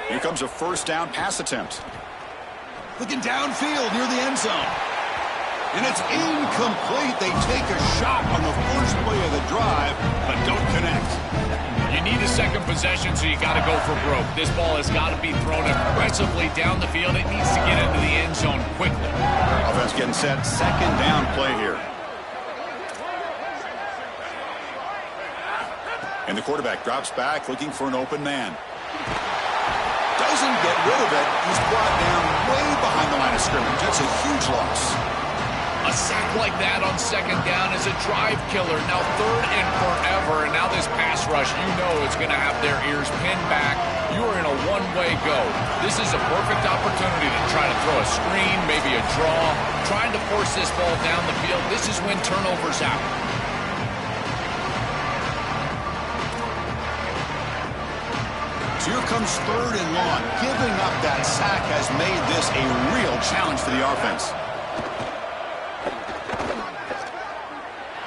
Here comes a 1st down pass attempt. Looking downfield near the end zone. And it's incomplete. They take a shot on the first play of the drive, but don't connect. You need a 2nd possession, so you got to go for broke. This ball has got to be thrown aggressively down the field. It needs to get into the end zone quickly. Offense getting set. 2nd down play here. And the quarterback drops back, looking for an open man. Doesn't get rid of it. He's brought down way behind the line of scrimmage. That's a huge loss. A sack like that on 2nd down is a drive killer. Now 3rd and forever, and now this pass rush, you know it's going to have their ears pinned back. You are in a one-way go. This is a perfect opportunity to try to throw a screen, maybe a draw, trying to force this ball down the field. This is when turnovers happen. Here comes 3rd and long. Giving up that sack has made this a real challenge for the offense.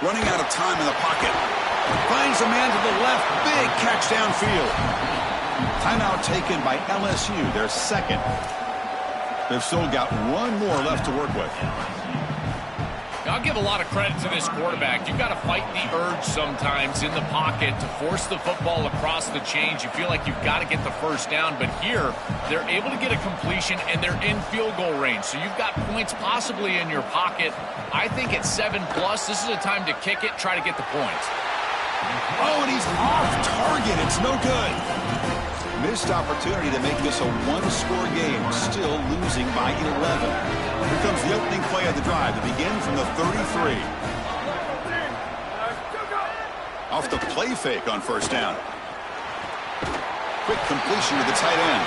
Running out of time in the pocket. Finds a man to the left. Big catch downfield. Timeout taken by LSU, their 2nd. They've still got 1 more left to work with. I'll give a lot of credit to this quarterback. You've got to fight the urge sometimes in the pocket to force the football across the chains. You feel like you've got to get the 1st down, but here they're able to get a completion and they're in field goal range. So you've got points possibly in your pocket. I think at 7+, this is a time to kick it, try to get the points. Oh, and he's off target. It's no good. Missed opportunity to make this a 1-score game, still losing by 11. Here comes the opening play of the drive to begin from the 33. Off the play fake on 1st down. Quick completion to the tight end.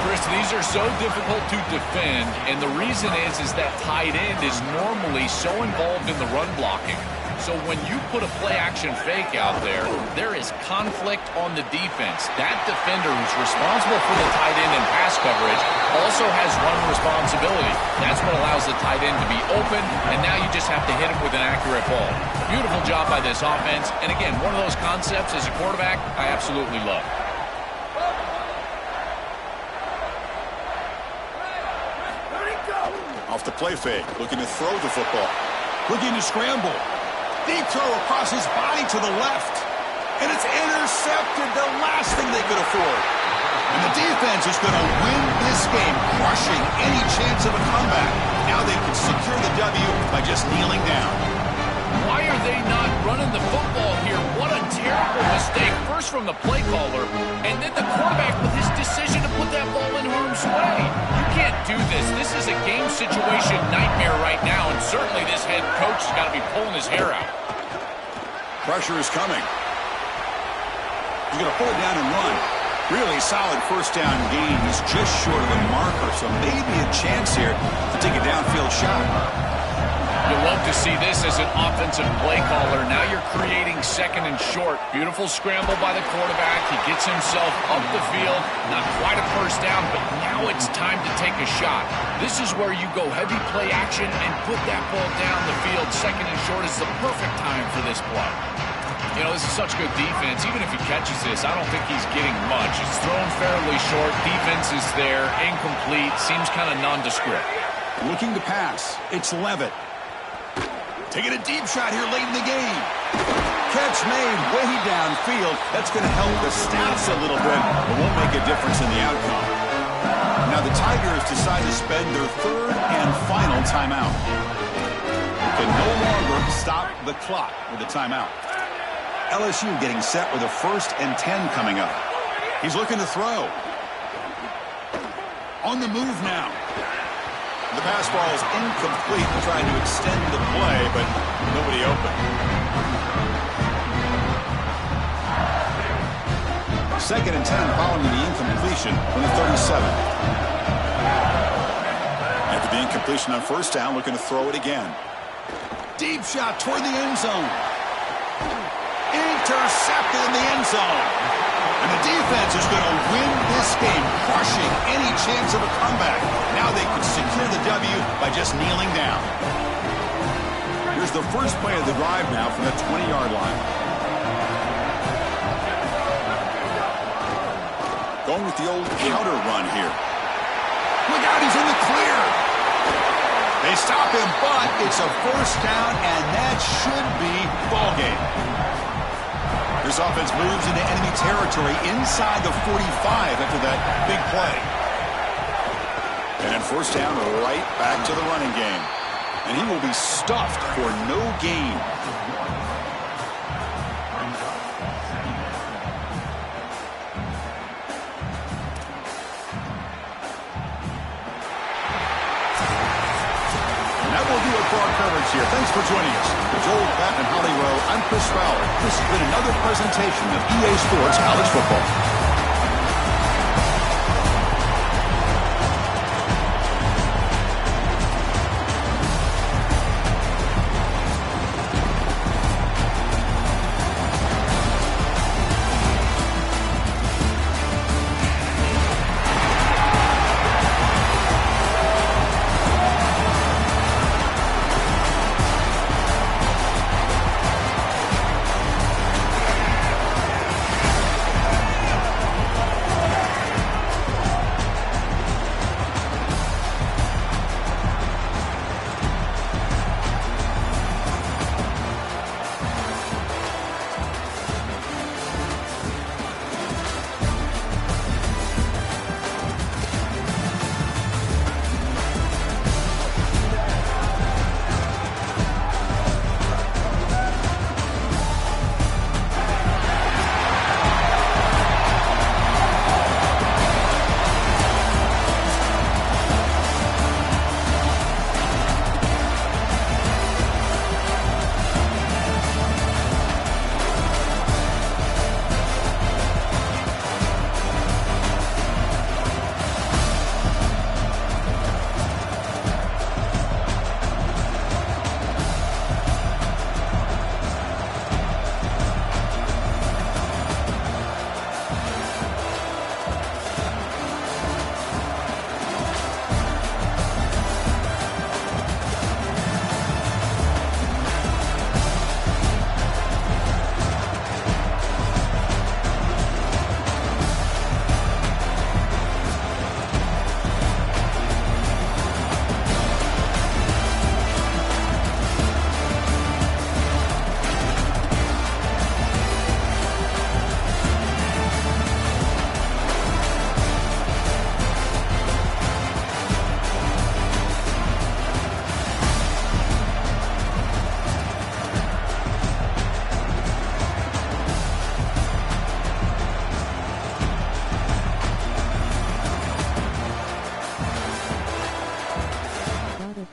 Chris, these are so difficult to defend, and the reason is that tight end is normally so involved in the run blocking. So when you put a play-action fake out there, there is conflict on the defense. That defender who's responsible for the tight end and pass coverage also has run responsibility. That's what allows the tight end to be open, and now you just have to hit him with an accurate ball. Beautiful job by this offense, and again, one of those concepts as a quarterback I absolutely love. Off the play fake, looking to throw the football. Looking to scramble. Deep throw across his body to the left. And it's intercepted, the last thing they could afford. And the defense is going to win this game, crushing any chance of a comeback. Now they can secure the W by just kneeling down. Why are they not running the football here? What a terrible mistake. First from the play caller, and then the quarterback with his decision to put that ball in harm's way. You can't do this. This is a game situation nightmare right now, and certainly this head coach has got to be pulling his hair out. Pressure is coming. He's going to pull it down and run. Really solid first down gain. He's just short of the marker, so maybe a chance here to take a downfield shot. You'll love to see this as an offensive play caller. Now you're creating second and short. Beautiful scramble by the quarterback. He gets himself up the field. Not quite a first down, but now it's time to take a shot. This is where you go heavy play action and put that ball down the field. Second and short is the perfect time for this play. You know, this is such good defense. Even if he catches this, I don't think he's getting much. It's thrown fairly short. Defense is there. Incomplete. Seems kind of nondescript. Looking to pass. It's Levitt. Taking a deep shot here late in the game. Catch made way downfield. That's going to help the stats a little bit, but won't make a difference in the outcome. Now the Tigers decide to spend their third and final timeout. Can no longer stop the clock with a timeout. LSU getting set with a 1st and 10 coming up. He's looking to throw. On the move now. The pass ball is incomplete, trying to extend the play, but nobody open. 2nd and 10 following the incompletion from the 37. After the incompletion on first down, looking to throw it again. Deep shot toward the end zone. Intercepted in the end zone. And the defense is going to win this game, crushing any chance of a comeback. Now they can secure the W by just kneeling down. Here's the first play of the drive now from the 20-yard line. Going with the old counter run here. Look out, he's in the clear. They stop him, but it's a first down, and that should be ball game. This offense moves into enemy territory inside the 45 after that big play. And then first down, right back to the running game. And he will be stuffed for no gain. That will do it for our coverage here. Thanks for joining us. For Joel, Pat, and Holly Rowe, I'm Chris Fowler. This has been another presentation of EA Sports College Football.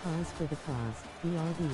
Pause for the cause. BRB.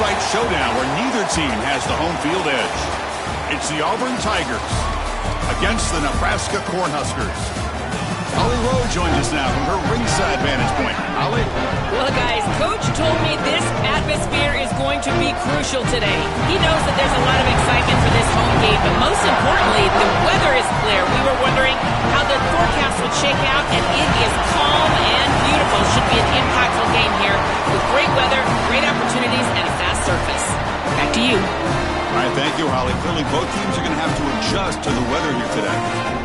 site showdown where neither team has the home field edge. It's the Auburn Tigers against the Nebraska Cornhuskers. Holly Rowe joins us now from her ringside vantage point. Holly? Well, guys, Coach told me this atmosphere is going to be crucial today. He knows that there's a lot of excitement for this home game, but most importantly, the weather is clear. We were wondering how the forecast would shake out, and it is calm and beautiful. Should be an impactful game here with great weather, great opportunities, and a fast surface. Back to you. All right, thank you, Holly. Clearly, both teams are going to have to adjust to the weather here today.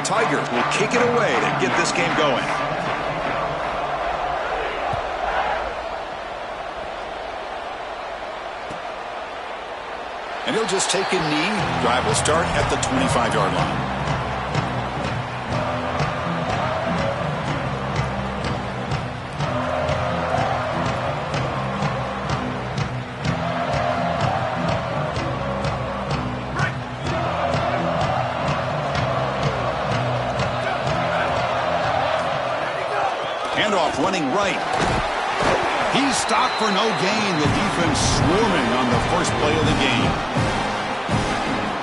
Tigers will kick it away to get this game going. And he'll just take a knee. Drive will start at the 25-yard line. Handoff running right. He's stopped for no gain. The defense swarming on the first play of the game.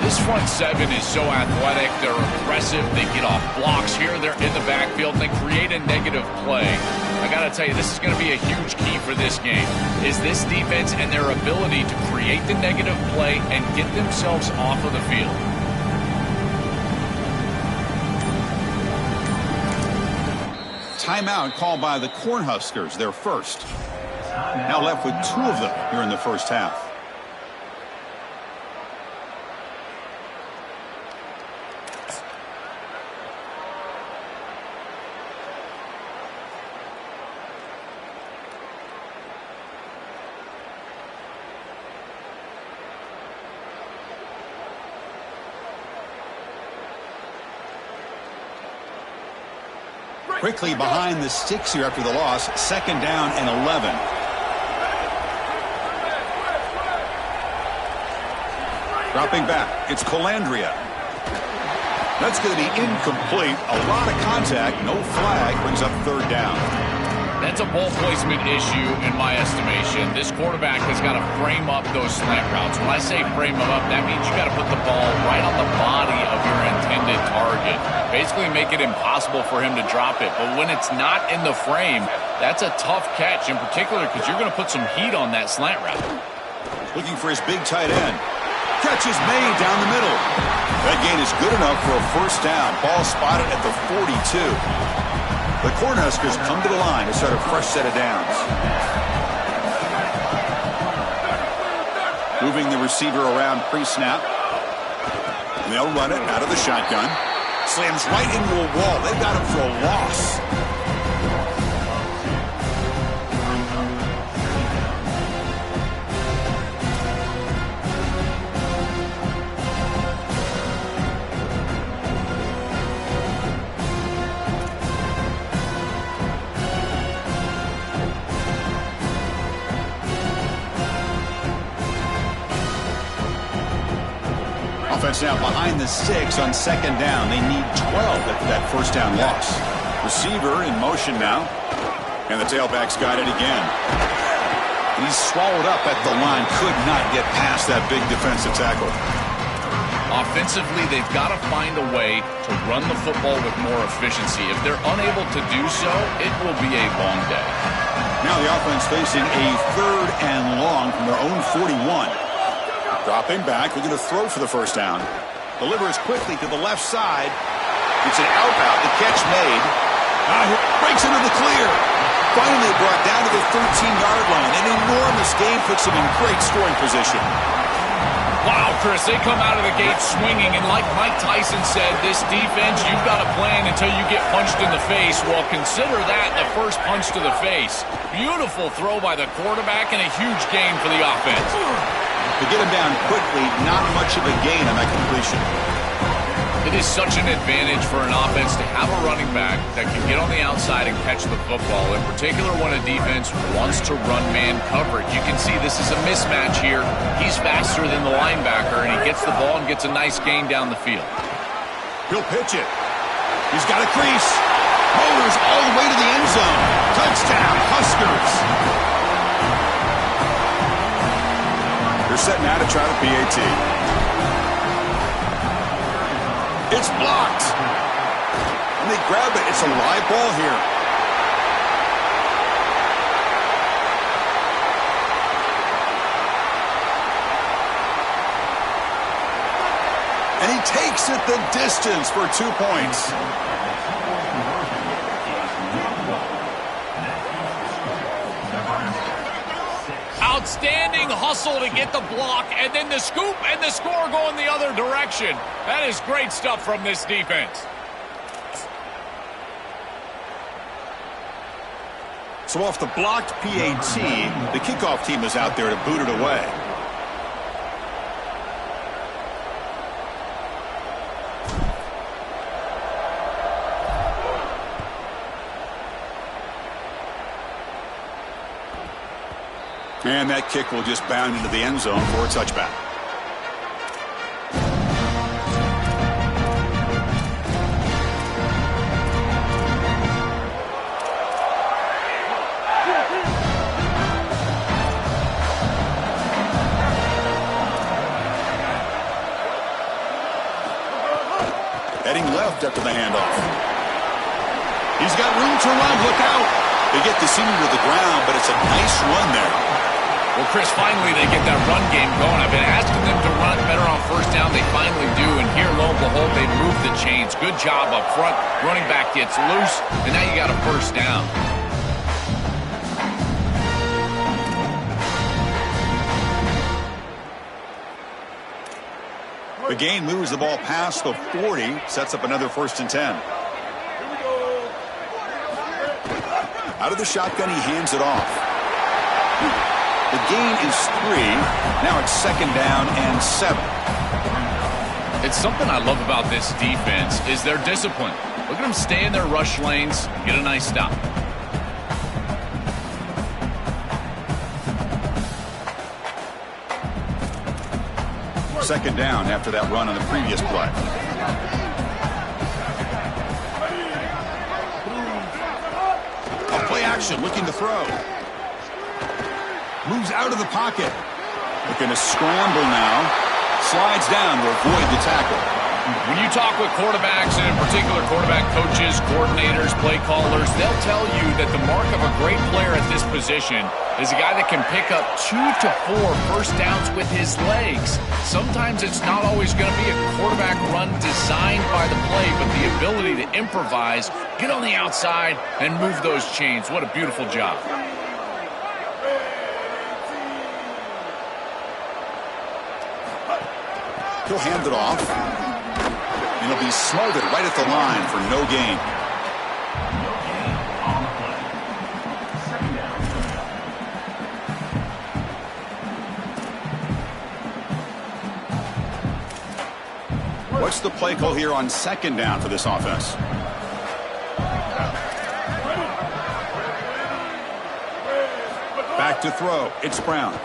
This front seven is so athletic. They're aggressive. They get off blocks here. They're in the backfield. They create a negative play. I got to tell you, this is going to be a huge key for this game, is this defense and their ability to create the negative play and get themselves off of the field. Timeout called by the Cornhuskers, their first. Now left with 2 of them here in the first half. Quickly behind the sticks here after the loss. 2nd down and 11. Dropping back. It's Colandrea. That's going to be incomplete. A lot of contact. No flag. Brings up 3rd down. That's a ball placement issue in my estimation. This quarterback has got to frame up those slant routes. When I say frame them up, that means you got to put the ball right on the body of your intended target. Basically make it impossible for him to drop it. But when it's not in the frame, that's a tough catch, in particular because you're going to put some heat on that slant route. Looking for his big tight end. Catch is made down the middle. That gain is good enough for a 1st down. Ball spotted at the 42. The Cornhuskers come to the line to start a fresh set of downs. Moving the receiver around pre-snap. They'll run it out of the shotgun. Slams right into a wall. They've got him for a loss. Offense now behind the sticks on 2nd down. They need 12 after that 1st down loss. Receiver in motion now. And the tailback's got it again. He's swallowed up at the line. Could not get past that big defensive tackle. Offensively, they've got to find a way to run the football with more efficiency. If they're unable to do so, it will be a long day. Now the offense facing a 3rd and long from their own 41. Dropping back, they're going to throw for the 1st down. Delivers quickly to the left side. It's an out-out, the catch made. Breaks into the clear. Finally brought down to the 13-yard line. An enormous gain puts him in great scoring position. Wow, Chris, they come out of the gate swinging, and like Mike Tyson said, this defense, you've got to plan until you get punched in the face. Well, consider that the first punch to the face. Beautiful throw by the quarterback and a huge gain for the offense. To get him down quickly, not much of a gain on that completion. It is such an advantage for an offense to have a running back that can get on the outside and catch the football, in particular when a defense wants to run man coverage. You can see this is a mismatch here. He's faster than the linebacker, and he gets the ball and gets a nice gain down the field. He'll pitch it. He's got a crease. Motors all the way to the end zone. Touchdown, Huskers. They're setting out to try the PAT. It's blocked. And they grab it. It's a live ball here. And he takes it the distance for 2 points. Outstanding hustle to get the block, and then the scoop and the score going the other direction. That is great stuff from this defense. So off the blocked PAT, the kickoff team is out there to boot it away. And that kick will just bound into the end zone for a touchback. Heading left after the handoff. He's got room to run. Look out. They get the senior to the ground, but it's a nice run there. Well, Chris, finally they get that run game going. I've been asking them to run better on first down. They finally do, and here, lo and behold, they move the chains. Good job up front. Running back gets loose, and now you got a first down. The gain moves the ball past the 40, sets up another 1st and 10. Out of the shotgun, he hands it off. The gain is 3. Now it's 2nd down and 7. It's something I love about this defense is their discipline. Look at them stay in their rush lanes, get a nice stop. Second down after that run on the previous play. A play action, looking to throw. Moves out of the pocket. Looking to scramble now. Slides down to avoid the tackle. When you talk with quarterbacks, and in particular quarterback coaches, coordinators, play callers, they'll tell you that the mark of a great player at this position is a guy that can pick up 2 to 4 first downs with his legs. Sometimes it's not always going to be a quarterback run designed by the play, but the ability to improvise, get on the outside, and move those chains. What a beautiful job. He'll hand it off. And he'll be smothered right at the line for no gain. What's the play call here on 2nd down for this offense? Back to throw. It's Brown.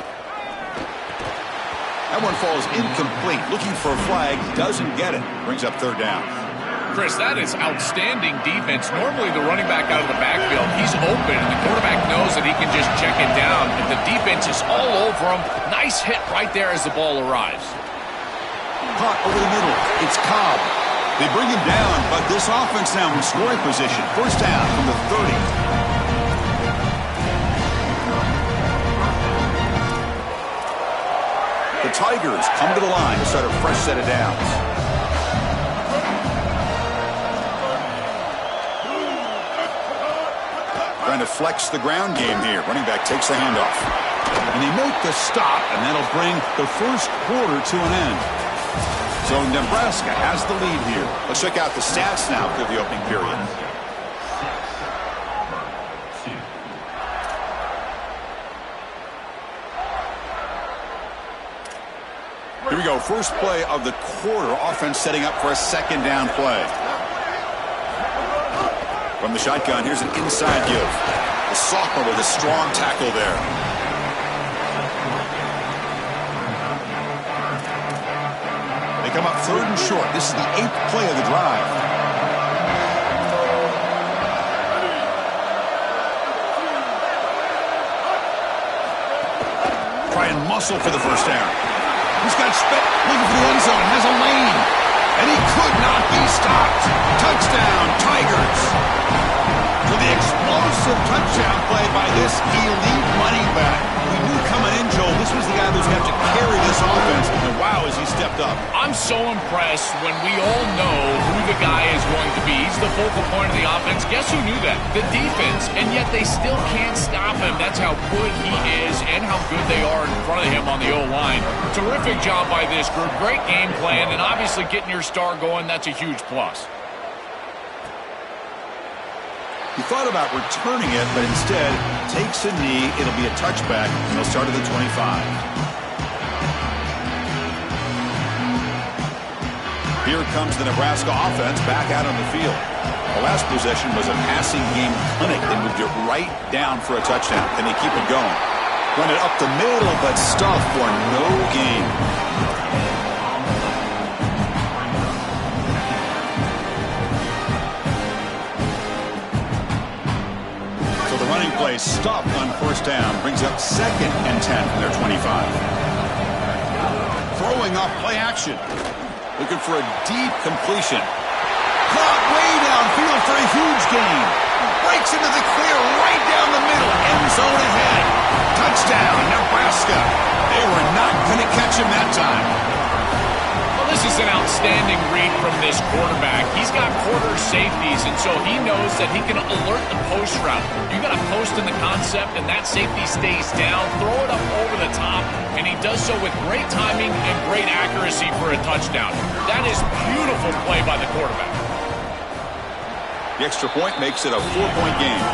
That one falls incomplete. Looking for a flag. Doesn't get it. Brings up 3rd down. Chris, that is outstanding defense. Normally the running back out of the backfield, he's open, and the quarterback knows that he can just check it down. And the defense is all over him. Nice hit right there as the ball arrives. Caught over the middle. It's Cobb. They bring him down, but this offense now in scoring position. First down from the 30. The Tigers come to the line to start a fresh set of downs. Trying to flex the ground game here. Running back takes the handoff. And they make the stop, and that'll bring the first quarter to an end. So Nebraska has the lead here. Let's check out the stats now for the opening period. Here Here we go. First play of the quarter. Offense setting up for a second down play. From the shotgun, here's an inside give. The sophomore with a strong tackle there. They come up 3rd and short. This is the 8th play of the drive. Try and muscle for the first down. He's got spit looking for the end zone. Has a lane. And he could not be stopped. Touchdown, Tigers. For the explosive touchdown play by this elite running back. We knew coming in, Joel, this was the guy who's going to have to carry this offense. And wow, has he stepped up. I'm so impressed when we all know who the guy is going to be. He's the focal point of the offense. Guess who knew that? The defense. And yet they still can't stop him. That's how good he is and how good they are in front of him on the O-line. Terrific job by this group. Great game plan. And obviously getting your star going, that's a huge plus. He thought about returning it, but instead takes a knee. It'll be a touchback, and they'll start at the 25. Here comes the Nebraska offense back out on the field. The last possession was a passing game clinic. They moved it right down for a touchdown. Can they keep it going? Run it up the middle, but stuff for no gain. Running play stopped on first down. Brings up 2nd and 10 from their 25. Throwing off play action. Looking for a deep completion. Caught way downfield for a huge gain. Breaks into the clear right down the middle. End zone ahead. Touchdown, Nebraska. They were not going to catch him that time. This is an outstanding read from this quarterback. He's got quarter safeties, and so he knows that he can alert the post route. You got a post in the concept, and that safety stays down. Throw it up over the top, and he does so with great timing and great accuracy for a touchdown. That is beautiful play by the quarterback. The extra point makes it a 4-point game.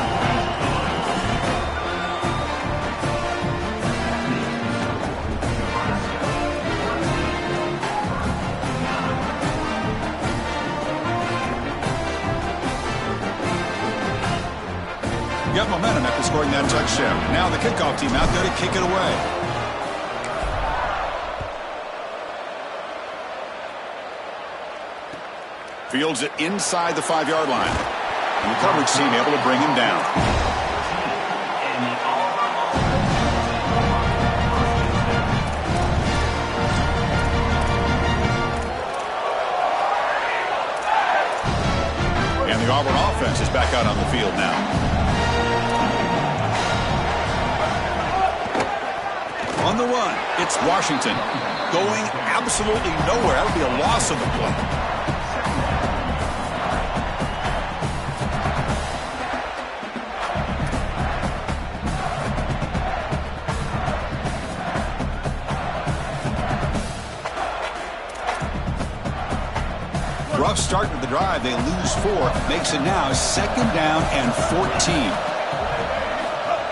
Got momentum after scoring that touchdown. Now the kickoff team out there to kick it away. Fields it inside the 5-yard line. And the coverage team able to bring him down. And the Auburn offense is back out on the field now. On the run, it's Washington. Going absolutely nowhere. That would be a loss of the play. Rough start to the drive. They lose 4. Makes it now 2nd down and 14.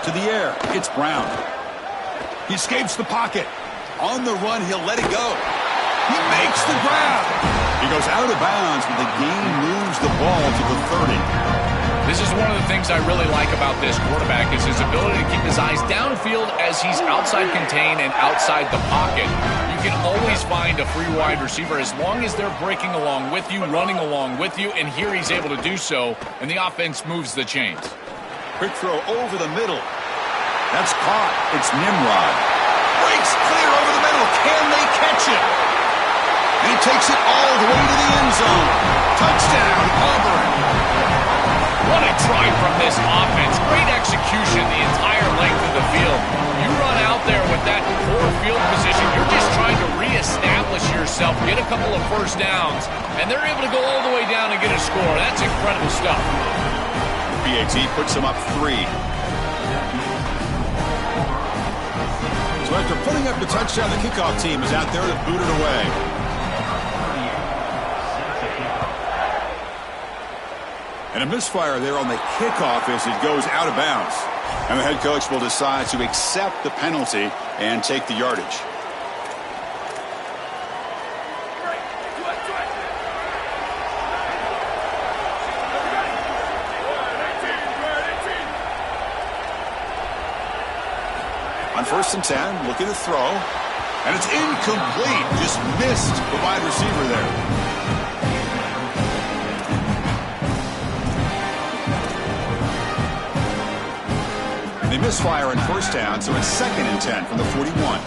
To the air, it's Brown. He escapes the pocket. On the run, he'll let it go. He makes the grab. He goes out of bounds, but the game moves the ball to the 30. This is one of the things I really like about this quarterback is his ability to keep his eyes downfield as he's outside contained and outside the pocket. You can always find a free wide receiver as long as they're breaking along with you, running along with you, and here he's able to do so, and the offense moves the chains. Quick throw over the middle. That's caught. It's Nimrod. Breaks clear over the middle. Can they catch it? And he takes it all the way to the end zone. Touchdown, Auburn. What a try from this offense. Great execution the entire length of the field. You run out there with that poor field position. You're just trying to reestablish yourself, get a couple of first downs, and they're able to go all the way down and get a score. That's incredible stuff. PAT puts them up 3. So after putting up the touchdown, the kickoff team is out there to boot it away. And a misfire there on the kickoff as it goes out of bounds. And the head coach will decide to accept the penalty and take the yardage. On 1st and 10, looking to throw. And it's incomplete. Just missed the wide receiver there. They misfire on 1st down, so it's 2nd and 10 from the 41.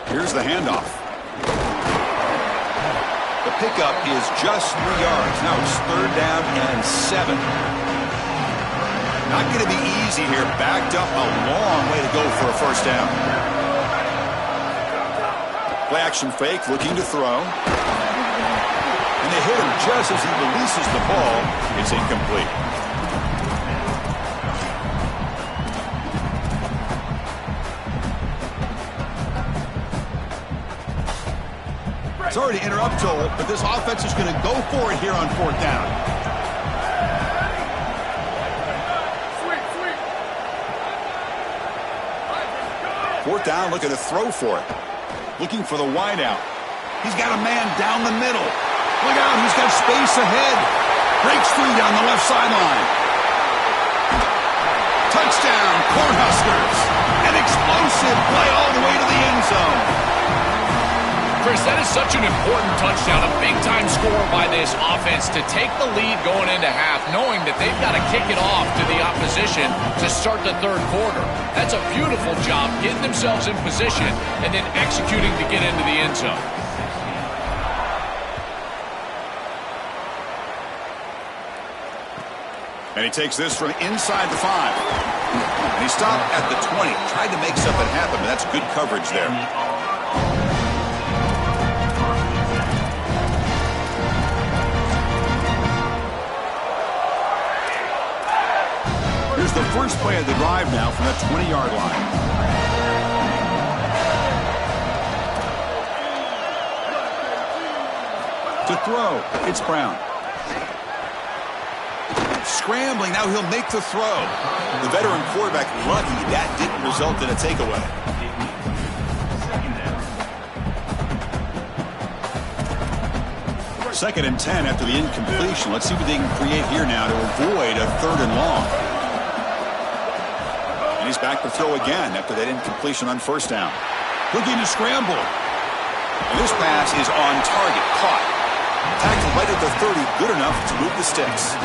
Here's the handoff. The pickup is just 3 yards. Now it's 3rd down and 7. Not going to be easy here. Backed up a long way to go for a 1st down. Play action fake, looking to throw. And they hit him just as he releases the ball. It's incomplete. Sorry to interrupt, Joel, but this offense is going to go for it here on 4th down. Fourth down, looking to throw for it. Looking for the wideout. He's got a man down the middle. Look out, he's got space ahead. Breaks through down the left sideline. Touchdown, Cornhuskers. An explosive play all the way to the end zone. Chris, that is such an important touchdown, a big-time score by this offense to take the lead going into half, knowing that they've got to kick it off to the opposition to start the 3rd quarter. That's a beautiful job, getting themselves in position and then executing to get into the end zone. And he takes this from inside the 5. And he stopped at the 20. Tried to make something happen, but that's good coverage there. Here's the first play of the drive now from that 20-yard line. To throw, it's Brown. Scrambling, now he'll make the throw. The veteran quarterback lucky that didn't result in a takeaway. Second and 10 after the incompletion. Let's see what they can create here now to avoid a 3rd and long. And he's back to throw again after that incompletion on 1st down. Looking to scramble. And this pass is on target, caught. Tackled right at the 30, good enough to move the sticks.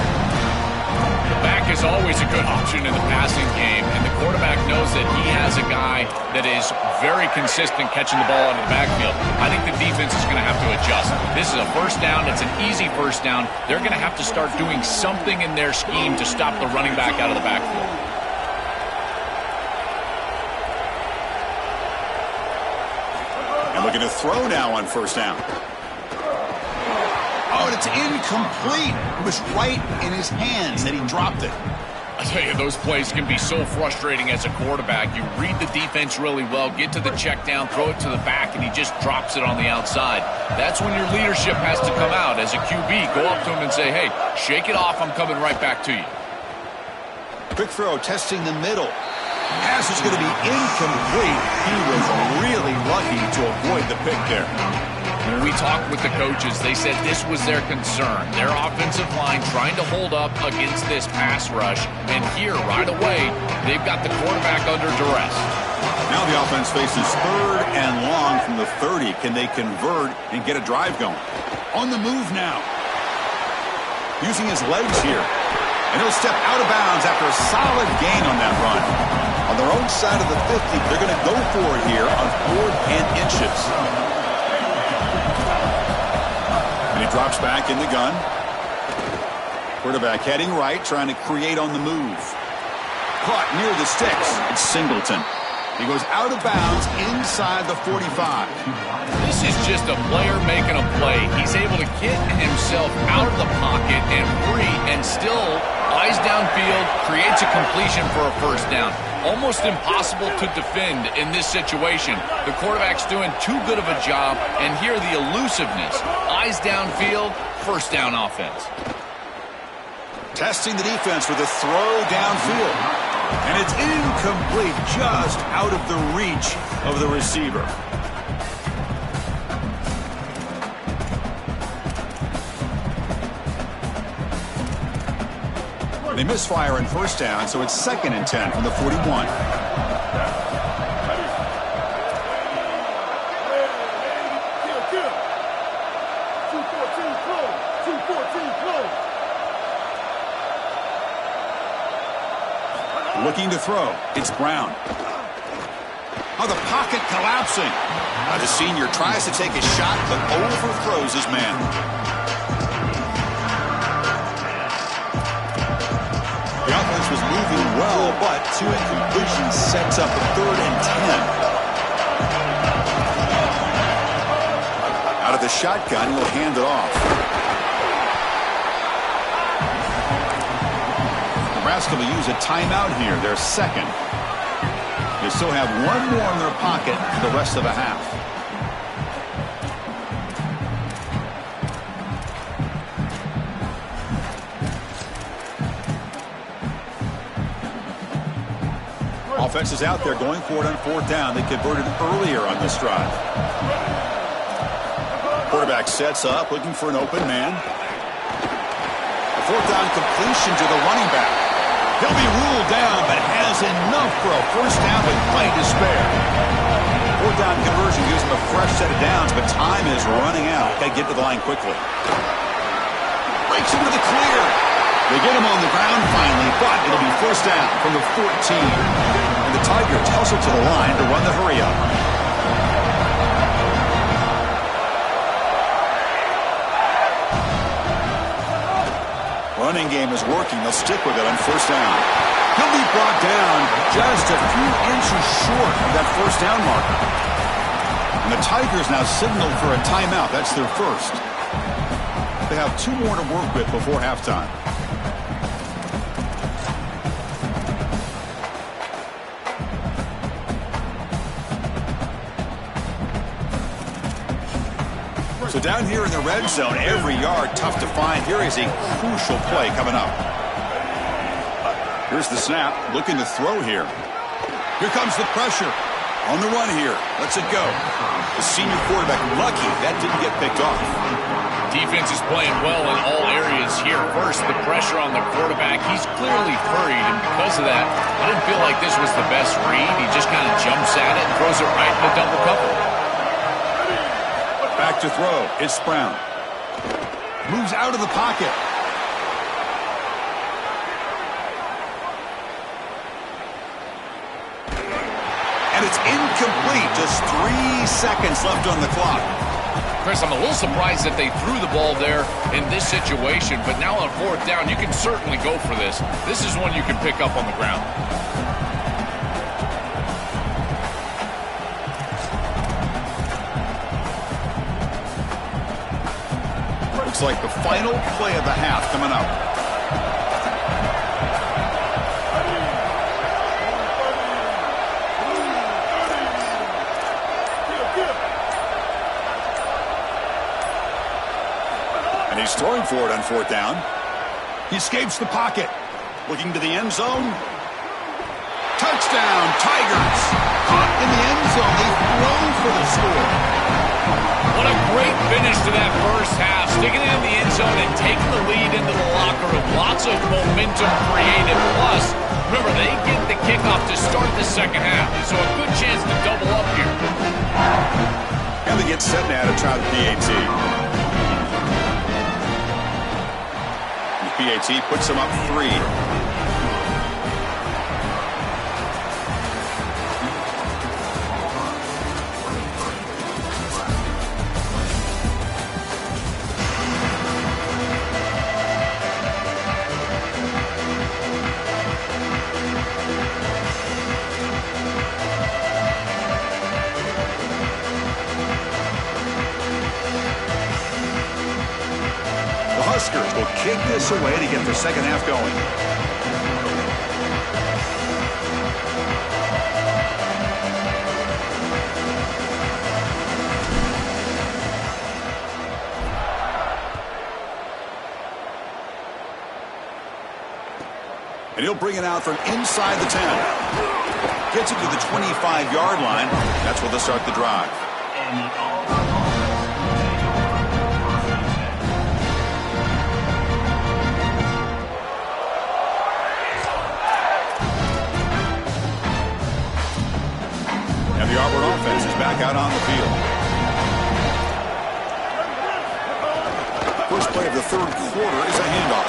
Back is always a good option in the passing game, and the quarterback knows that he has a guy that is very consistent catching the ball out of the backfield. I think the defense is going to have to adjust. This is a 1st down. It's an easy 1st down. They're going to have to start doing something in their scheme to stop the running back out of the backfield. And looking to throw now on 1st down. Oh, and it's incomplete. It was right in his hands that he dropped it. I tell you, those plays can be so frustrating as a quarterback. You read the defense really well, get to the check down, throw it to the back, and he just drops it on the outside. That's when your leadership has to come out. As a QB, go up to him and say, hey, shake it off, I'm coming right back to you. Quick throw, testing the middle. Pass is going to be incomplete. He was really lucky to avoid the pick there. When we talked with the coaches, they said this was their concern. Their offensive line trying to hold up against this pass rush. And here, right away, they've got the quarterback under duress. Now the offense faces 3rd and long from the 30. Can they convert and get a drive going? On the move now. Using his legs here. And he'll step out of bounds after a solid gain on that run. On their own side of the 50, they're going to go for it here on 4th and inches. And he drops back in the gun. Quarterback heading right, trying to create on the move. Caught near the sticks. It's Singleton. He goes out of bounds inside the 45. This is just a player making a play. He's able to get himself out of the pocket and free and still eyes downfield, creates a completion for a 1st down. Almost impossible to defend in this situation. The quarterback's doing too good of a job, and here the elusiveness. Eyes downfield, 1st down offense. Testing the defense with a throw downfield. And it's incomplete, just out of the reach of the receiver. They misfire in first down, so it's 2nd and 10 from the 41. Looking to throw. It's Brown. Oh, the pocket collapsing. The senior tries to take a shot, but overthrows his man. The offense was moving well, but 2 incompletions sets up a 3rd and 10. Out of the shotgun, he'll hand it off. Nebraska will use a timeout here, their 2nd. They still have 1 more in their pocket for the rest of the half. Offense is out there going for it on 4th down. They converted earlier on this drive. Quarterback sets up, looking for an open man. A 4th down completion to the running back. He'll be ruled down, but has enough for a first down with plenty to spare. 4th down conversion gives him a fresh set of downs, but time is running out. Got to get to the line quickly. Breaks into the clear. They get him on the ground finally, but it'll be first down from the 14. And the Tigers hustle to the line to run the hurry up. Running game is working. They'll stick with it on first down. He'll be brought down just a few inches short of that first down marker. And the Tigers now signal for a timeout. That's their first. They have 2 more to work with before halftime. So down here in the red zone, every yard tough to find. Here is a crucial play coming up. Here's the snap, looking to throw here. Here comes the pressure. On the run here. Lets it go. The senior quarterback lucky that didn't get picked off. Defense is playing well in all areas here. First, the pressure on the quarterback. He's clearly hurried, and because of that, I didn't feel like this was the best read. He just kind of jumps at it and throws it right in the double cover. Back to throw. It's Brown. Moves out of the pocket. And it's incomplete. Just 3 seconds left on the clock. Chris, I'm a little surprised that they threw the ball there in this situation, but now on 4th down, you can certainly go for this. This is one you can pick up on the ground. Looks like the final play of the half coming up. And he's throwing for it on 4th down. He escapes the pocket. Looking to the end zone. Touchdown, Tigers. Caught in the end zone. They've thrown for the score. What a great finish to that first half. Sticking it in the end zone and taking the lead into the locker room. Lots of momentum created. Plus, remember, they get the kickoff to start the second half. So a good chance to double up here. And they get set now to try the PAT. The PAT puts them up 3. Huskers will kick this away to get the second half going. And he'll bring it out from inside the 10. Gets it to the 25-yard line. That's where they'll start the drive. The Auburn offense is back out on the field. First play of the third quarter is a handoff.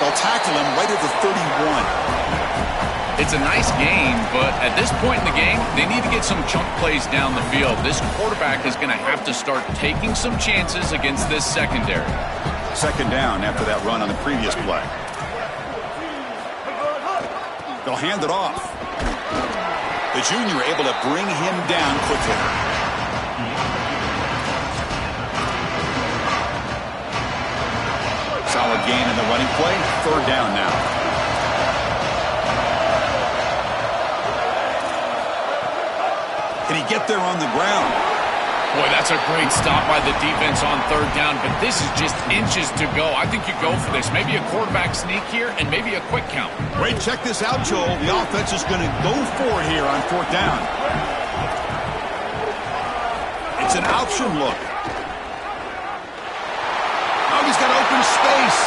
They'll tackle him right at the 31. It's a nice game, but at this point in the game, they need to get some chunk plays down the field. This quarterback is going to have to start taking some chances against this secondary. Second down after that run on the previous play. They'll hand it off. The junior able to bring him down quickly. Solid gain in the running play. Third down now. Can he get there on the ground? Boy, that's a great stop by the defense on third down, but this is just inches to go. I think you go for this. Maybe a quarterback sneak here and maybe a quick count. Great, check this out, Joel. The offense is going to go for it here on fourth down. It's an option look. Oh, he's got open space.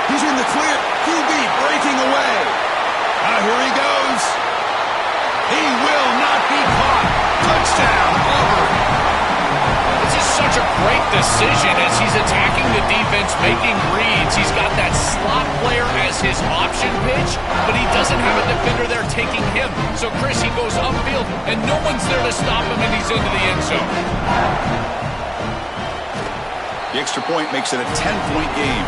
He's in the clear. QB breaking away. Here he goes. He will not be caught. Touchdown, Auburn. This is such a great decision as he's attacking the defense, making reads. He's got that slot player as his option pitch, but he doesn't have a defender there taking him. So, Chris, he goes upfield, and no one's there to stop him, and he's into the end zone. The extra point makes it a 10-point game.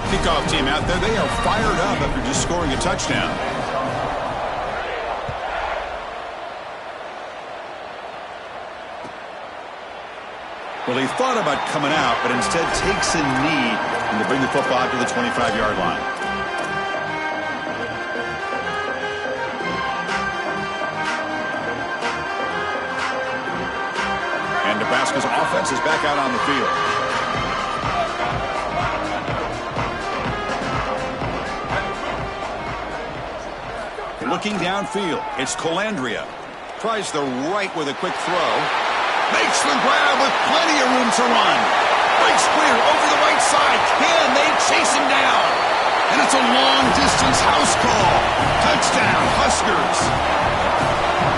Kickoff team out there, they are fired up after just scoring a touchdown. Well, he thought about coming out, but instead takes a knee and to bring the football to the 25-yard line. And Nebraska's offense is back out on the field. Looking downfield, it's Colandrea. Tries the right with a quick throw. Makes the grab with plenty of room to run. Breaks clear over the right side. Can they chase him down? And it's a long-distance house call. Touchdown, Huskers.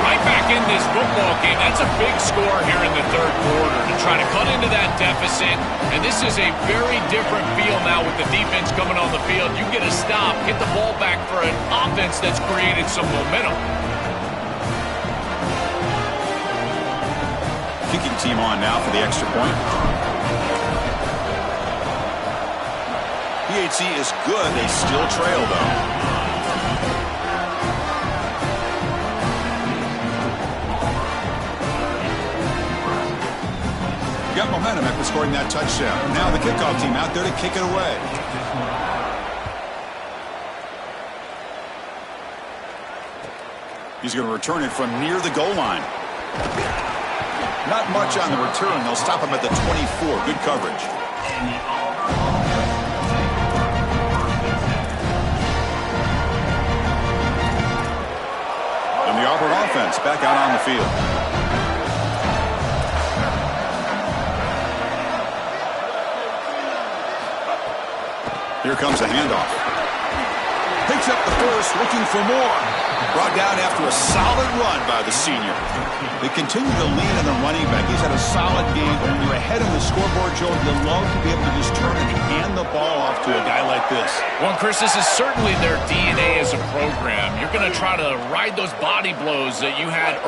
Right back in this football game. That's a big score here in the third quarter to try to cut into that deficit. And this is a very different feel now with the defense coming on the field. You get a stop, get the ball back for an offense that's created some momentum. Kicking team on now for the extra point. PHC is good. They still trail, though. Got momentum after scoring that touchdown. Now the kickoff team out there to kick it away. He's going to return it from near the goal line. Not much on the return. They'll stop him at the 24. Good coverage. And the Auburn offense back out on the field. Here comes a handoff. Picks up the first, looking for more. Brought down after a solid run by the senior. They continue to lean on the running back. He's had a solid game. When you're ahead of the scoreboard, Joe, you love to be able to just turn and hand the ball off to a guy like this. Well, Chris, this is certainly their DNA as a program. You're going to try to ride those body blows that you had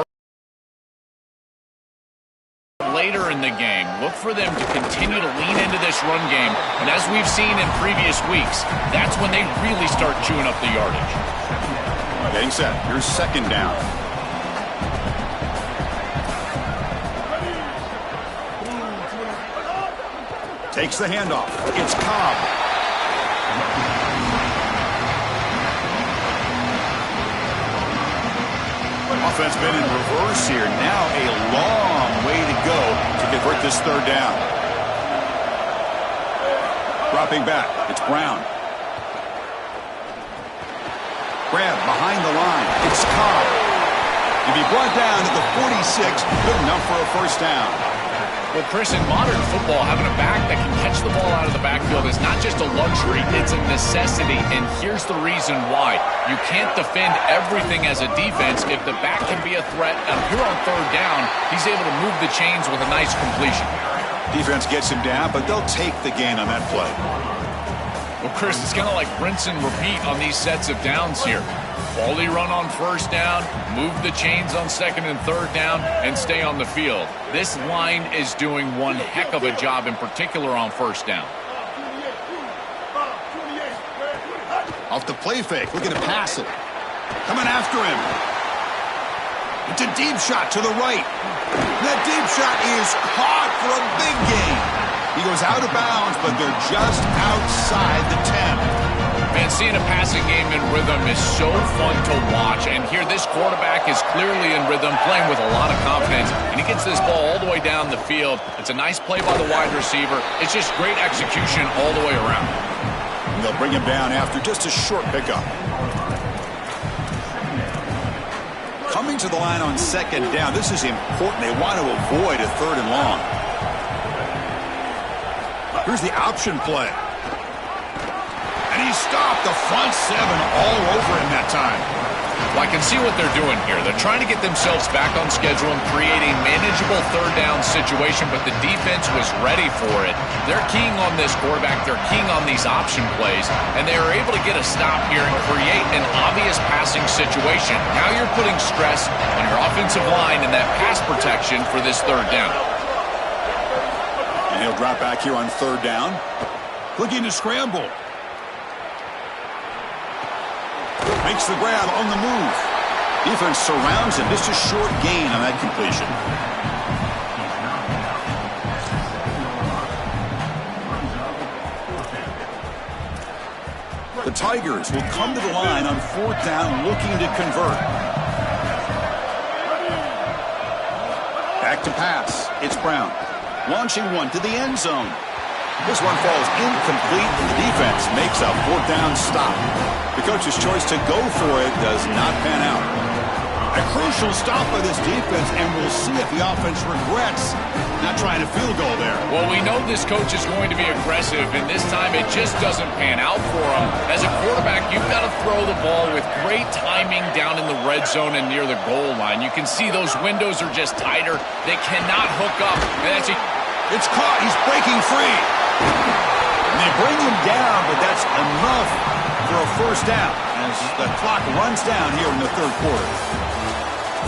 later in the game. Look for them to continue to lean into this run game. And as we've seen in previous weeks, that's when they really start chewing up the yardage. Getting set. Here's second down. Takes the handoff. It's Cobb. Offense been in reverse here. Now a long way to go to convert this third down. Dropping back. It's Brown. Grab behind the line. It's Cobb. He'll be brought down at the 46. Good enough for a first down. Well, Chris, in modern football, having a back that can catch the ball out of the backfield is not just a luxury, it's a necessity, and here's the reason why. You can't defend everything as a defense if the back can be a threat, and here on third down, he's able to move the chains with a nice completion. Defense gets him down, but they'll take the gain on that play. Well, Chris, it's kind of like rinse and repeat on these sets of downs here. Quality run on first down, move the chains on second and third down, and stay on the field. This line is doing one heck of a job, in particular on first down. Off the play fake, looking to pass it. Coming after him. It's a deep shot to the right. That deep shot is caught for a big gain. He goes out of bounds, but they're just outside the 10. Man, seeing a passing game in rhythm is so fun to watch, and here this quarterback is clearly in rhythm, playing with a lot of confidence, and he gets this ball all the way down the field. It's a nice play by the wide receiver. It's just great execution all the way around. And they'll bring him down after just a short pickup. Coming to the line on second down, this is important. They want to avoid a third and long. Here's the option play. And he stopped the front seven all over him that time. Well, I can see what they're doing here. They're trying to get themselves back on schedule and create a manageable third down situation, but the defense was ready for it. They're keying on this quarterback. They're keying on these option plays, and they are able to get a stop here and create an obvious passing situation. Now you're putting stress on your offensive line and that pass protection for this third down. And he'll drop back here on third down. Looking to scramble. Makes the grab on the move. Defense surrounds him. Just a short gain on that completion. The Tigers will come to the line on fourth down looking to convert. Back to pass. It's Brown. Launching one to the end zone. This one falls incomplete, and the defense makes a fourth down stop. The coach's choice to go for it does not pan out. A crucial stop by this defense, and we'll see if the offense regrets not trying a field goal there. Well, we know this coach is going to be aggressive, and this time it just doesn't pan out for him. As a quarterback, you've got to throw the ball with great timing down in the red zone and near the goal line. You can see those windows are just tighter. They cannot hook up. And it's caught. He's breaking free. And they bring him down, but that's enough for a first down as the clock runs down here in the third quarter.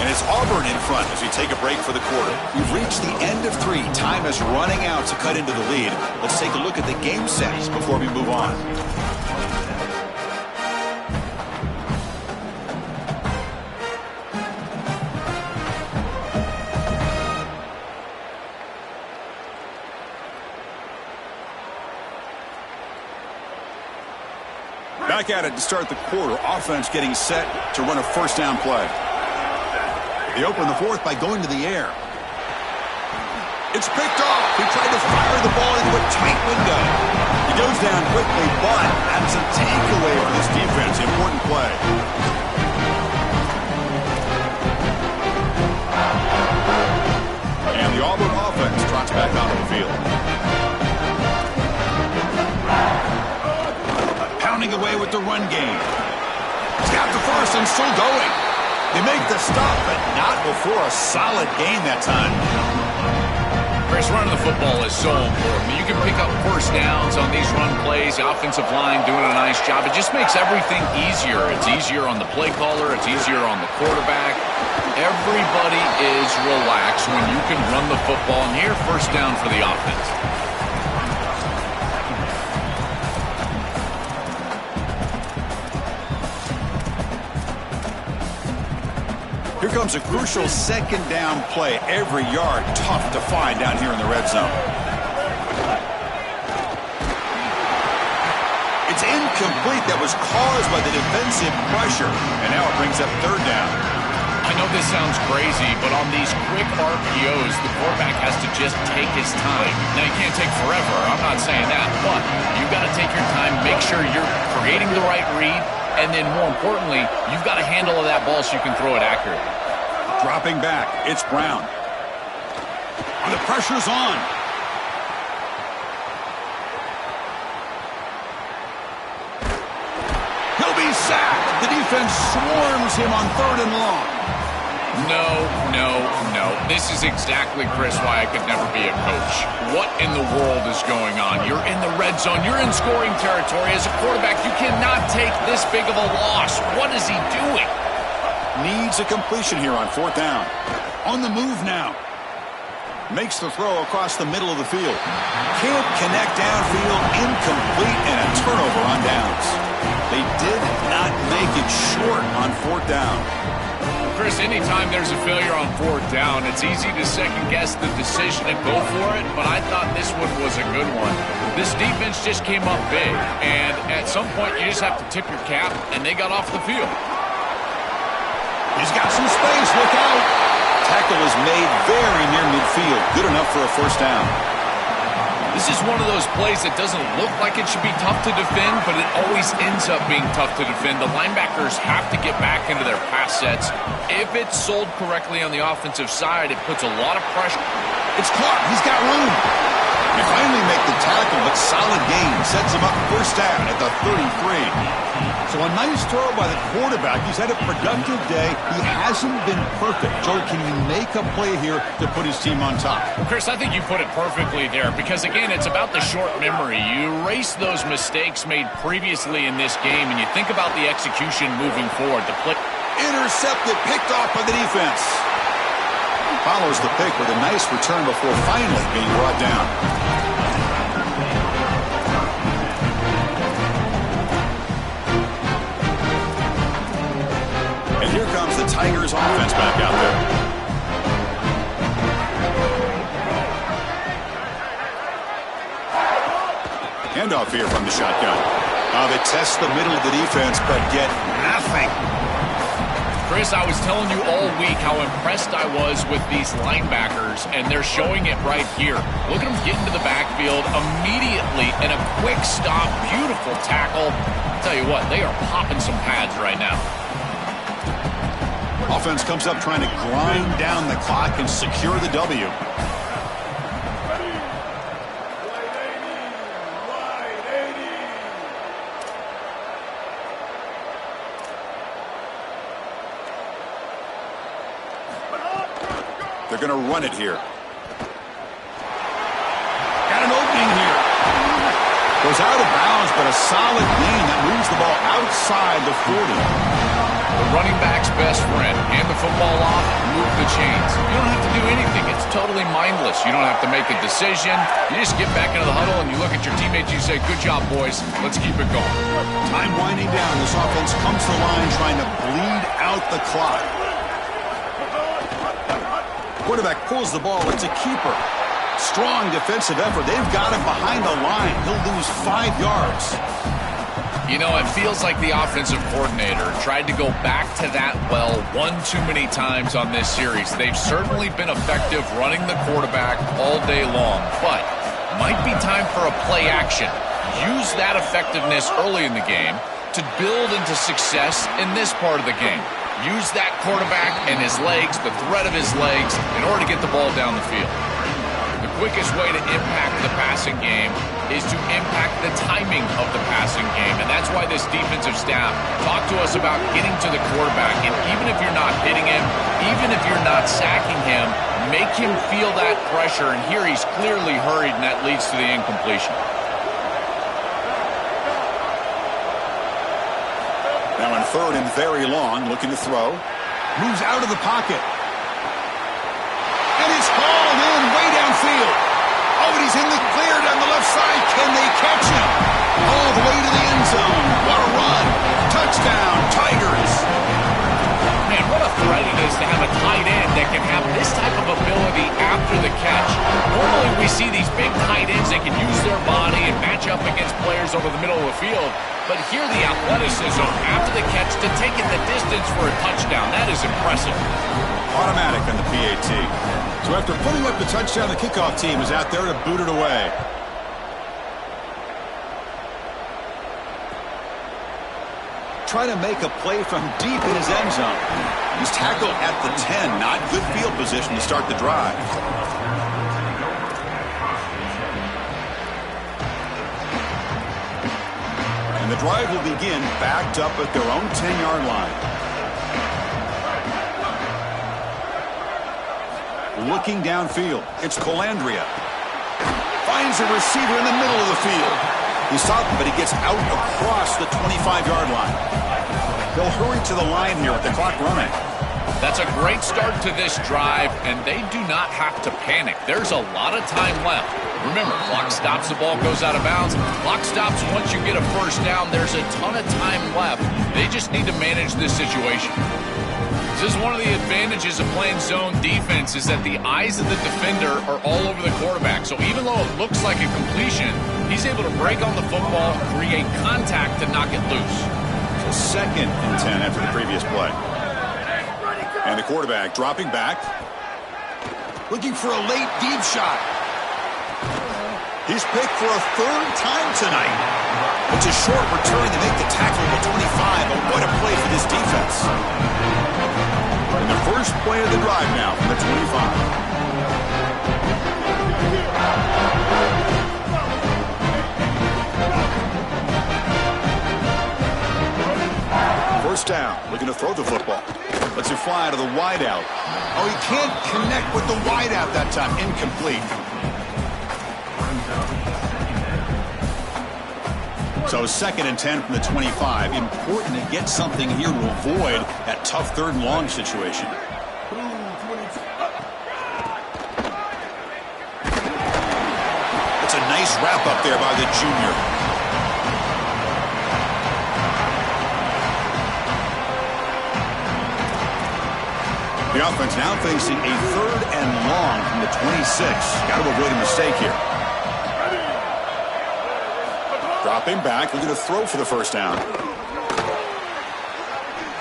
And it's Auburn in front as we take a break for the quarter. We've reached the end of 3. Time is running out to cut into the lead. Let's take a look at the game sets before we move on. Back at it to start the quarter. Offense getting set to run a first down play. They open the fourth by going to the air. It's picked off. He tried to fire the ball into a tight window. He goes down quickly, but that's a takeaway for this defense. Important play. And the Auburn offense trots back onto the field. Pounding away with the run game. He's got the first and still going. They make the stop, but not before a solid gain that time. Chris, running the football is so important. You can pick up first downs on these run plays. The offensive line doing a nice job. It just makes everything easier. It's easier on the play caller. It's easier on the quarterback. Everybody is relaxed when you can run the football. And here, first down for the offense. Here comes a crucial second down play. Every yard tough to find down here in the red zone. It's incomplete. That was caused by the defensive pressure. And now it brings up third down. I know this sounds crazy, but on these quick RPOs, the quarterback has to just take his time. Now, you can't take forever. I'm not saying that. But you've got to take your time, make sure you're creating the right read, and then more importantly, you've got a handle of that ball so you can throw it accurately. Dropping back, it's Brown. The pressure's on. He'll be sacked. The defense swarms him on 3rd and long. No. This is exactly, Chris, why I could never be a coach. What in the world is going on? You're in the red zone. You're in scoring territory. As a quarterback, you cannot take this big of a loss. What is he doing? Needs a completion here on 4th down. On the move now. Makes the throw across the middle of the field. Can't connect downfield. Incomplete, and a turnover on downs. They did not make it short on 4th down. Chris, anytime there's a failure on 4th down, it's easy to second-guess the decision and go for it, but I thought this one was a good one. This defense just came up big, and at some point you just have to tip your cap, and they got off the field. He's got some space. Look out. Tackle is made very near midfield. Good enough for a 1st down. This is one of those plays that doesn't look like it should be tough to defend, but it always ends up being tough to defend. The linebackers have to get back into their pass sets. If it's sold correctly on the offensive side, it puts a lot of pressure. It's caught. He's got room. They finally make the tackle, but solid gain. Sets him up 1st down at the 33. So a nice throw by the quarterback. He's had a productive day. He hasn't been perfect. Joe, can he make a play here to put his team on top? Well, Chris, I think you put it perfectly there because, again, it's about the short memory. You erase those mistakes made previously in this game, and you think about the execution moving forward. The play intercepted, picked off by the defense. Follows the pick with a nice return before finally being brought down. And here comes the Tigers offense back out there. Handoff here from the shotgun. They test the middle of the defense, but get nothing. Chris, I was telling you all week how impressed I was with these linebackers, and they're showing it right here. Look at them get into the backfield immediately in a quick stop, beautiful tackle. I'll tell you what, they are popping some pads right now. Offense comes up trying to grind down the clock and secure the W. They're going to run it here. Got an opening here. Goes out of bounds, but a solid gain that moves the ball outside the 40. The running back's best friend. Hand the football off, move the chains. You don't have to do anything. It's totally mindless. You don't have to make a decision. You just get back into the huddle and you look at your teammates and you say, good job, boys. Let's keep it going. Time winding down. This offense comes to the line trying to bleed out the clock. Quarterback pulls the ball. It's a keeper. Strong defensive effort. They've got him behind the line. He'll lose 5 yards. You know, it feels like the offensive coordinator tried to go back to that well one too many times on this series. They've certainly been effective running the quarterback all day long, but might be time for a play action. Use that effectiveness early in the game to build into success in this part of the game. Use that quarterback and his legs, the threat of his legs, in order to get the ball down the field. The quickest way to impact the passing game is to impact the timing of the passing game, and that's why this defensive staff talk to us about getting to the quarterback, and even if you're not hitting him, even if you're not sacking him, make him feel that pressure, and here he's clearly hurried, and that leads to the incompletion. Now in 3rd and very long, looking to throw. Moves out of the pocket. And it's hauled in way downfield. Oh, and he's in the clear down the left side. Can they catch him? All the way to the end zone. What a run. Touchdown, Tigers. Man, what a threat it is to have a tight end that can have this type of ability after the catch. Normally we see these big tight ends that can use their body and match up against players over the middle of the field. But here the athleticism after the catch to take it the distance for a touchdown. That is impressive. Automatic on the PAT. So after putting up the touchdown, the kickoff team is out there to boot it away. Try to make a play from deep in his end zone. He's tackled at the 10. Not good field position to start the drive. And the drive will begin backed up at their own 10-yard line. Looking downfield, it's Colandrea. Finds a receiver in the middle of the field. He's stopped, but he gets out across the 25-yard line. They'll hurry to the line here with the clock running. That's a great start to this drive, and they do not have to panic. There's a lot of time left. Remember, clock stops, the ball goes out of bounds. Clock stops once you get a first down. There's a ton of time left. They just need to manage this situation. This is one of the advantages of playing zone defense is that the eyes of the defender are all over the quarterback. So even though it looks like a completion, he's able to break on the football, create contact to knock it loose. So 2nd and 10 after the previous play. And the quarterback dropping back. Looking for a late deep shot. He's picked for a 3rd time tonight. It's a short return to make the tackle at the 25, but what a play for this defense. And the first play of the drive now from the 25. First down, looking to throw the football. Lets it fly to the wideout. Oh, he can't connect with the wideout that time. Incomplete. So 2nd and 10 from the 25. Important to get something here to avoid that tough 3rd and long situation. That's a nice wrap up there by the junior. The offense now facing a 3rd and long from the 26. Got to avoid a mistake here. Dropping back, looking to throw for the first down.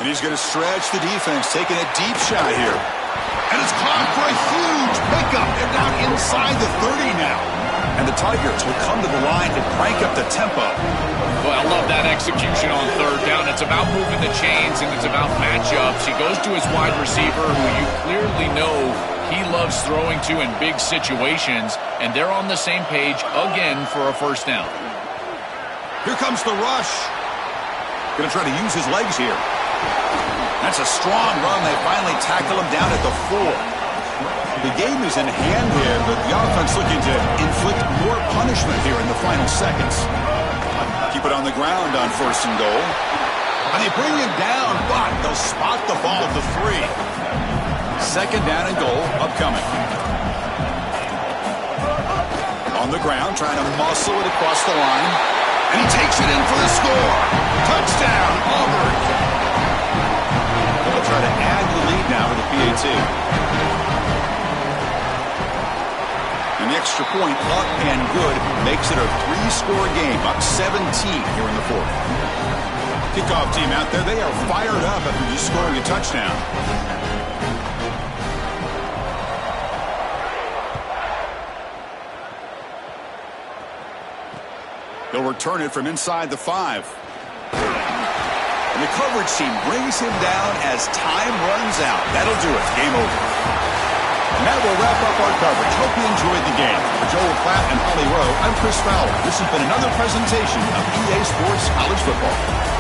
And he's going to stretch the defense, taking a deep shot here. And it's caught for a huge pickup. They're down inside the 30 now. And the Tigers will come to the line and crank up the tempo. Well, I love that execution on 3rd down. It's about moving the chains, and it's about matchups. He goes to his wide receiver, who you clearly know he loves throwing to in big situations, and they're on the same page again for a first down. Here comes the rush. Going to try to use his legs here. That's a strong run. They finally tackle him down at the 4. The game is in hand here, but the offense looking to inflict more punishment here in the final seconds. Keep it on the ground on 1st and goal. And they bring him down, but they'll spot the ball at the 3. 2nd down and goal upcoming. On the ground, trying to muscle it across the line. And he takes it in for the score. Touchdown, Auburn. They'll try to add to the lead now with the PAT. And the extra point up and good makes it a 3-score game, up 17 here in the 4th. Kickoff team out there, they are fired up after just scoring a touchdown. He'll return it from inside the 5. And the coverage team brings him down as time runs out. That'll do it. Game over. And that will wrap up our coverage. Hope you enjoyed the game. For Joel Klatt and Holly Rowe, I'm Chris Fowler. This has been another presentation of EA Sports College Football.